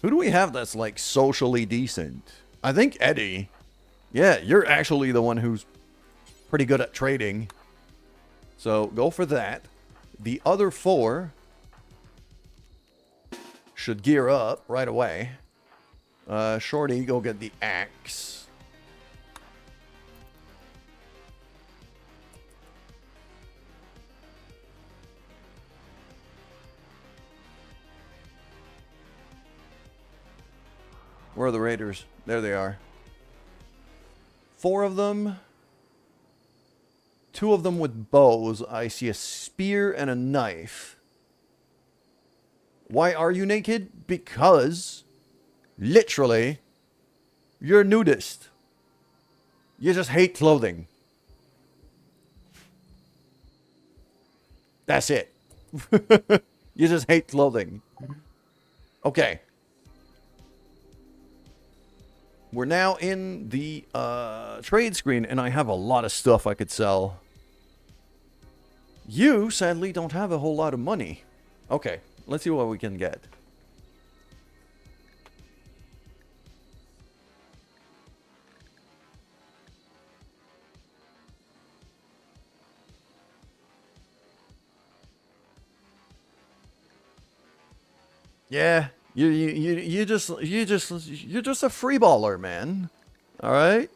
Who do we have that's, like, socially decent? I think Eddie. Yeah, you're actually the one who's pretty good at trading. So go for that. The other 4 should gear up right away. Shorty, go get the axe. Where are the raiders? There they are. 4 of them. 2 of them with bows. I see a spear and a knife. Why are you naked? Because, literally, you're a nudist. You just hate clothing. That's it. You just hate clothing. Okay. We're now in the trade screen, and I have a lot of stuff I could sell. You, sadly, don't have a whole lot of money. Okay, let's see what we can get. Yeah, you're just a free baller, man. All right.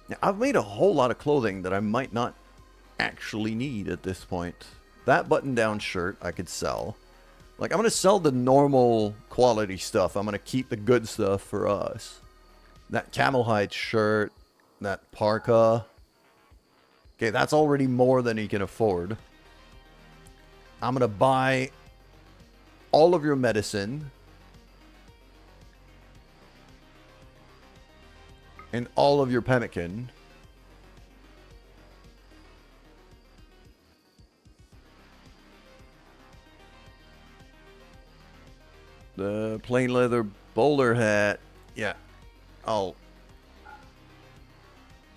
Now, I've made a whole lot of clothing that I might not actually need at this point. That button-down shirt I could sell. Like, I'm gonna sell the normal quality stuff. I'm gonna keep the good stuff for us. That camel hide shirt, that parka. Okay, that's already more than he can afford. I'm going to buy all of your medicine and all of your pemmican. The plain leather bowler hat. Yeah, I'll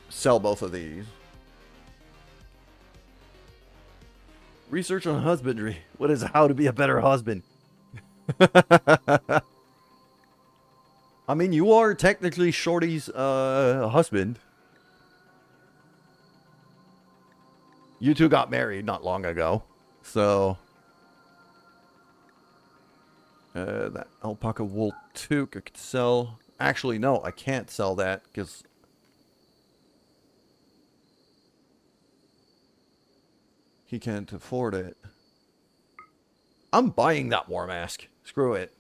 sell both of these. Research on husbandry. What is how to be a better husband? I mean, you are technically Shorty's husband. You two got married not long ago. So, that alpaca wool toque I could sell. Actually, no, I can't sell that because he can't afford it. I'm buying that war mask. Screw it.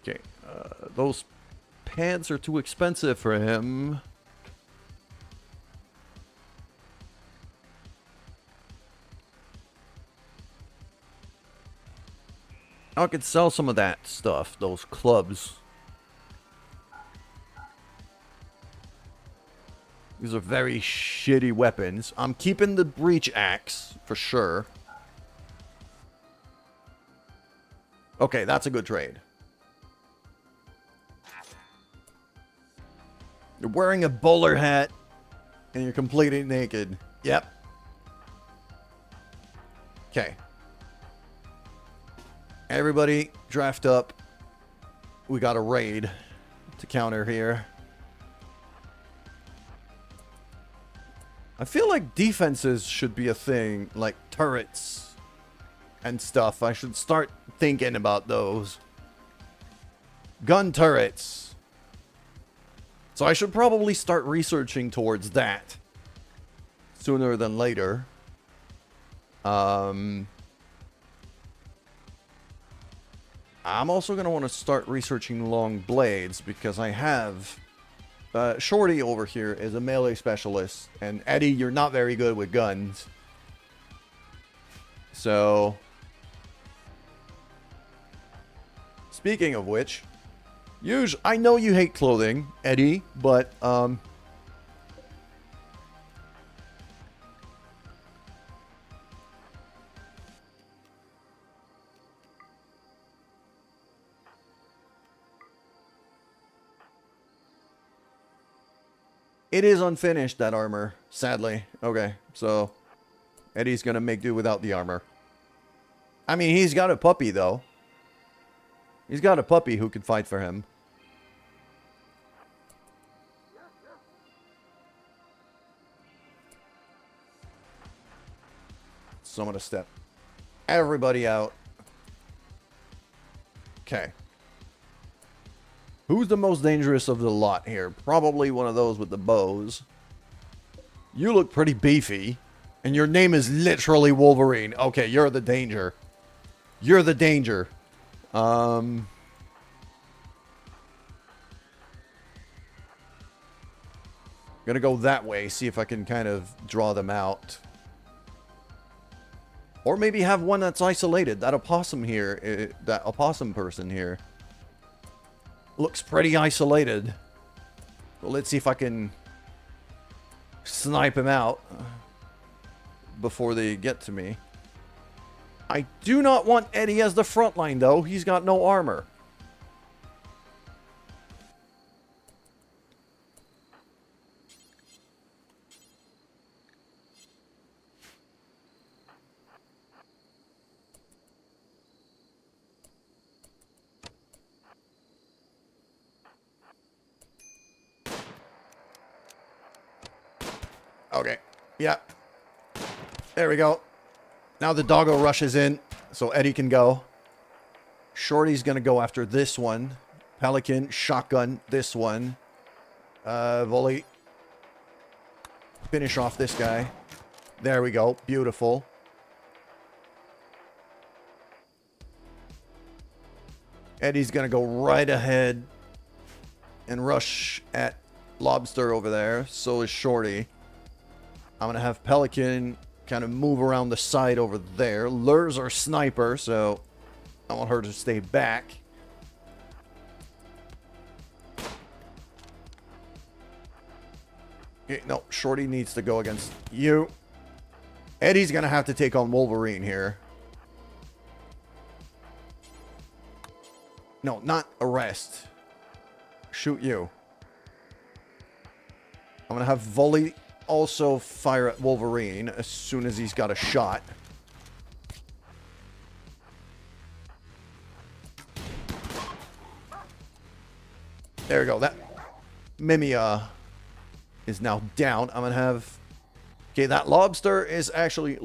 Okay, those pants are too expensive for him. I could sell some of that stuff, those clubs. These are very shitty weapons. I'm keeping the breach axe, for sure. Okay, that's a good trade. You're wearing a bowler hat, and you're completely naked. Yep. Okay. Everybody, draft up. We got a raid to counter here. I feel like defenses should be a thing, like turrets and stuff. I should start thinking about those. Gun turrets. So I should probably start researching towards that sooner than later. I'm also going to want to start researching long blades because I have... Shorty over here is a melee specialist, and Eddie, you're not very good with guns. So... Speaking of which... I know you hate clothing, Eddie, but, It is unfinished, that armor, sadly. Okay, so Eddie's gonna make do without the armor. I mean, he's got a puppy, though. He's got a puppy who can fight for him. So I'm gonna step everybody out. Okay. Who's the most dangerous of the lot here? Probably one of those with the bows. You look pretty beefy. And your name is literally Wolverine. Okay, you're the danger. You're the danger. Gonna go that way. See if I can kind of draw them out. Or maybe have one that's isolated. That opossum here. That opossum person here. Looks pretty isolated. Well, let's see if I can snipe him out before they get to me. I do not want Eddie as the front line, though. He's got no armor. Okay. Yeah. There we go. Now the doggo rushes in, so Eddie can go. Shorty's gonna go after this one. Pelican, shotgun, this one. Volley. Finish off this guy. There we go. Beautiful. Eddie's gonna go right ahead and rush at Lobster over there. So is Shorty. I'm gonna have Pelican kind of move around the side over there. Lures our sniper, so I want her to stay back. Okay, no, Shorty needs to go against you. Eddie's gonna have to take on Wolverine here. No, not arrest. Shoot you. I'm gonna have Volley also fire at Wolverine as soon as he's got a shot. There we go. That Mimia is now down. I'm gonna have... Okay, that Lobster is actually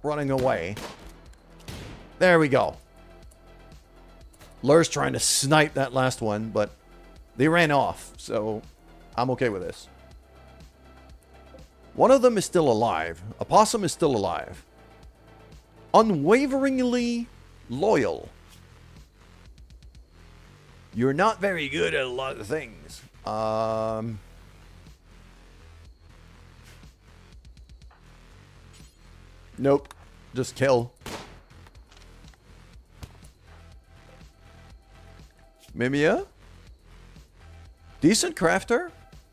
running away. There we go. Lur's trying to snipe that last one, but they ran off, so I'm okay with this. One of them is still alive. Opossum is still alive. Unwaveringly loyal. You're not very good at a lot of things. Nope. Just kill. Mimia? Decent crafter.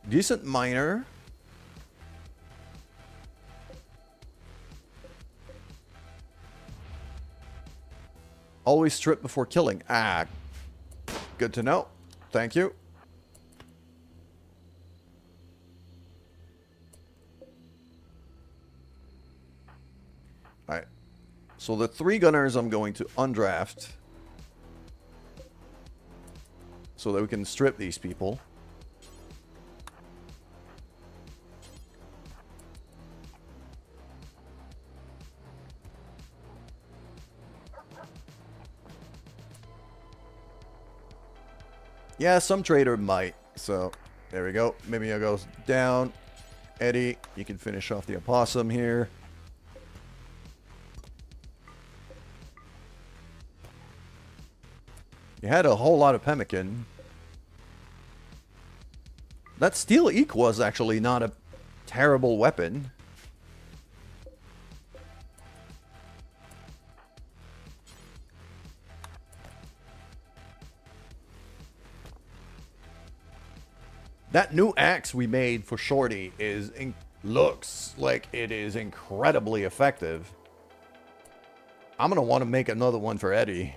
Decent miner. Always strip before killing. Ah, good to know. Thank you. Alright. So the 3 gunners I'm going to undraft. So that we can strip these people. Yeah, some trader might. So, there we go. Mimia goes down. Eddie, you can finish off the opossum here. You had a whole lot of pemmican. That steel eek was actually not a terrible weapon. That new axe we made for Shorty looks like it is incredibly effective. I'm gonna want to make another one for Eddie.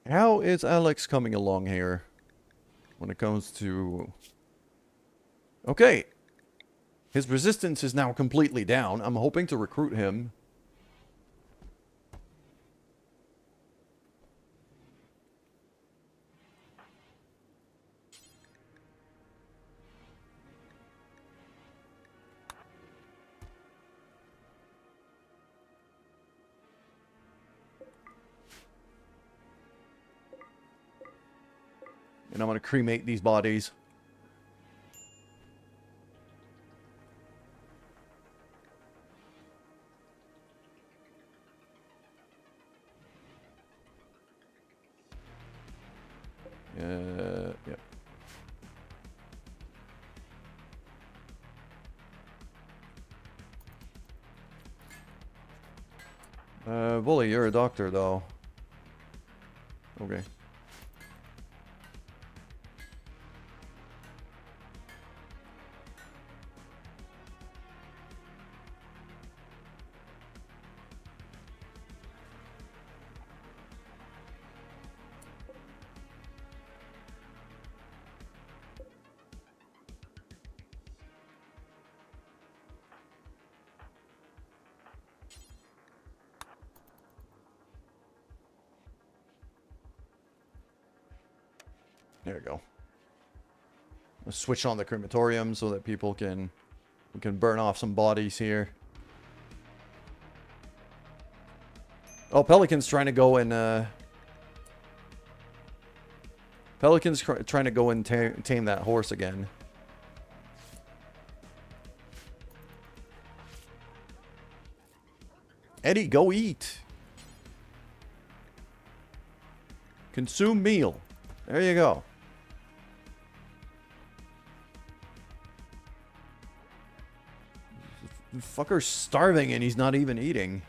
How is Alex coming along here when it comes to... Okay. His resistance is now completely down. I'm hoping to recruit him. And I'm going to cremate these bodies. Yep. Bully, you're a doctor, though. Okay. There we go. Let's switch on the crematorium so that we can burn off some bodies here. Oh, Pelican's trying to go and Pelican's trying to go and tame that horse again. Eddie, go eat. Consume meal. There you go. The fucker's starving and he's not even eating.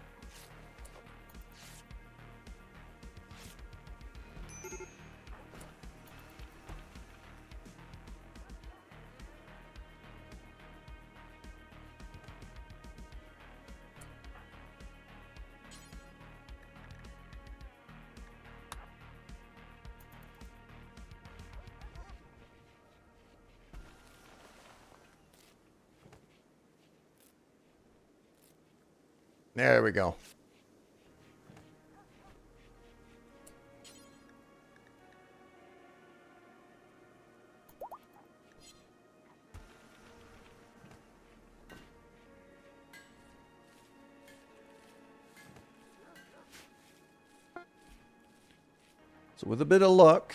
There we go. So with a bit of luck,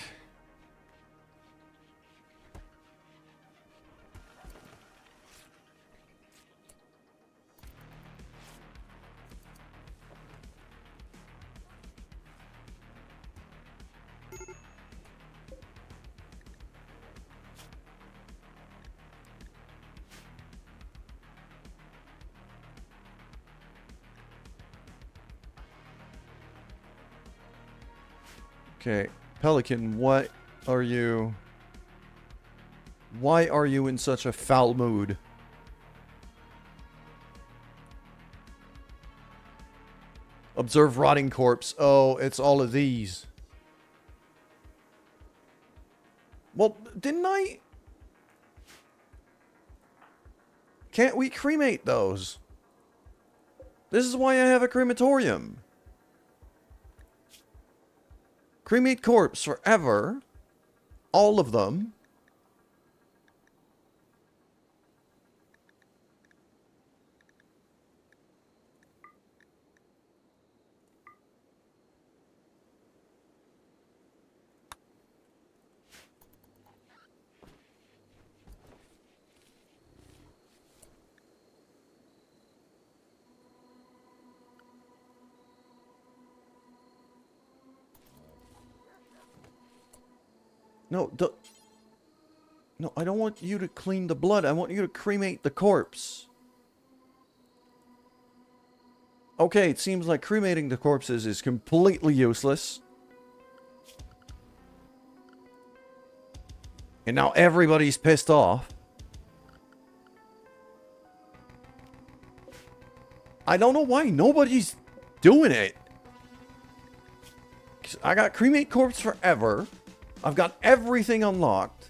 okay, Pelican, what are you... Why are you in such a foul mood? Observe rotting corpse. Oh, it's all of these. Well, didn't I... Can't we cremate those? This is why I have a crematorium. Cremate corpse forever. All of them. No, no, I don't want you to clean the blood. I want you to cremate the corpse. Okay, it seems like cremating the corpses is completely useless. And now everybody's pissed off. I don't know why nobody's doing it. I got cremate corpse forever. I've got everything unlocked.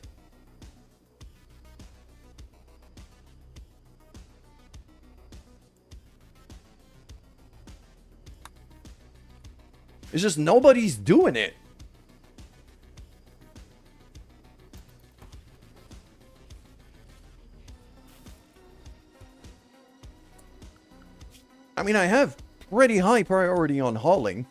It's just nobody's doing it. I mean, I have pretty high priority on hauling.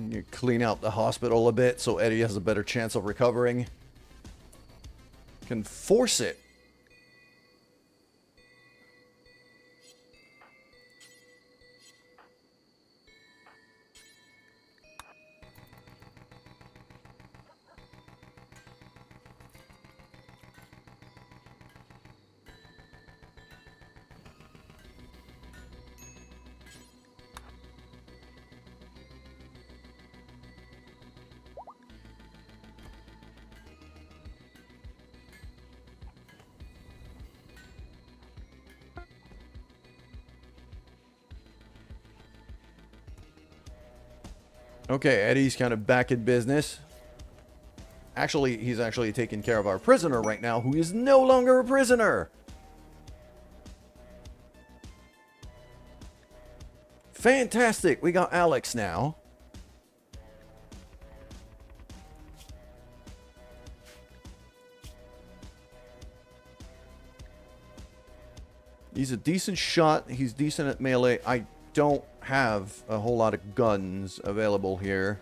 You clean out the hospital a bit so Eddie has a better chance of recovering. Can force it. Okay, Eddie's kind of back in business. Actually, he's actually taking care of our prisoner right now, who is no longer a prisoner. Fantastic, we got Alex now. He's a decent shot. He's decent at melee. I don't have a whole lot of guns available here.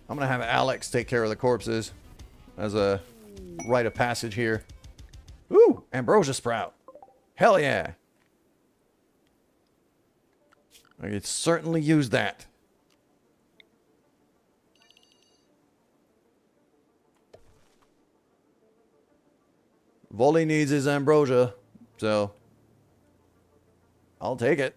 I'm gonna have Alex take care of the corpses as a rite of passage here. Ooh, ambrosia sprout. Hell yeah. I could certainly use that. Volley needs his ambrosia, so I'll take it.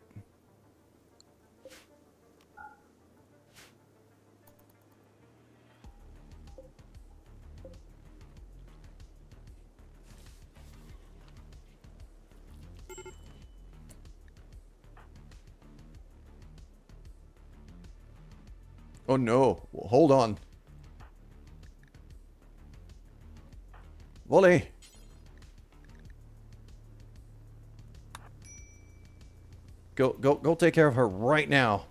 Oh no, well, hold on. Volley. Go take care of her right now.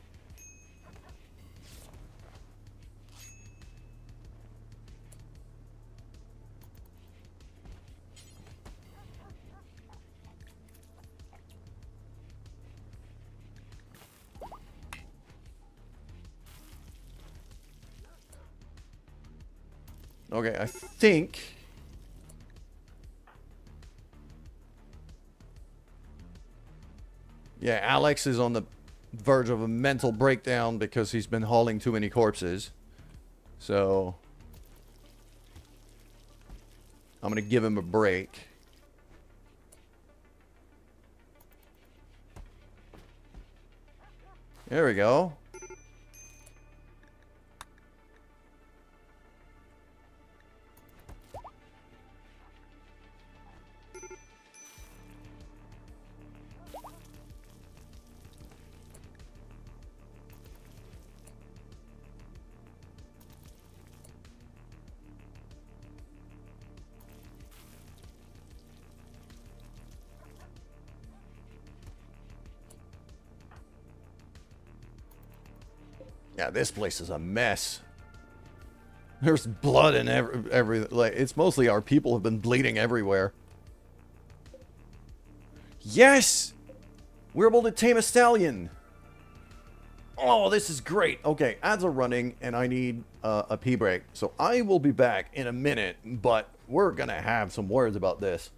Okay, I think... Yeah, Alex is on the verge of a mental breakdown because he's been hauling too many corpses. So... I'm gonna give him a break. There we go. Yeah, this place is a mess. There's blood in every like, it's mostly our people have been bleeding everywhere. Yes! We're able to tame a stallion. Oh, this is great. Okay, ads are running, and I need a pee break. So I will be back in a minute, but we're going to have some words about this.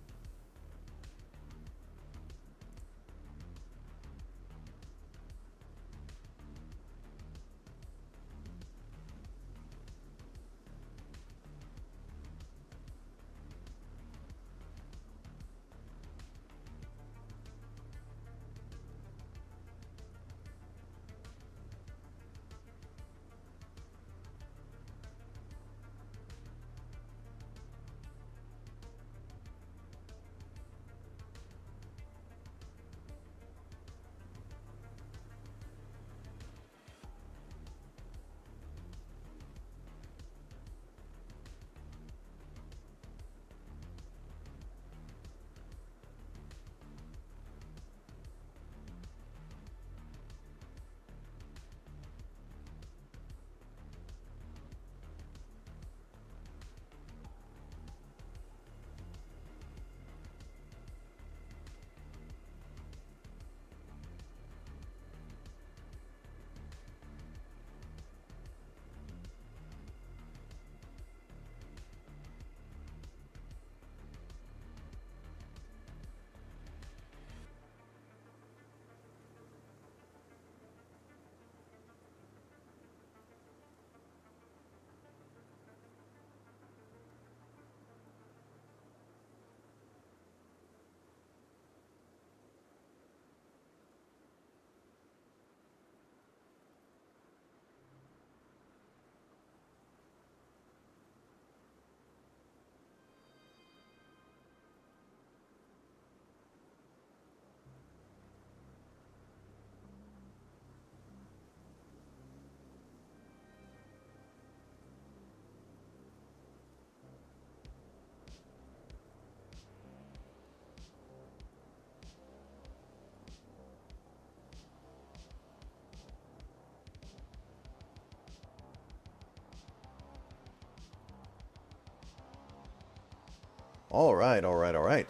All right.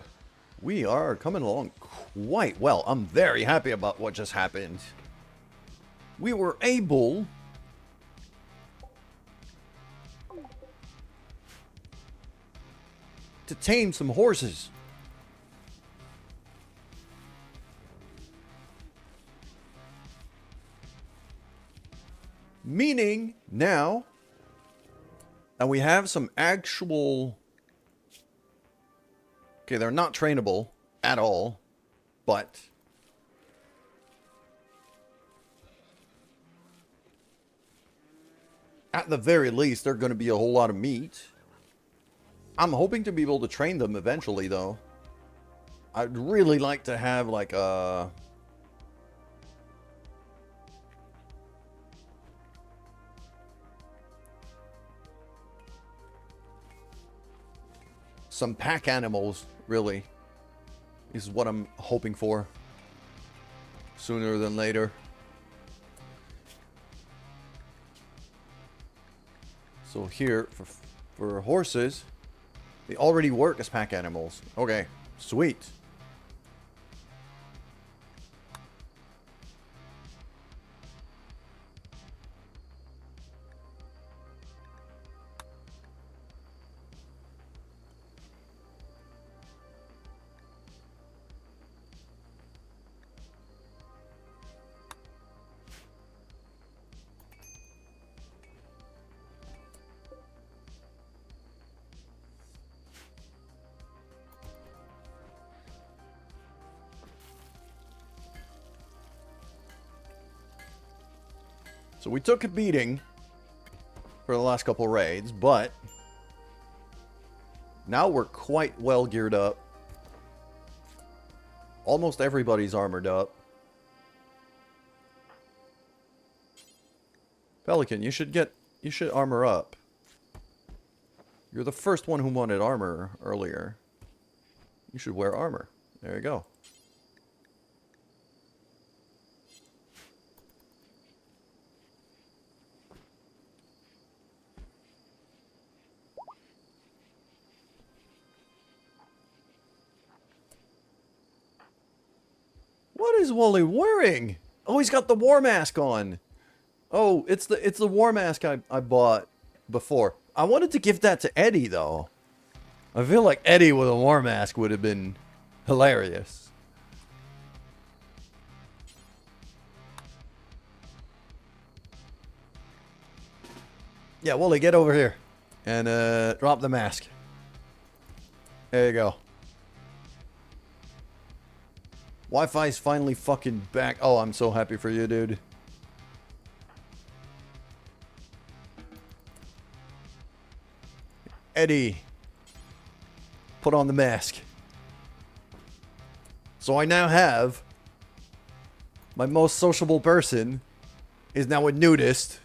We are coming along quite well. I'm very happy about what just happened. We were able to tame some horses. Meaning now that we have some actual... Okay, they're not trainable at all, but at the very least, they're going to be a whole lot of meat. I'm hoping to be able to train them eventually, though. I'd really like to have, like, some pack animals, really, is what I'm hoping for. Sooner than later. So here, for horses, they already work as pack animals. Okay, sweet. So we took a beating for the last couple raids, but now we're quite well geared up. Almost everybody's armored up. Pelican, you should armor up. You're the first one who wanted armor earlier. You should wear armor. There you go. What is Wally wearing? Oh, he's got the war mask on. Oh, it's the war mask I bought before. I wanted to give that to Eddie, though. I feel like Eddie with a war mask would have been hilarious. Yeah, Wally, get over here. And, drop the mask. There you go. Wi-Fi's finally fucking back. Oh, I'm so happy for you, dude. Eddie, put on the mask. So I now have my most sociable person is now a nudist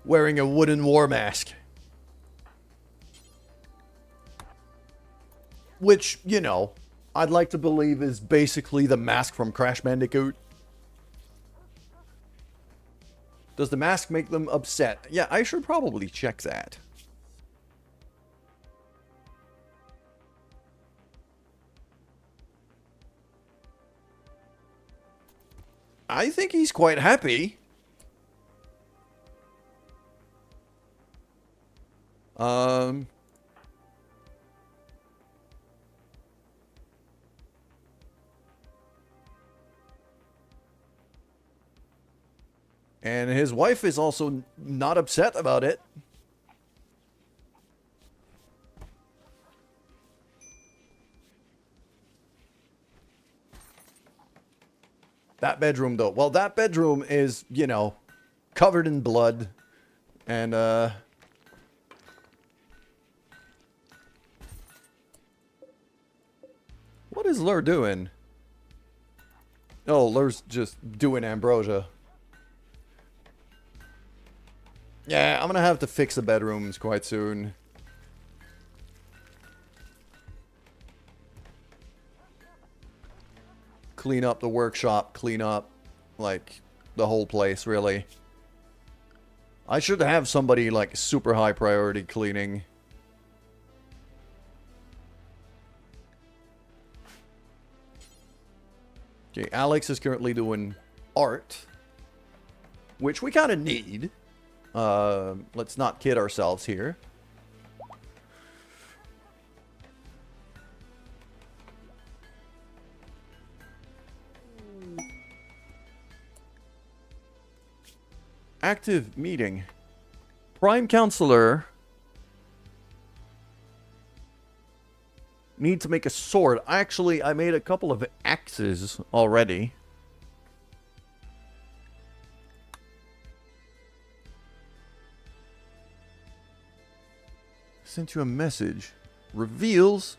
wearing a wooden war mask. Which, you know, I'd like to believe is basically the mask from Crash Bandicoot. Does the mask make them upset? Yeah, I should probably check that. I think he's quite happy. And his wife is also not upset about it. That bedroom, though. Well, that bedroom is, you know, covered in blood. And, what is Lur doing? Oh, Lur's just doing ambrosia. Yeah, I'm gonna have to fix the bedrooms quite soon. Clean up the workshop, clean up, like, the whole place, really. I should have somebody, like, super high priority cleaning. Okay, Alex is currently doing art, which we kind of need. Let's not kid ourselves here. Active meeting. Prime Counselor. Need to make a sword. Actually, I made a couple of axes already. Sent you a message. Reveals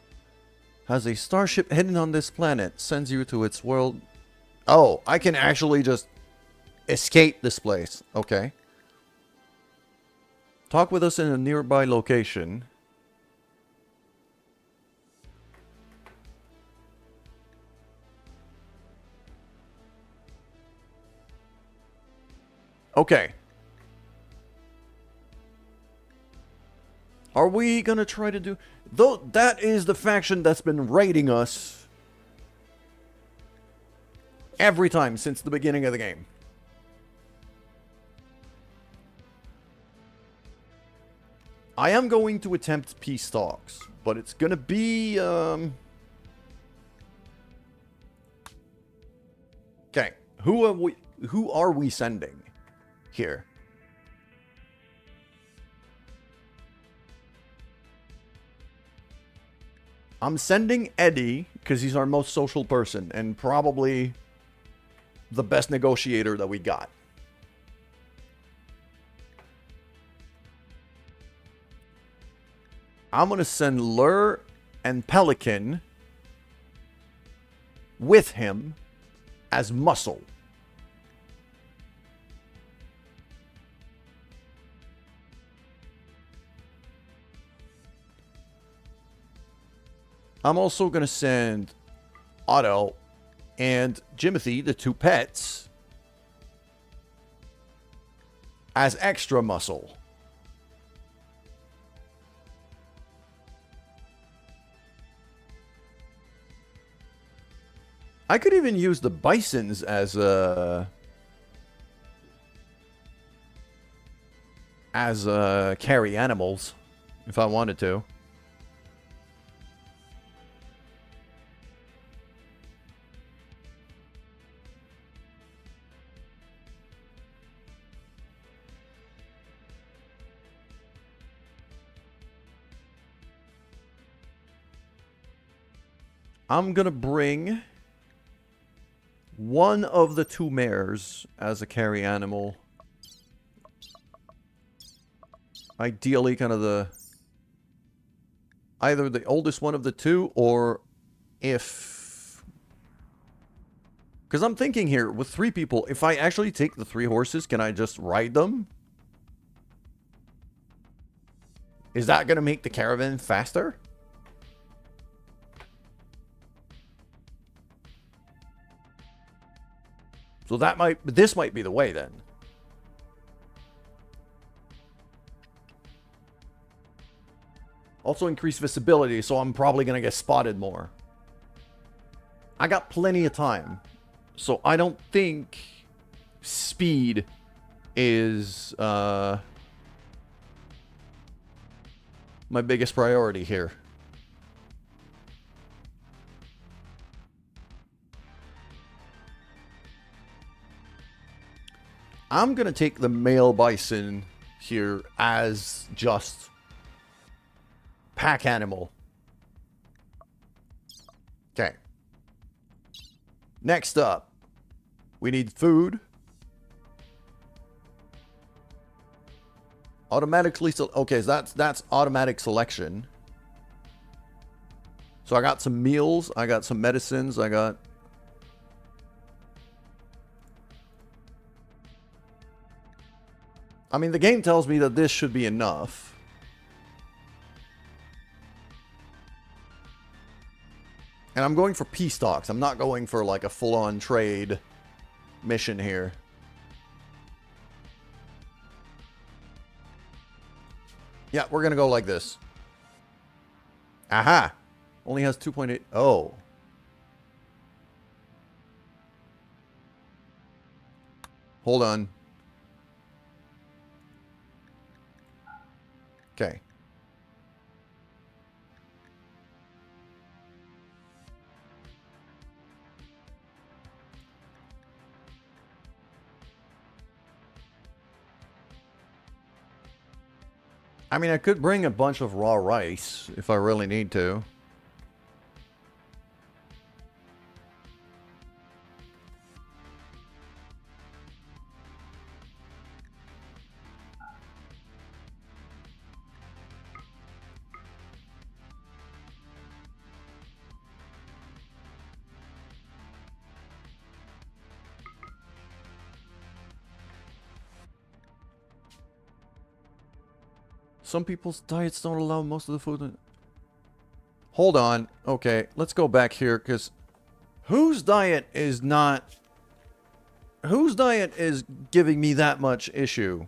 has a starship hidden on this planet. Sends you to its world. Oh, I can actually just escape this place. Okay. Talk with us in a nearby location. Okay. Are we gonna try to do... Though that is the faction that's been raiding us every time since the beginning of the game. I am going to attempt peace talks, but it's gonna be, Okay. Who are we sending here? I'm sending Eddie, because he's our most social person, and probably the best negotiator that we got. I'm going to send Lur and Pelican with him as muscle. I'm also going to send Otto and Jimothy, the two pets, as extra muscle. I could even use the bisons as carry animals if I wanted to. I'm gonna bring one of the two mares as a carry animal. Ideally, kind of either the oldest one of the two, or if... Because I'm thinking here, with 3 people, if I actually take the 3 horses, can I just ride them? Is that going to make the caravan faster? So this might be the way then. Also increase visibility, so I'm probably going to get spotted more. I got plenty of time. So I don't think speed is my biggest priority here. I'm going to take the male bison here as just pack animal. Okay. Next up, we need food. Automatically, okay, so that's automatic selection. So I got some meals, I got some medicines, I got... I mean, the game tells me that this should be enough. And I'm going for peace talks. I'm not going for like a full-on trade mission here. Yeah, we're going to go like this. Aha! Only has 2.8. Oh. Hold on. Okay. I mean, I could bring a bunch of raw rice if I really need to. Some people's diets don't allow most of the food. Hold on. Okay, let's go back here, because whose diet is not... Whose diet is giving me that much issue?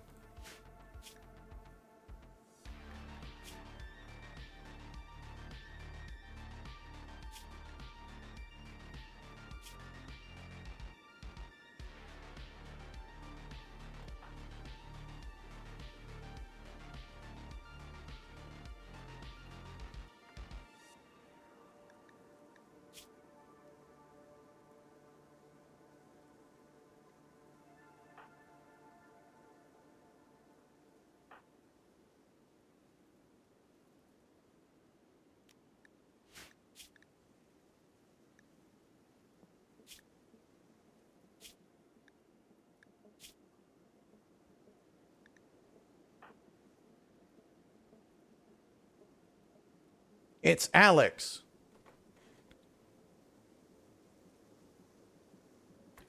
It's Alex.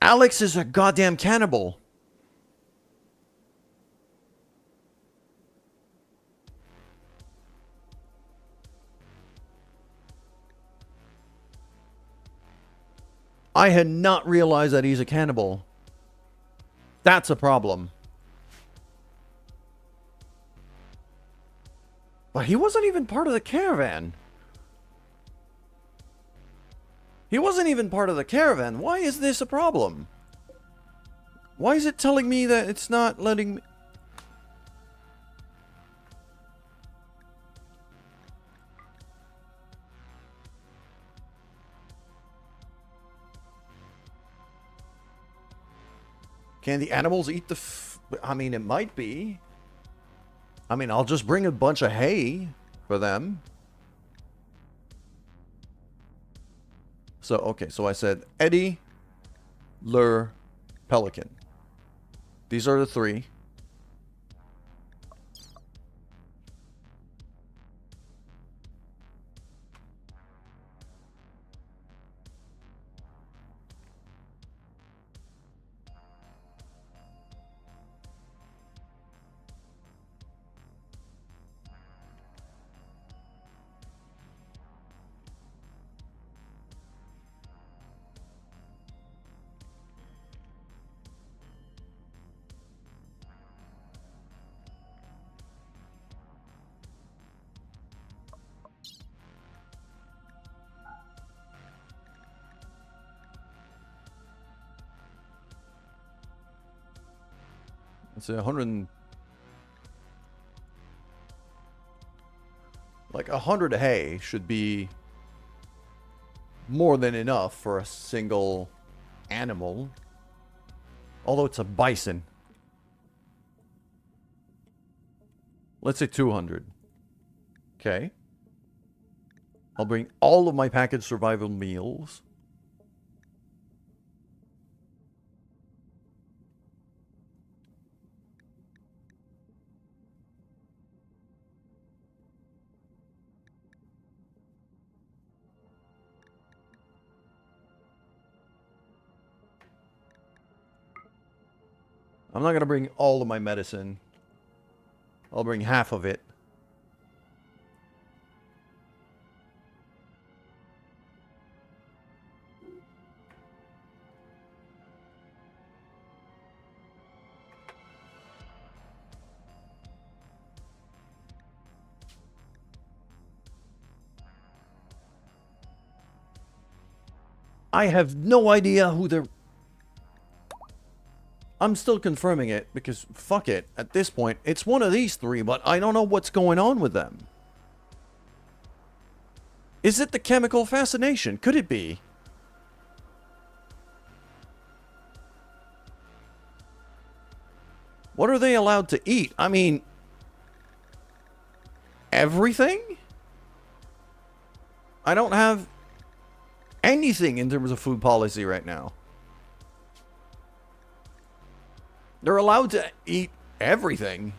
Alex is a goddamn cannibal. I had not realized that he's a cannibal. That's a problem. But he wasn't even part of the caravan. He wasn't even part of the caravan. Why is this a problem? Why is it telling me that it's not letting me... Can the animals eat the I mean, it might be. I mean, I'll just bring a bunch of hay for them. So, okay, so I said Eddie, Lure, Pelican. These are the three. It's 100. Like 100 hay should be more than enough for a single animal. Although it's a bison. Let's say 200. Okay. I'll bring all of my packaged survival meals. I'm not going to bring all of my medicine. I'll bring half of it. I have no idea who they're... I'm still confirming it because fuck it. At this point, it's one of these three, but I don't know what's going on with them. Is it the chemical fascination? Could it be? What are they allowed to eat? I mean... everything? I don't have anything in terms of food policy right now. They're allowed to eat everything.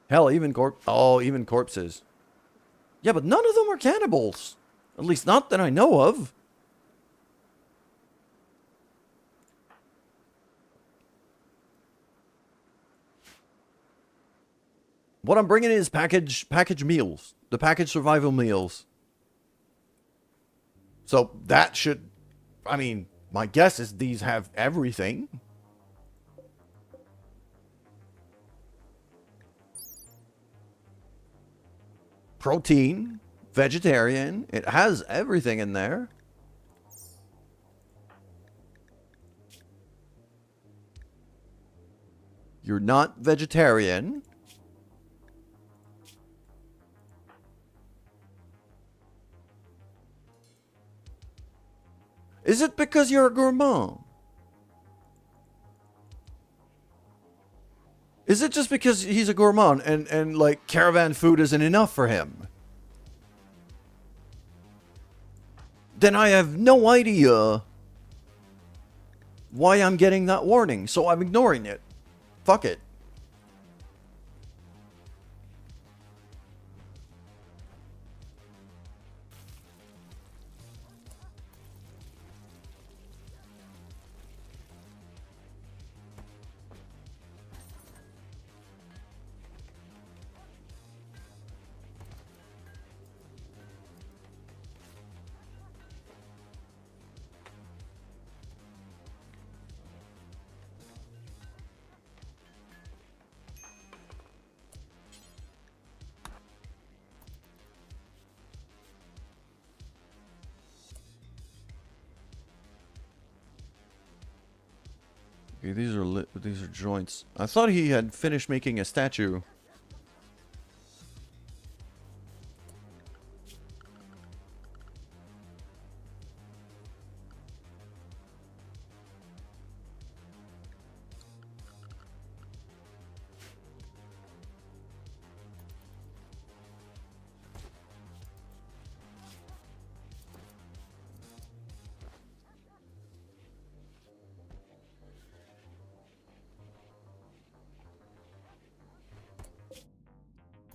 Hell, even even corpses. Yeah, but none of them are cannibals. At least not that I know of. What I'm bringing is package meals. The package survival meals. So that should... I mean, my guess is these have everything. Protein, vegetarian, it has everything in there. You're not vegetarian. Is it because you're a gourmand? Is it just because he's a gourmand and like caravan food isn't enough for him? Then I have no idea why I'm getting that warning, so I'm ignoring it. Fuck it. Okay, these are joints. I thought he had finished making a statue.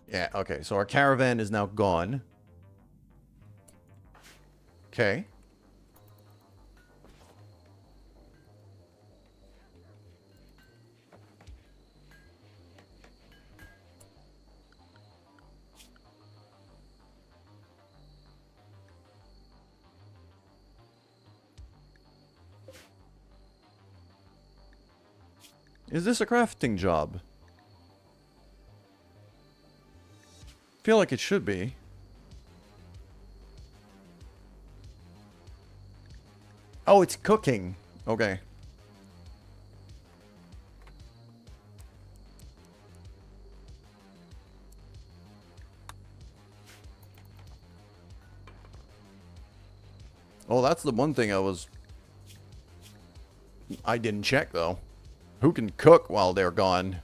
Yeah, okay, so our caravan is now gone. Okay. Is this a crafting job? Feel like it should be. Oh, it's cooking. Okay. Oh, that's the one thing I didn't check, though. Who can cook while they're gone?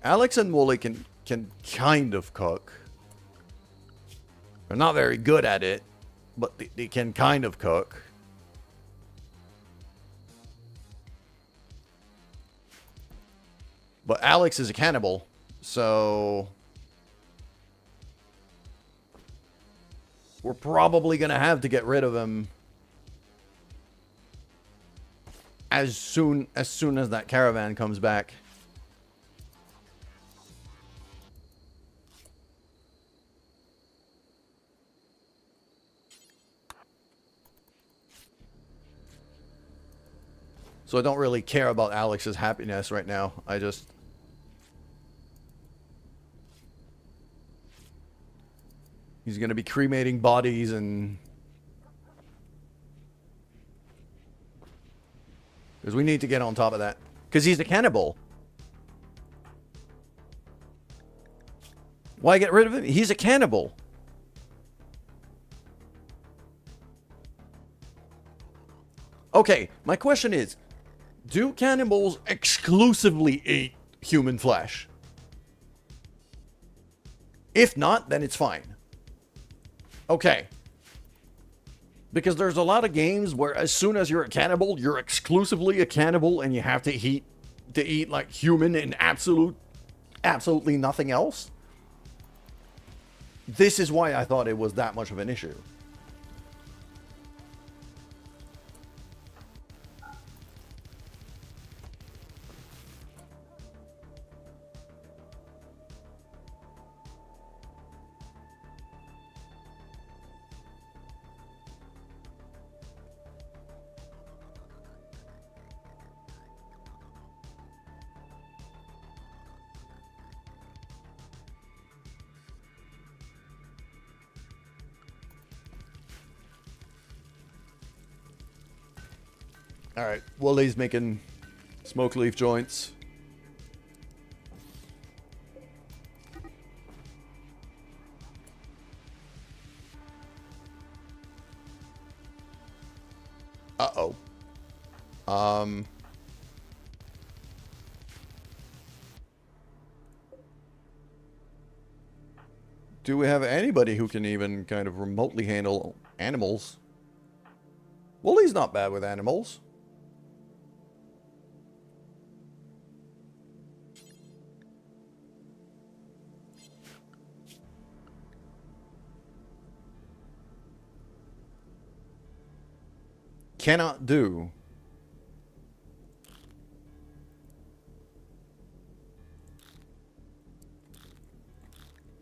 Alex and Wooly can kind of cook. They're not very good at it, but they can kind of cook. But Alex is a cannibal, so we're probably going to have to get rid of him as soon as that caravan comes back. So I don't really care about Alex's happiness right now. He's going to be cremating bodies and... Because we need to get on top of that. Because he's a cannibal. Why get rid of him? He's a cannibal. Okay, my question is, do cannibals exclusively eat human flesh? If not, then it's fine. Okay. Because there's a lot of games where as soon as you're a cannibal, you're exclusively a cannibal and you have to eat like human and absolutely nothing else. This is why I thought it was that much of an issue. Alright, Wooly's making smoke leaf joints. Uh-oh. Do we have anybody who can even kind of remotely handle animals? Wooly's not bad with animals. Cannot do.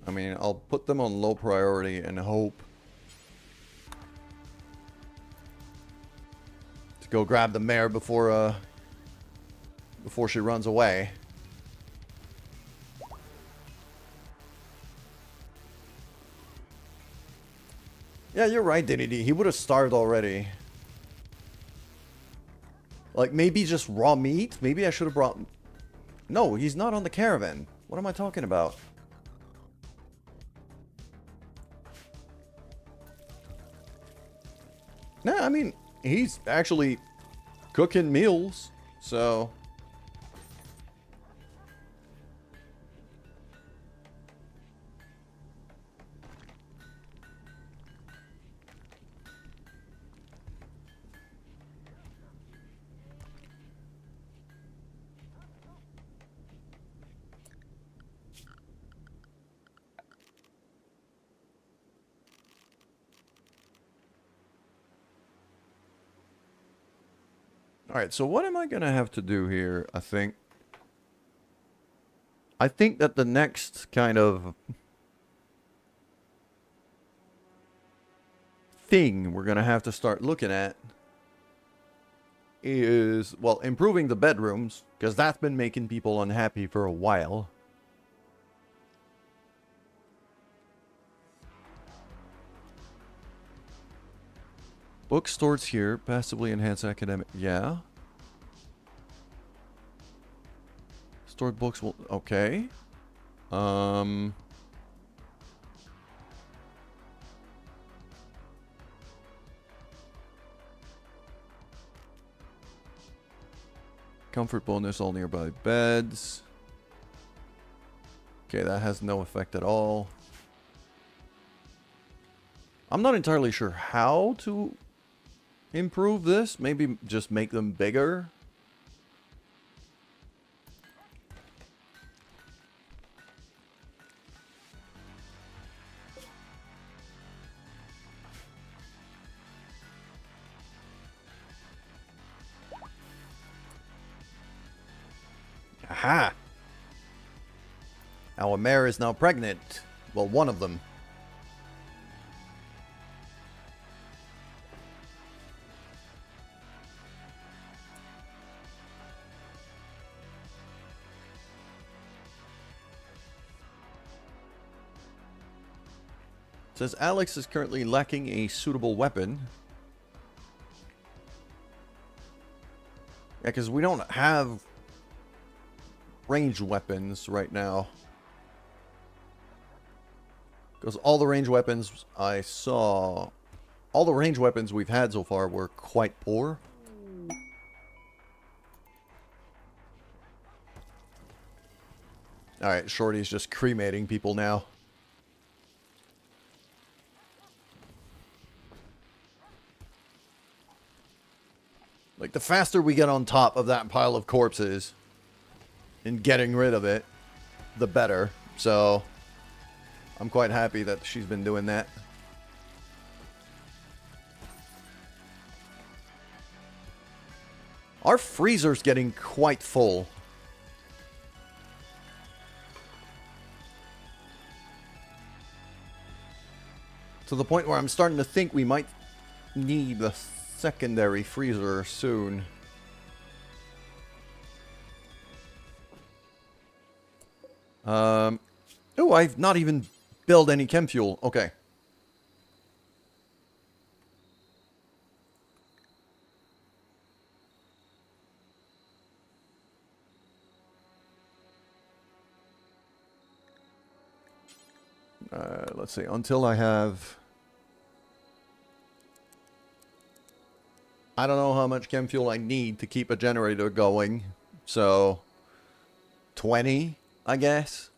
I mean, I'll put them on low priority and hope to go grab the mare before she runs away. Yeah, you're right, Dignity. He would have starved already. Like, maybe just raw meat? Maybe I should have brought... No, he's not on the caravan. What am I talking about? Nah, I mean, he's actually cooking meals, so... Alright, so what am I gonna have to do here, I think? I think that the next kind of thing we're gonna have to start looking at is, well, improving the bedrooms, because that's been making people unhappy for a while. Bookstores here, passively enhance academic... Yeah. Stored books will... Okay. Comfort bonus, all nearby beds. Okay, that has no effect at all. I'm not entirely sure how to improve this. Maybe just make them bigger. Aha! Our mare is now pregnant. Well, one of them. It says Alex is currently lacking a suitable weapon. Yeah, because we don't have ranged weapons right now. Because all the ranged weapons I saw... All the ranged weapons we've had so far were quite poor. Alright, Shorty's just cremating people now. Like, the faster we get on top of that pile of corpses and getting rid of it, the better. So, I'm quite happy that she's been doing that. Our freezer's getting quite full. To the point where I'm starting to think we might need a secondary freezer soon. Oh, I've not even built any chem fuel. Okay. Let's see. Until I have... I don't know how much chem fuel I need to keep a generator going. So, 20, I guess.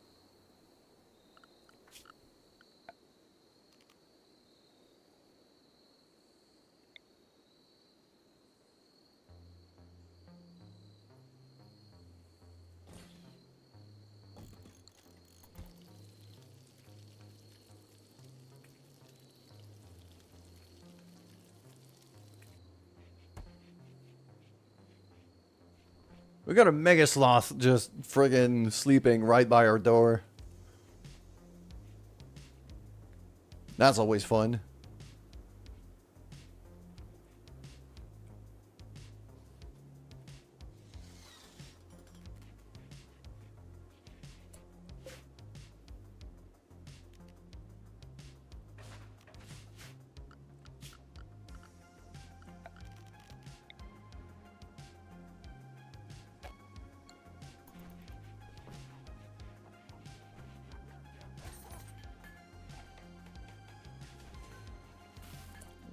We got a mega sloth just friggin' sleeping right by our door. That's always fun.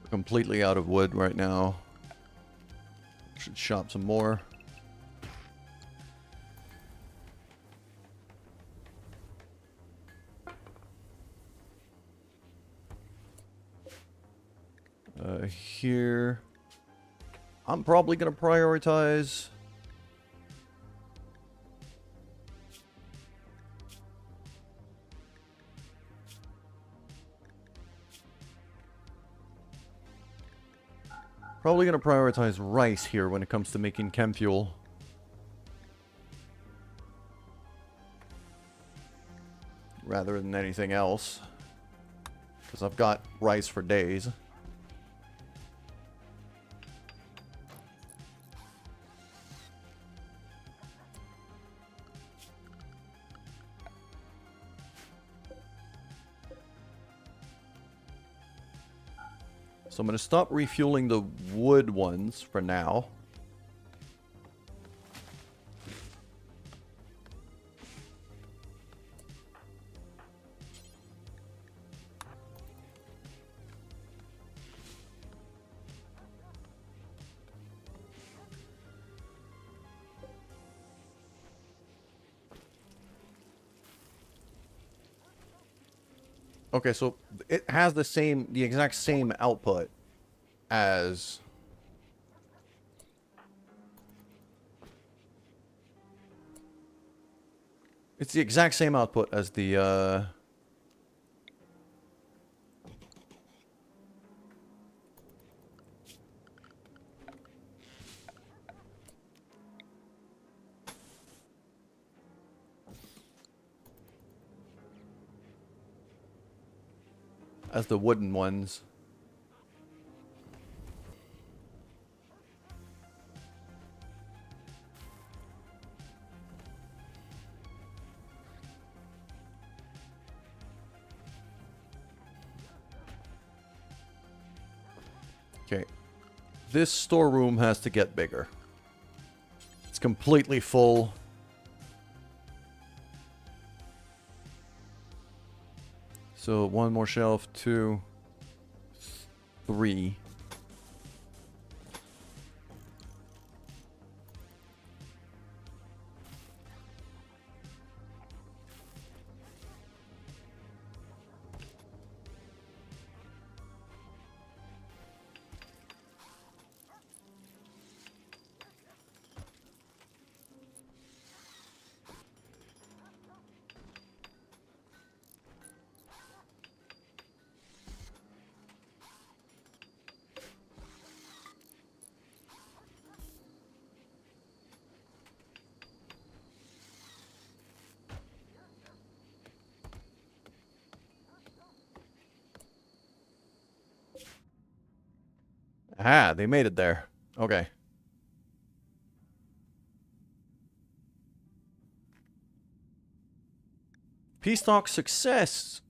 Completely out of wood right now. Should shop some more. Here, I'm probably going to prioritize rice here when it comes to making chem fuel. Rather than anything else. Because I've got rice for days. So I'm going to stop refueling the wood ones for now. Okay, so it has the exact same output as it's the exact same output as the wooden ones. Okay. This storeroom has to get bigger. It's completely full. So one more shelf, 2, 3. Ah, they made it there. Okay. Peace talk success.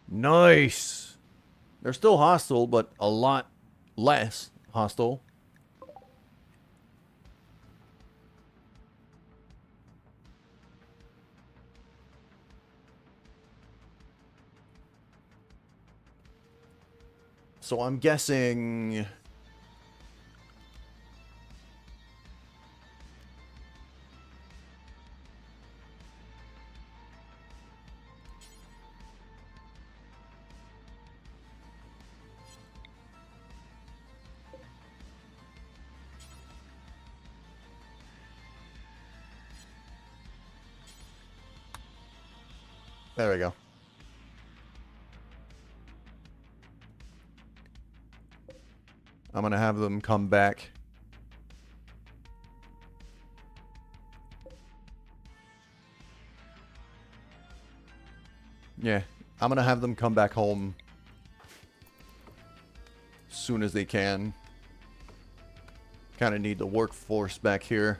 Nice. They're still hostile, but a lot less hostile. So I'm guessing... There we go. I'm gonna have them come back. Yeah, I'm gonna have them come back home as soon as they can. Kind of need the workforce back here.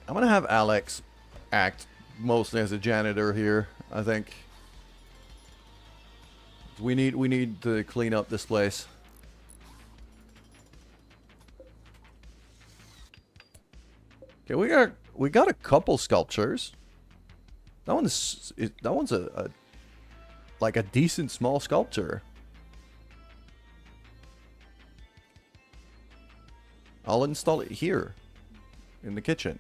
I'm gonna have Alex act mostly as a janitor here, I think. We need to clean up this place. Okay, we got a couple sculptures. That one's a like a decent small sculpture. I'll install it here in the kitchen.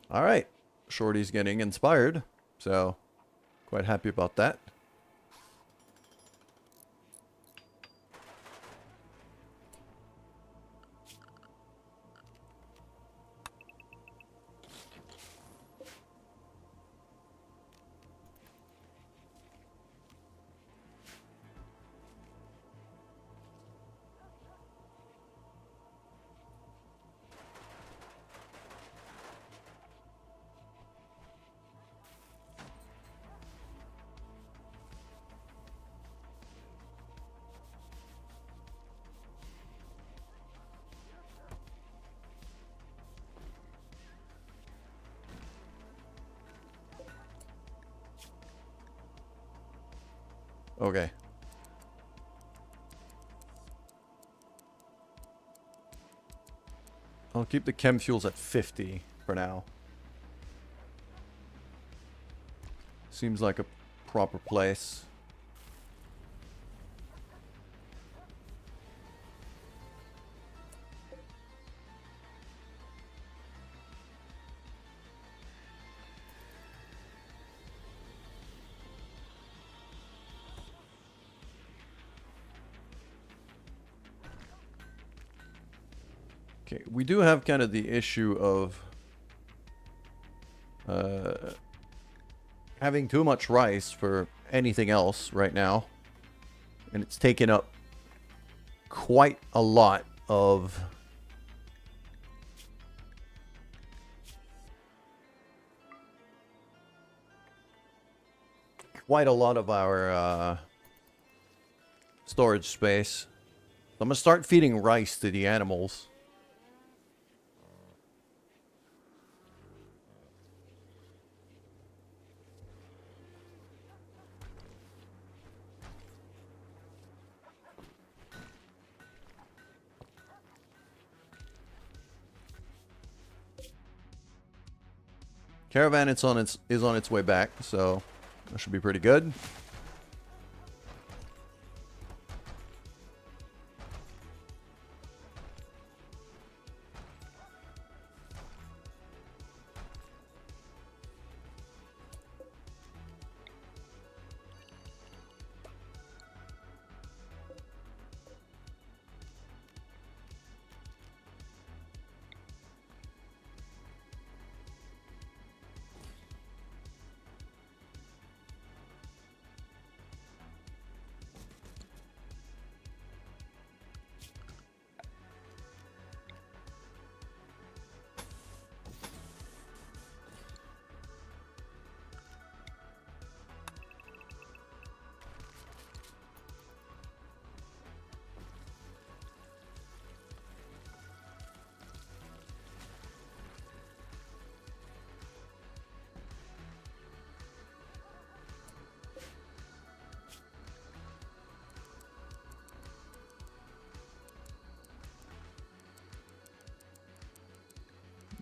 All right, Shorty's getting inspired, so quite happy about that. Okay. I'll keep the chem fuels at 50 for now. Seems like a proper place. Okay, we do have kind of the issue of having too much rice for anything else right now. And it's taken up quite a lot of our storage space. So I'm gonna start feeding rice to the animals. Caravan is on its way back, so that should be pretty good.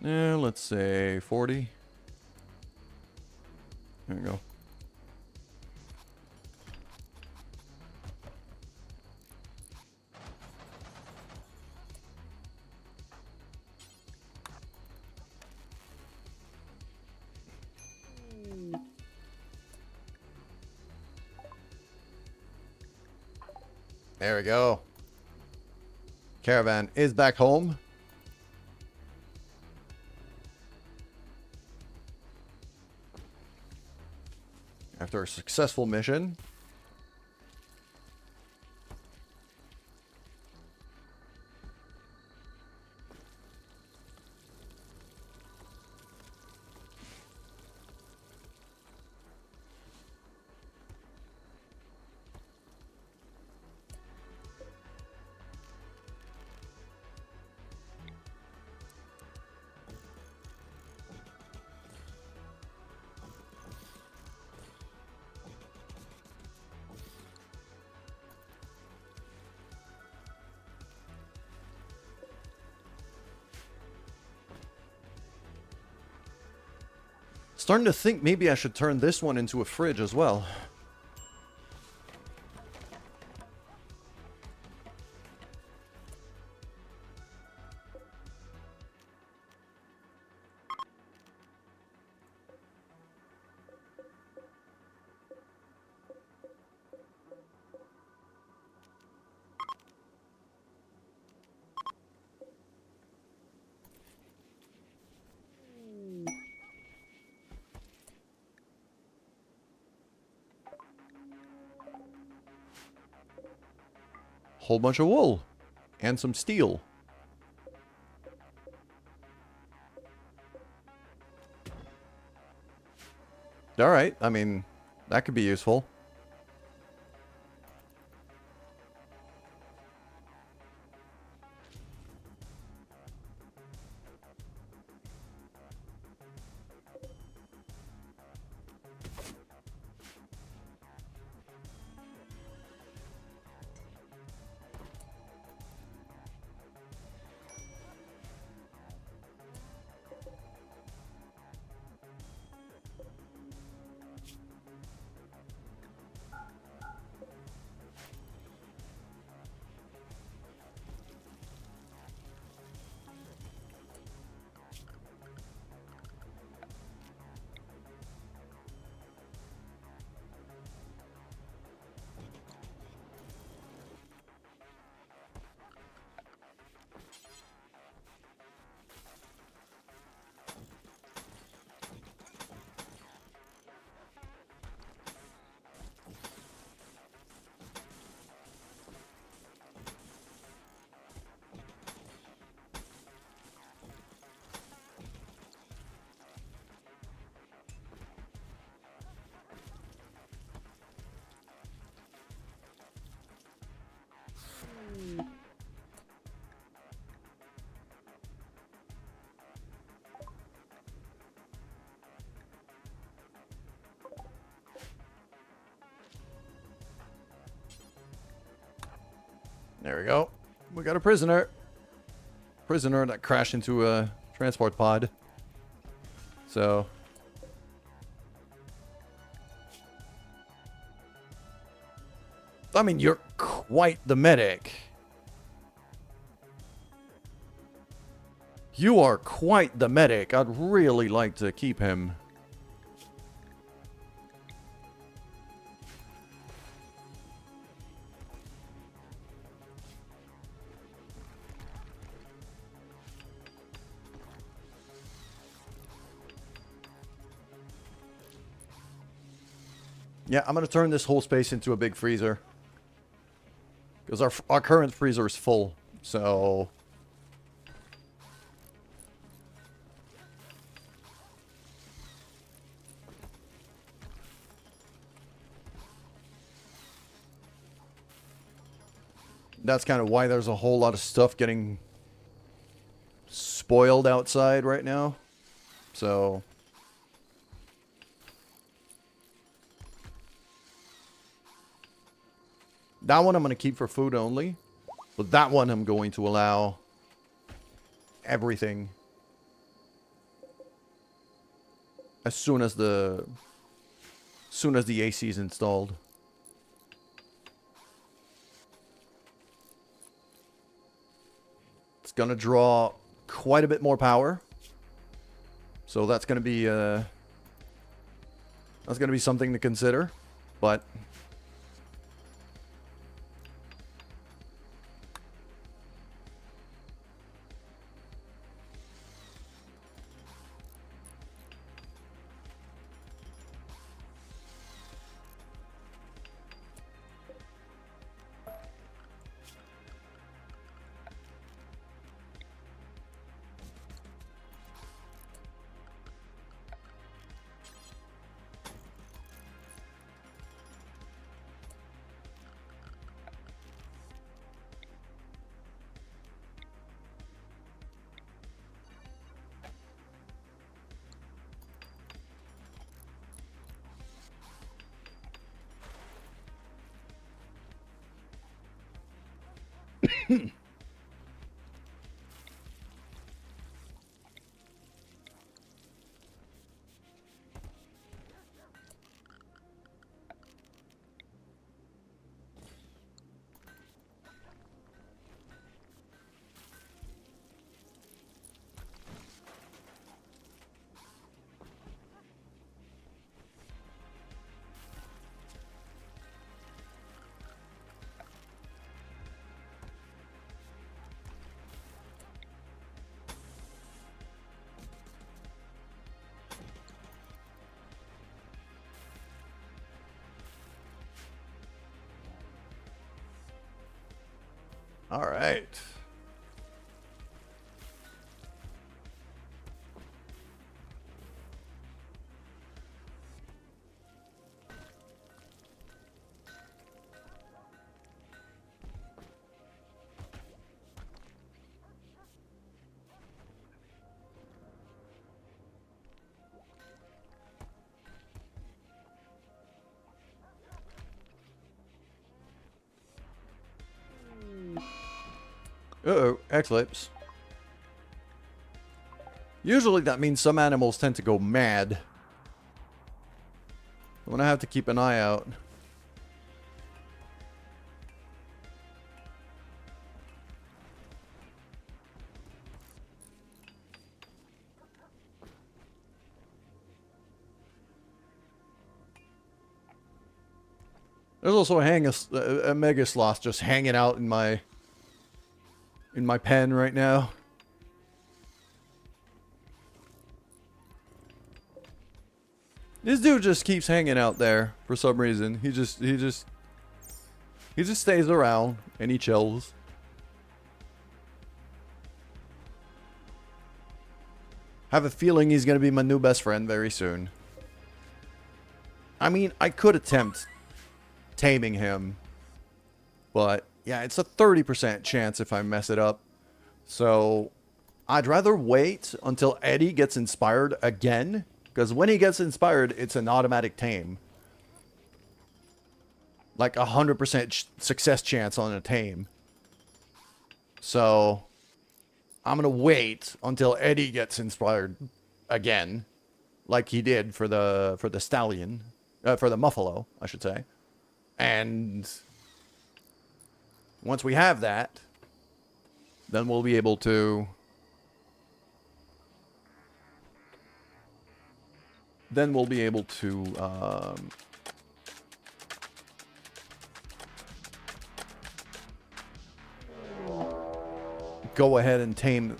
Yeah, let's say 40. There we go. There we go. Caravan is back home. After a successful mission. Starting to think maybe I should turn this one into a fridge as well. Whole bunch of wool and some steel. All right, I mean, that could be useful. There we go. We got a prisoner. Prisoner that crashed into a transport pod. So... I mean, you're quite the medic. You are quite the medic. I'd really like to keep him. Yeah, I'm going to turn this whole space into a big freezer. Because our current freezer is full, so... That's kind of why there's a whole lot of stuff getting spoiled outside right now. So... That one I'm going to keep for food only. But that one I'm going to allow everything. As soon as the AC is installed. It's going to draw quite a bit more power. So that's going to be something to consider. But All right. Uh-oh, eclipse. Usually that means some animals tend to go mad. I'm gonna have to keep an eye out. There's also a mega sloth just hanging out in my pen right now. This dude just keeps hanging out there for some reason. He just stays around and he chills. Have a feeling he's gonna be my new best friend very soon. I mean, I could attempt taming him, but yeah, it's a 30% chance if I mess it up. So I'd rather wait until Eddie gets inspired again, because when he gets inspired, it's an automatic tame. Like 100% success chance on a tame. So I'm gonna wait until Eddie gets inspired again, like he did for the stallion, for the muffalo, I should say. And once we have that, then we'll be able to go ahead and tame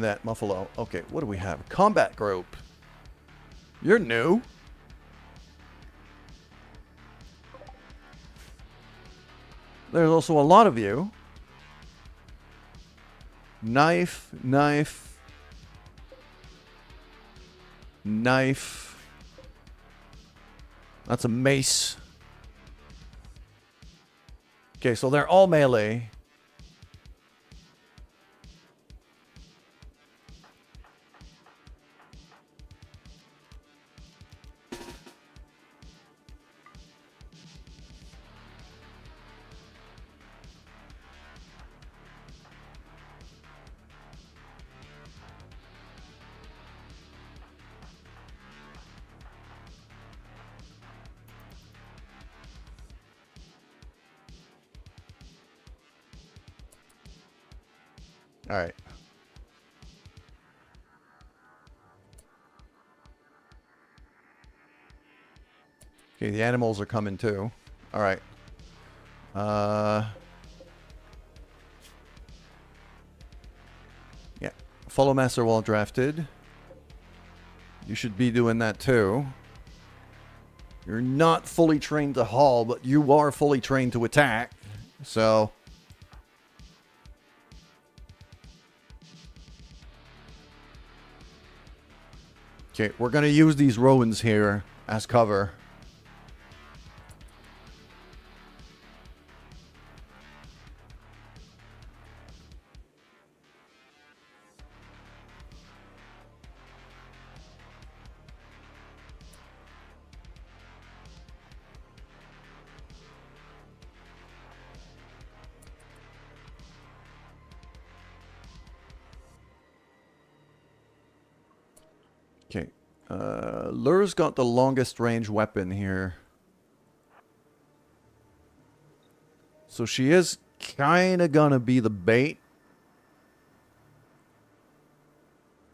that muffalo. Okay, what do we have? Combat group. You're new. There's also a lot of you. Knife. That's a mace. Okay, so they're all melee. All right. Okay, the animals are coming too. All right. Yeah. Follow Master Wall drafted. You should be doing that too. You're not fully trained to haul, but you are fully trained to attack. So okay, we're going to use these ruins here as cover. Okay. Lur's got the longest range weapon here. So she is kind of gonna be the bait.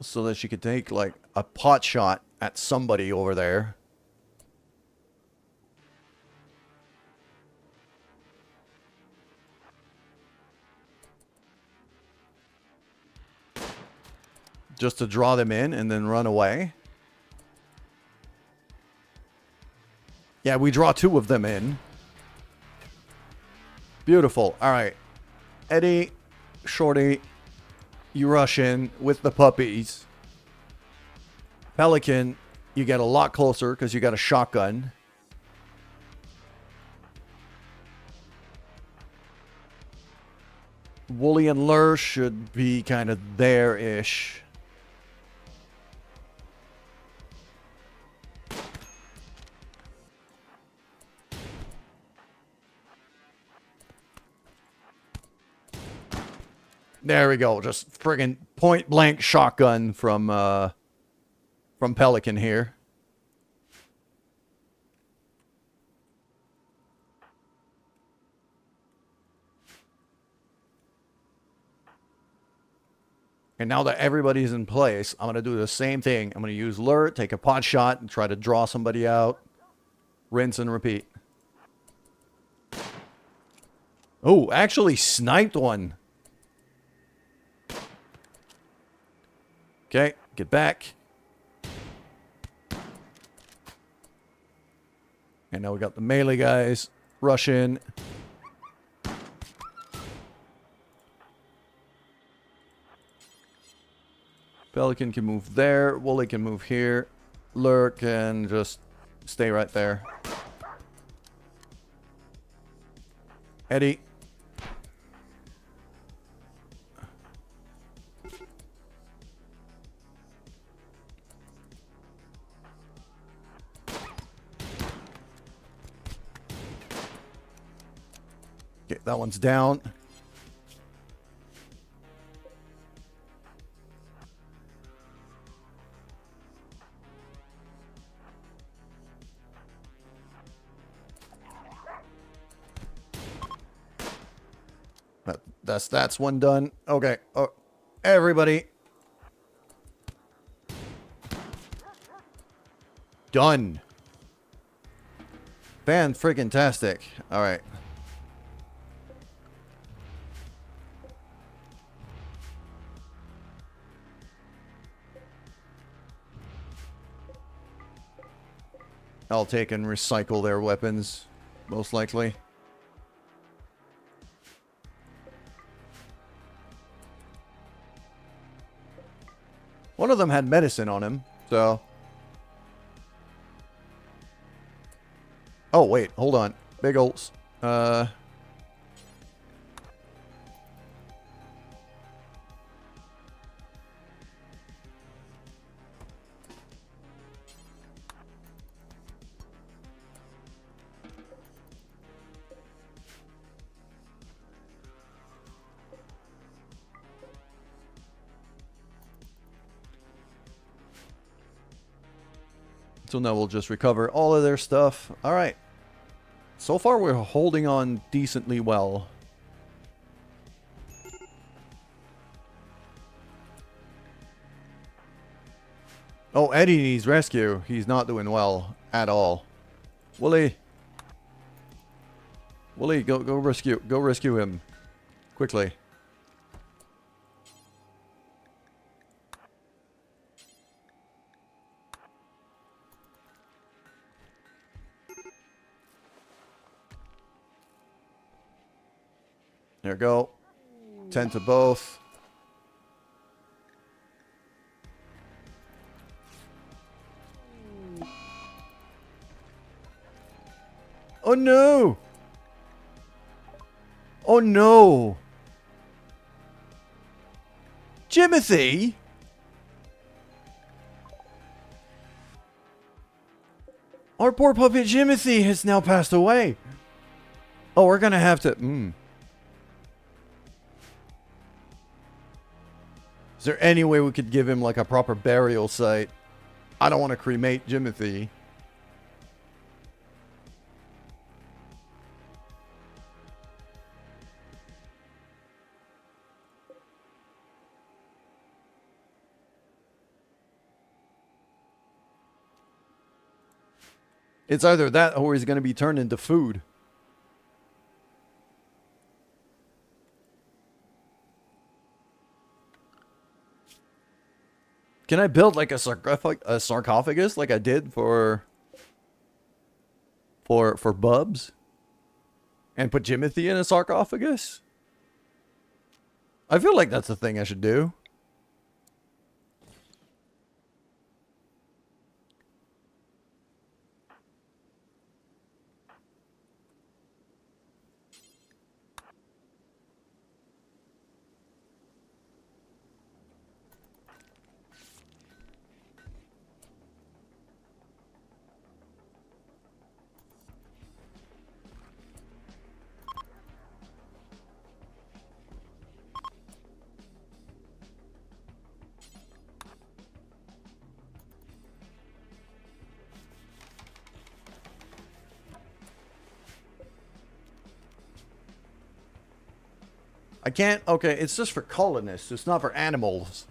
So that she could take like a pot shot at somebody over there. Just to draw them in and then run away. Yeah, we draw two of them in. Beautiful. All right. Eddie, Shorty, you rush in with the puppies. Pelican, you get a lot closer because you got a shotgun. Wooly and Lur should be kind of there-ish. There we go. Just friggin' point-blank shotgun from Pelican here. And now that everybody's in place, I'm going to do the same thing. I'm going to use Lure, take a pot shot, and try to draw somebody out. Rinse and repeat. Oh, actually sniped one. Okay, get back. And now we got the melee guys. Rush in. Pelican can move there. Wooly can move here. Lure can just stay right there. Eddie. Okay, that one's down. That's one done. Okay. Oh, everybody. Done. Fan-friggin-tastic. All right. I'll take and recycle their weapons, most likely. One of them had medicine on him, so... Oh, wait, hold on. Big olds. So now we'll just recover all of their stuff. Alright. So far we're holding on decently well. Oh, Eddie needs rescue. He's not doing well at all. Wooly. Wooly, go rescue him. Quickly. There we go. 10 to both. Oh no! Oh no! Jimothy? Our poor puppet Jimothy has now passed away. Oh, we're gonna have to... Is there any way we could give him like a proper burial site? I don't want to cremate Jimothy. It's either that or he's going to be turned into food. Can I build like a sarcophagus like I did for Bubs? And put Jimothy in a sarcophagus? I feel like that's the thing I should do. I can't. Okay, it's just for colonists. It's not for animals.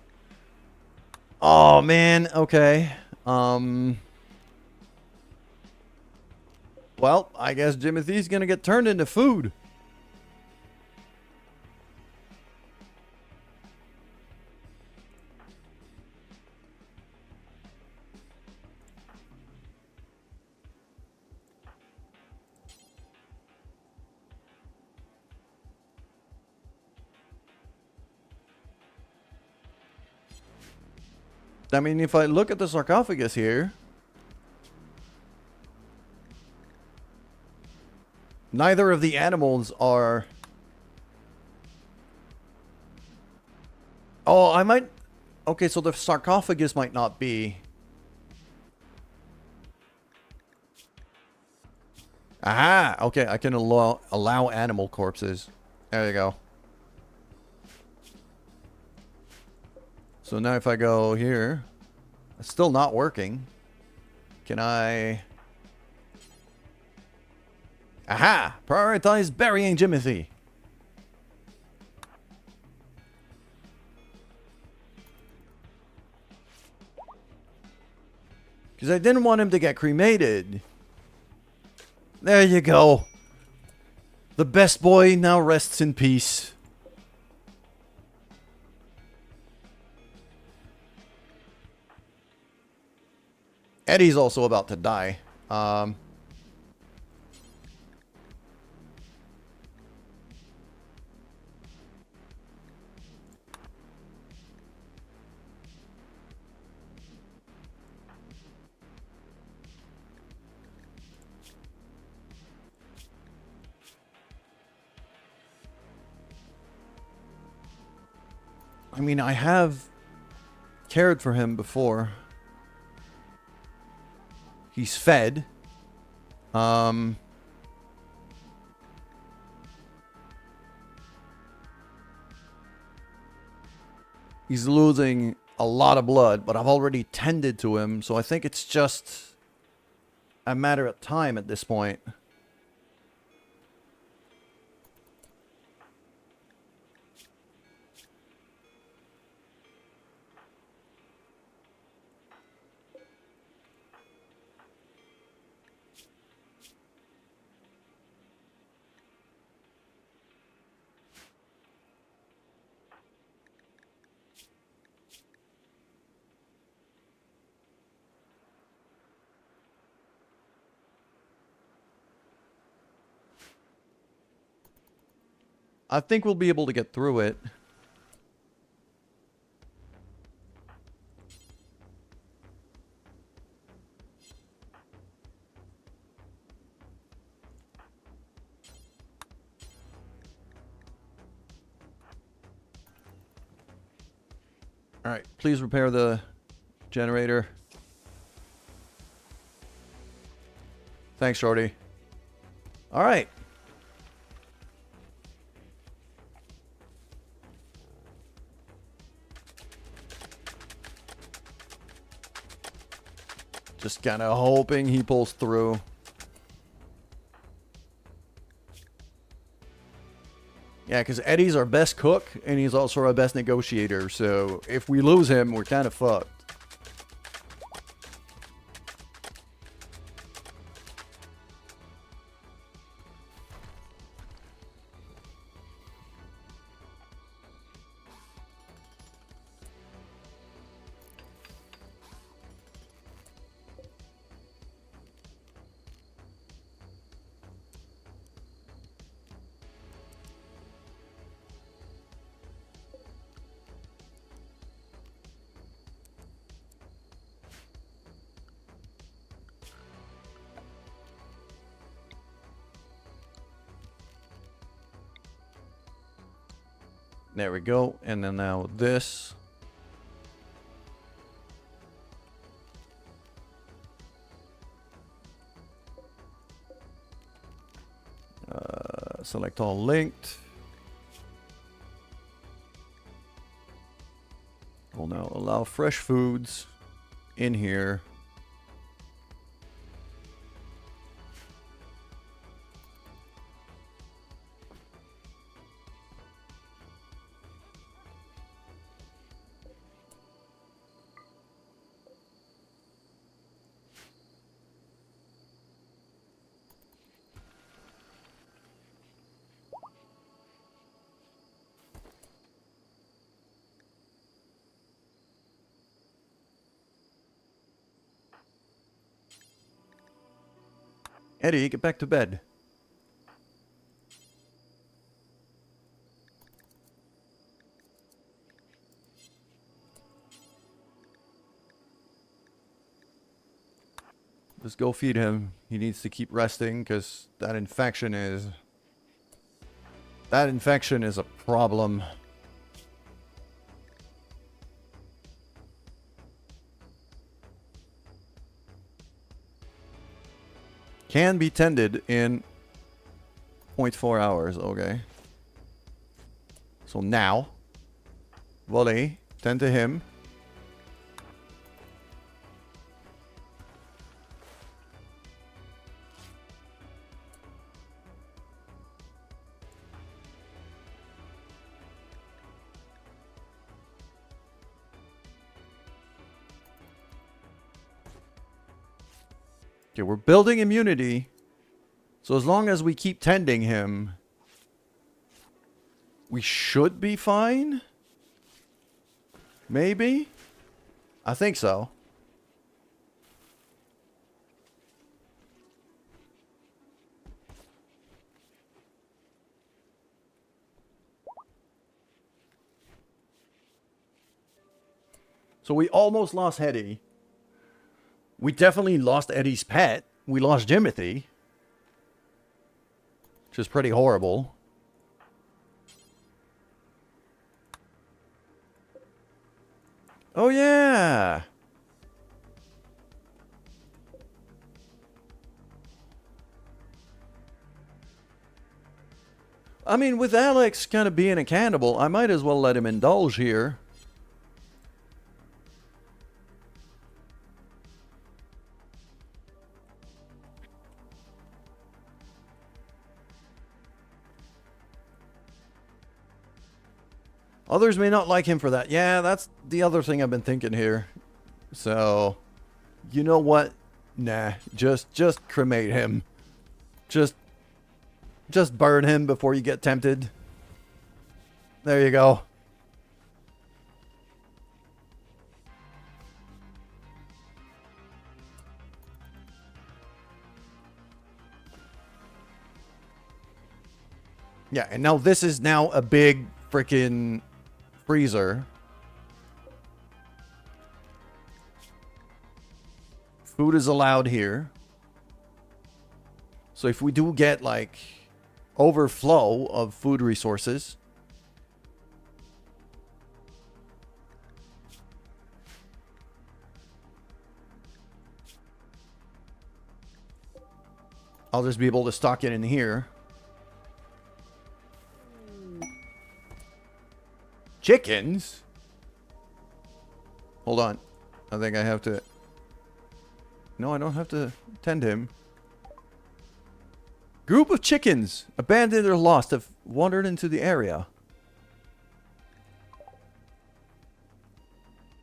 Oh man. Okay. Well, I guess Jimothy's gonna get turned into food. I mean, if I look at the sarcophagus here, neither of the animals are... Oh, I might... Okay, so the sarcophagus might not be... Aha! Okay, I can allow animal corpses. There you go. So now if I go here, it's still not working. Can I... Aha! Prioritize burying Jimothy. Because I didn't want him to get cremated. There you go. The best boy now rests in peace. Eddie's also about to die. I mean, I have cared for him before. He's fed. He's losing a lot of blood, but I've already tended to him, so I think it's just a matter of time at this point. I think we'll be able to get through it. Alright, please repair the generator. Thanks, Shorty. Alright. Just kind of hoping he pulls through. Yeah, because Eddie's our best cook, and he's also our best negotiator, so if we lose him, we're kind of fucked. There we go. And then now this. Select all linked. We'll now allow fresh foods in here. Eddie, get back to bed. Just go feed him. He needs to keep resting because that infection is... That infection is a problem. Can be tended in 0.4 hours. Okay. So now, Wally, tend to him. Okay, we're building immunity. So as long as we keep tending him, we should be fine? Maybe? I think so. So we almost lost Hetty. We definitely lost Eddie's pet. We lost Jimothy. Which is pretty horrible. Oh, yeah. I mean, with Alex kind of being a cannibal, I might as well let him indulge here. Others may not like him for that. Yeah, that's the other thing I've been thinking here. So, you know what? Nah, just cremate him. Just burn him before you get tempted. There you go. Yeah, and now this is now a big freaking freezer. Food is allowed here. So if we do get like overflow of food resources, I'll just be able to stock it in here. Chickens? Hold on. I think I have to... No, I don't have to tend him. Group of chickens, abandoned or lost, have wandered into the area.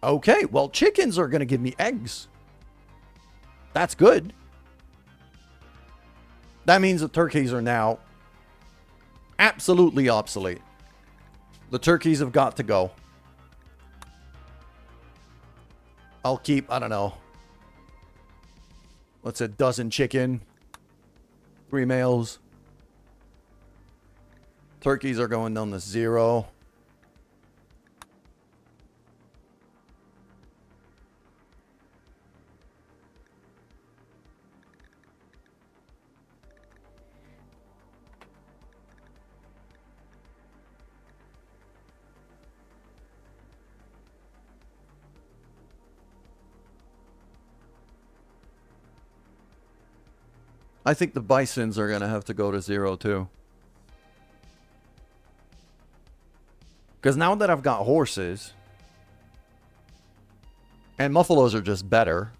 Okay, well, chickens are going to give me eggs. That's good. That means the turkeys are now absolutely obsolete. The turkeys have got to go. I'll keep, I don't know. What's a dozen chicken? 3 males. Turkeys are going down to 0. I think the bisons are gonna have to go to 0 too. Because now that I've got horses, and muffalos are just better.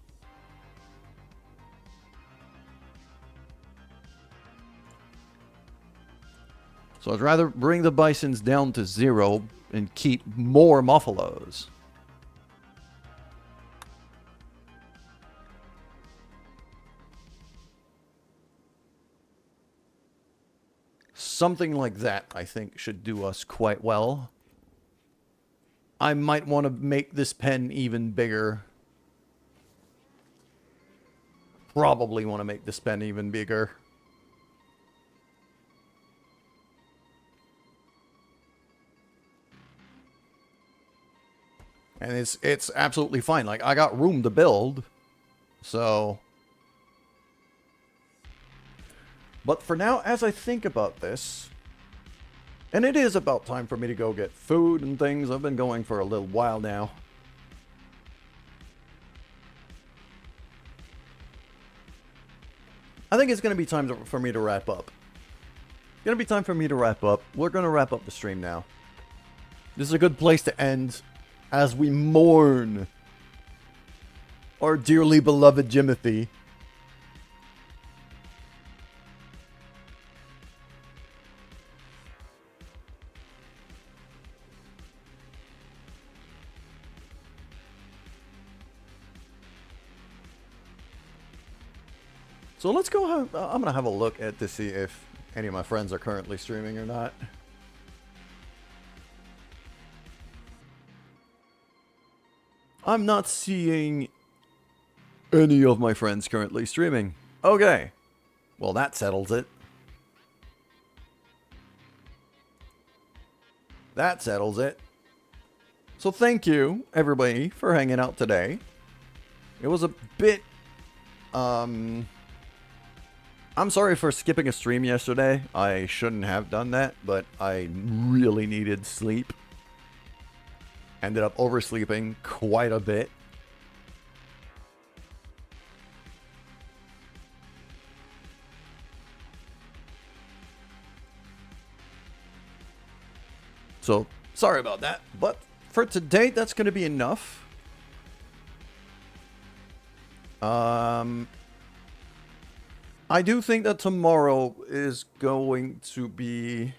So I'd rather bring the bisons down to 0 and keep more muffalos. Something like that, I think, should do us quite well. I might want to make this pen even bigger. Probably want to make this pen even bigger. And it's absolutely fine. Like, I got room to build. So... But for now, as I think about this, and it is about time for me to go get food and things. I've been going for a little while now. I think it's going to be time for me to wrap up. It's going to be time for me to wrap up. We're going to wrap up the stream now. This is a good place to end as we mourn our dearly beloved Jimothy. So let's go have, I'm going to have a look at to see if any of my friends are currently streaming or not. I'm not seeing any of my friends currently streaming. Okay. Well, that settles it. That settles it. So thank you, everybody, for hanging out today. It was a bit, I'm sorry for skipping a stream yesterday. I shouldn't have done that, but I really needed sleep. Ended up oversleeping quite a bit. So, sorry about that. But for today, that's going to be enough. I do think that tomorrow is going to be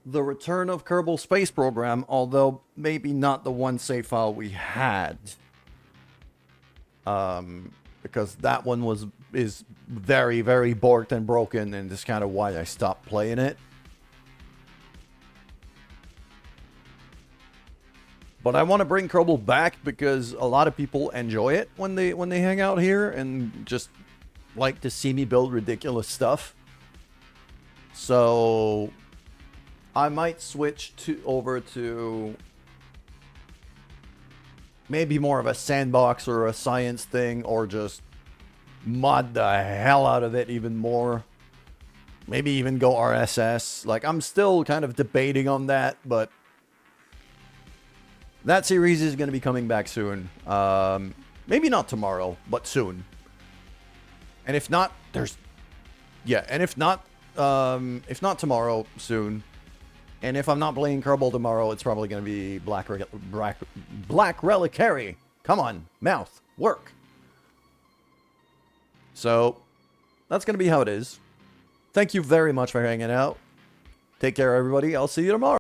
the return of Kerbal Space Program, although maybe not the one save file we had. Because that one is very, very borked and broken, and is kind of why I stopped playing it. But I want to bring Kerbal back because a lot of people enjoy it when they hang out here and just like to see me build ridiculous stuff. So I might switch over to maybe more of a sandbox or a science thing, or just mod the hell out of it even more. Maybe even go RSS. Like, I'm still kind of debating on that, but that series is going to be coming back soon. Maybe not tomorrow, but soon. And if not, if not tomorrow, soon. And if I'm not playing Kerbal tomorrow, it's probably going to be Black Reliquary. Come on, mouth, work. So, that's going to be how it is. Thank you very much for hanging out. Take care, everybody. I'll see you tomorrow.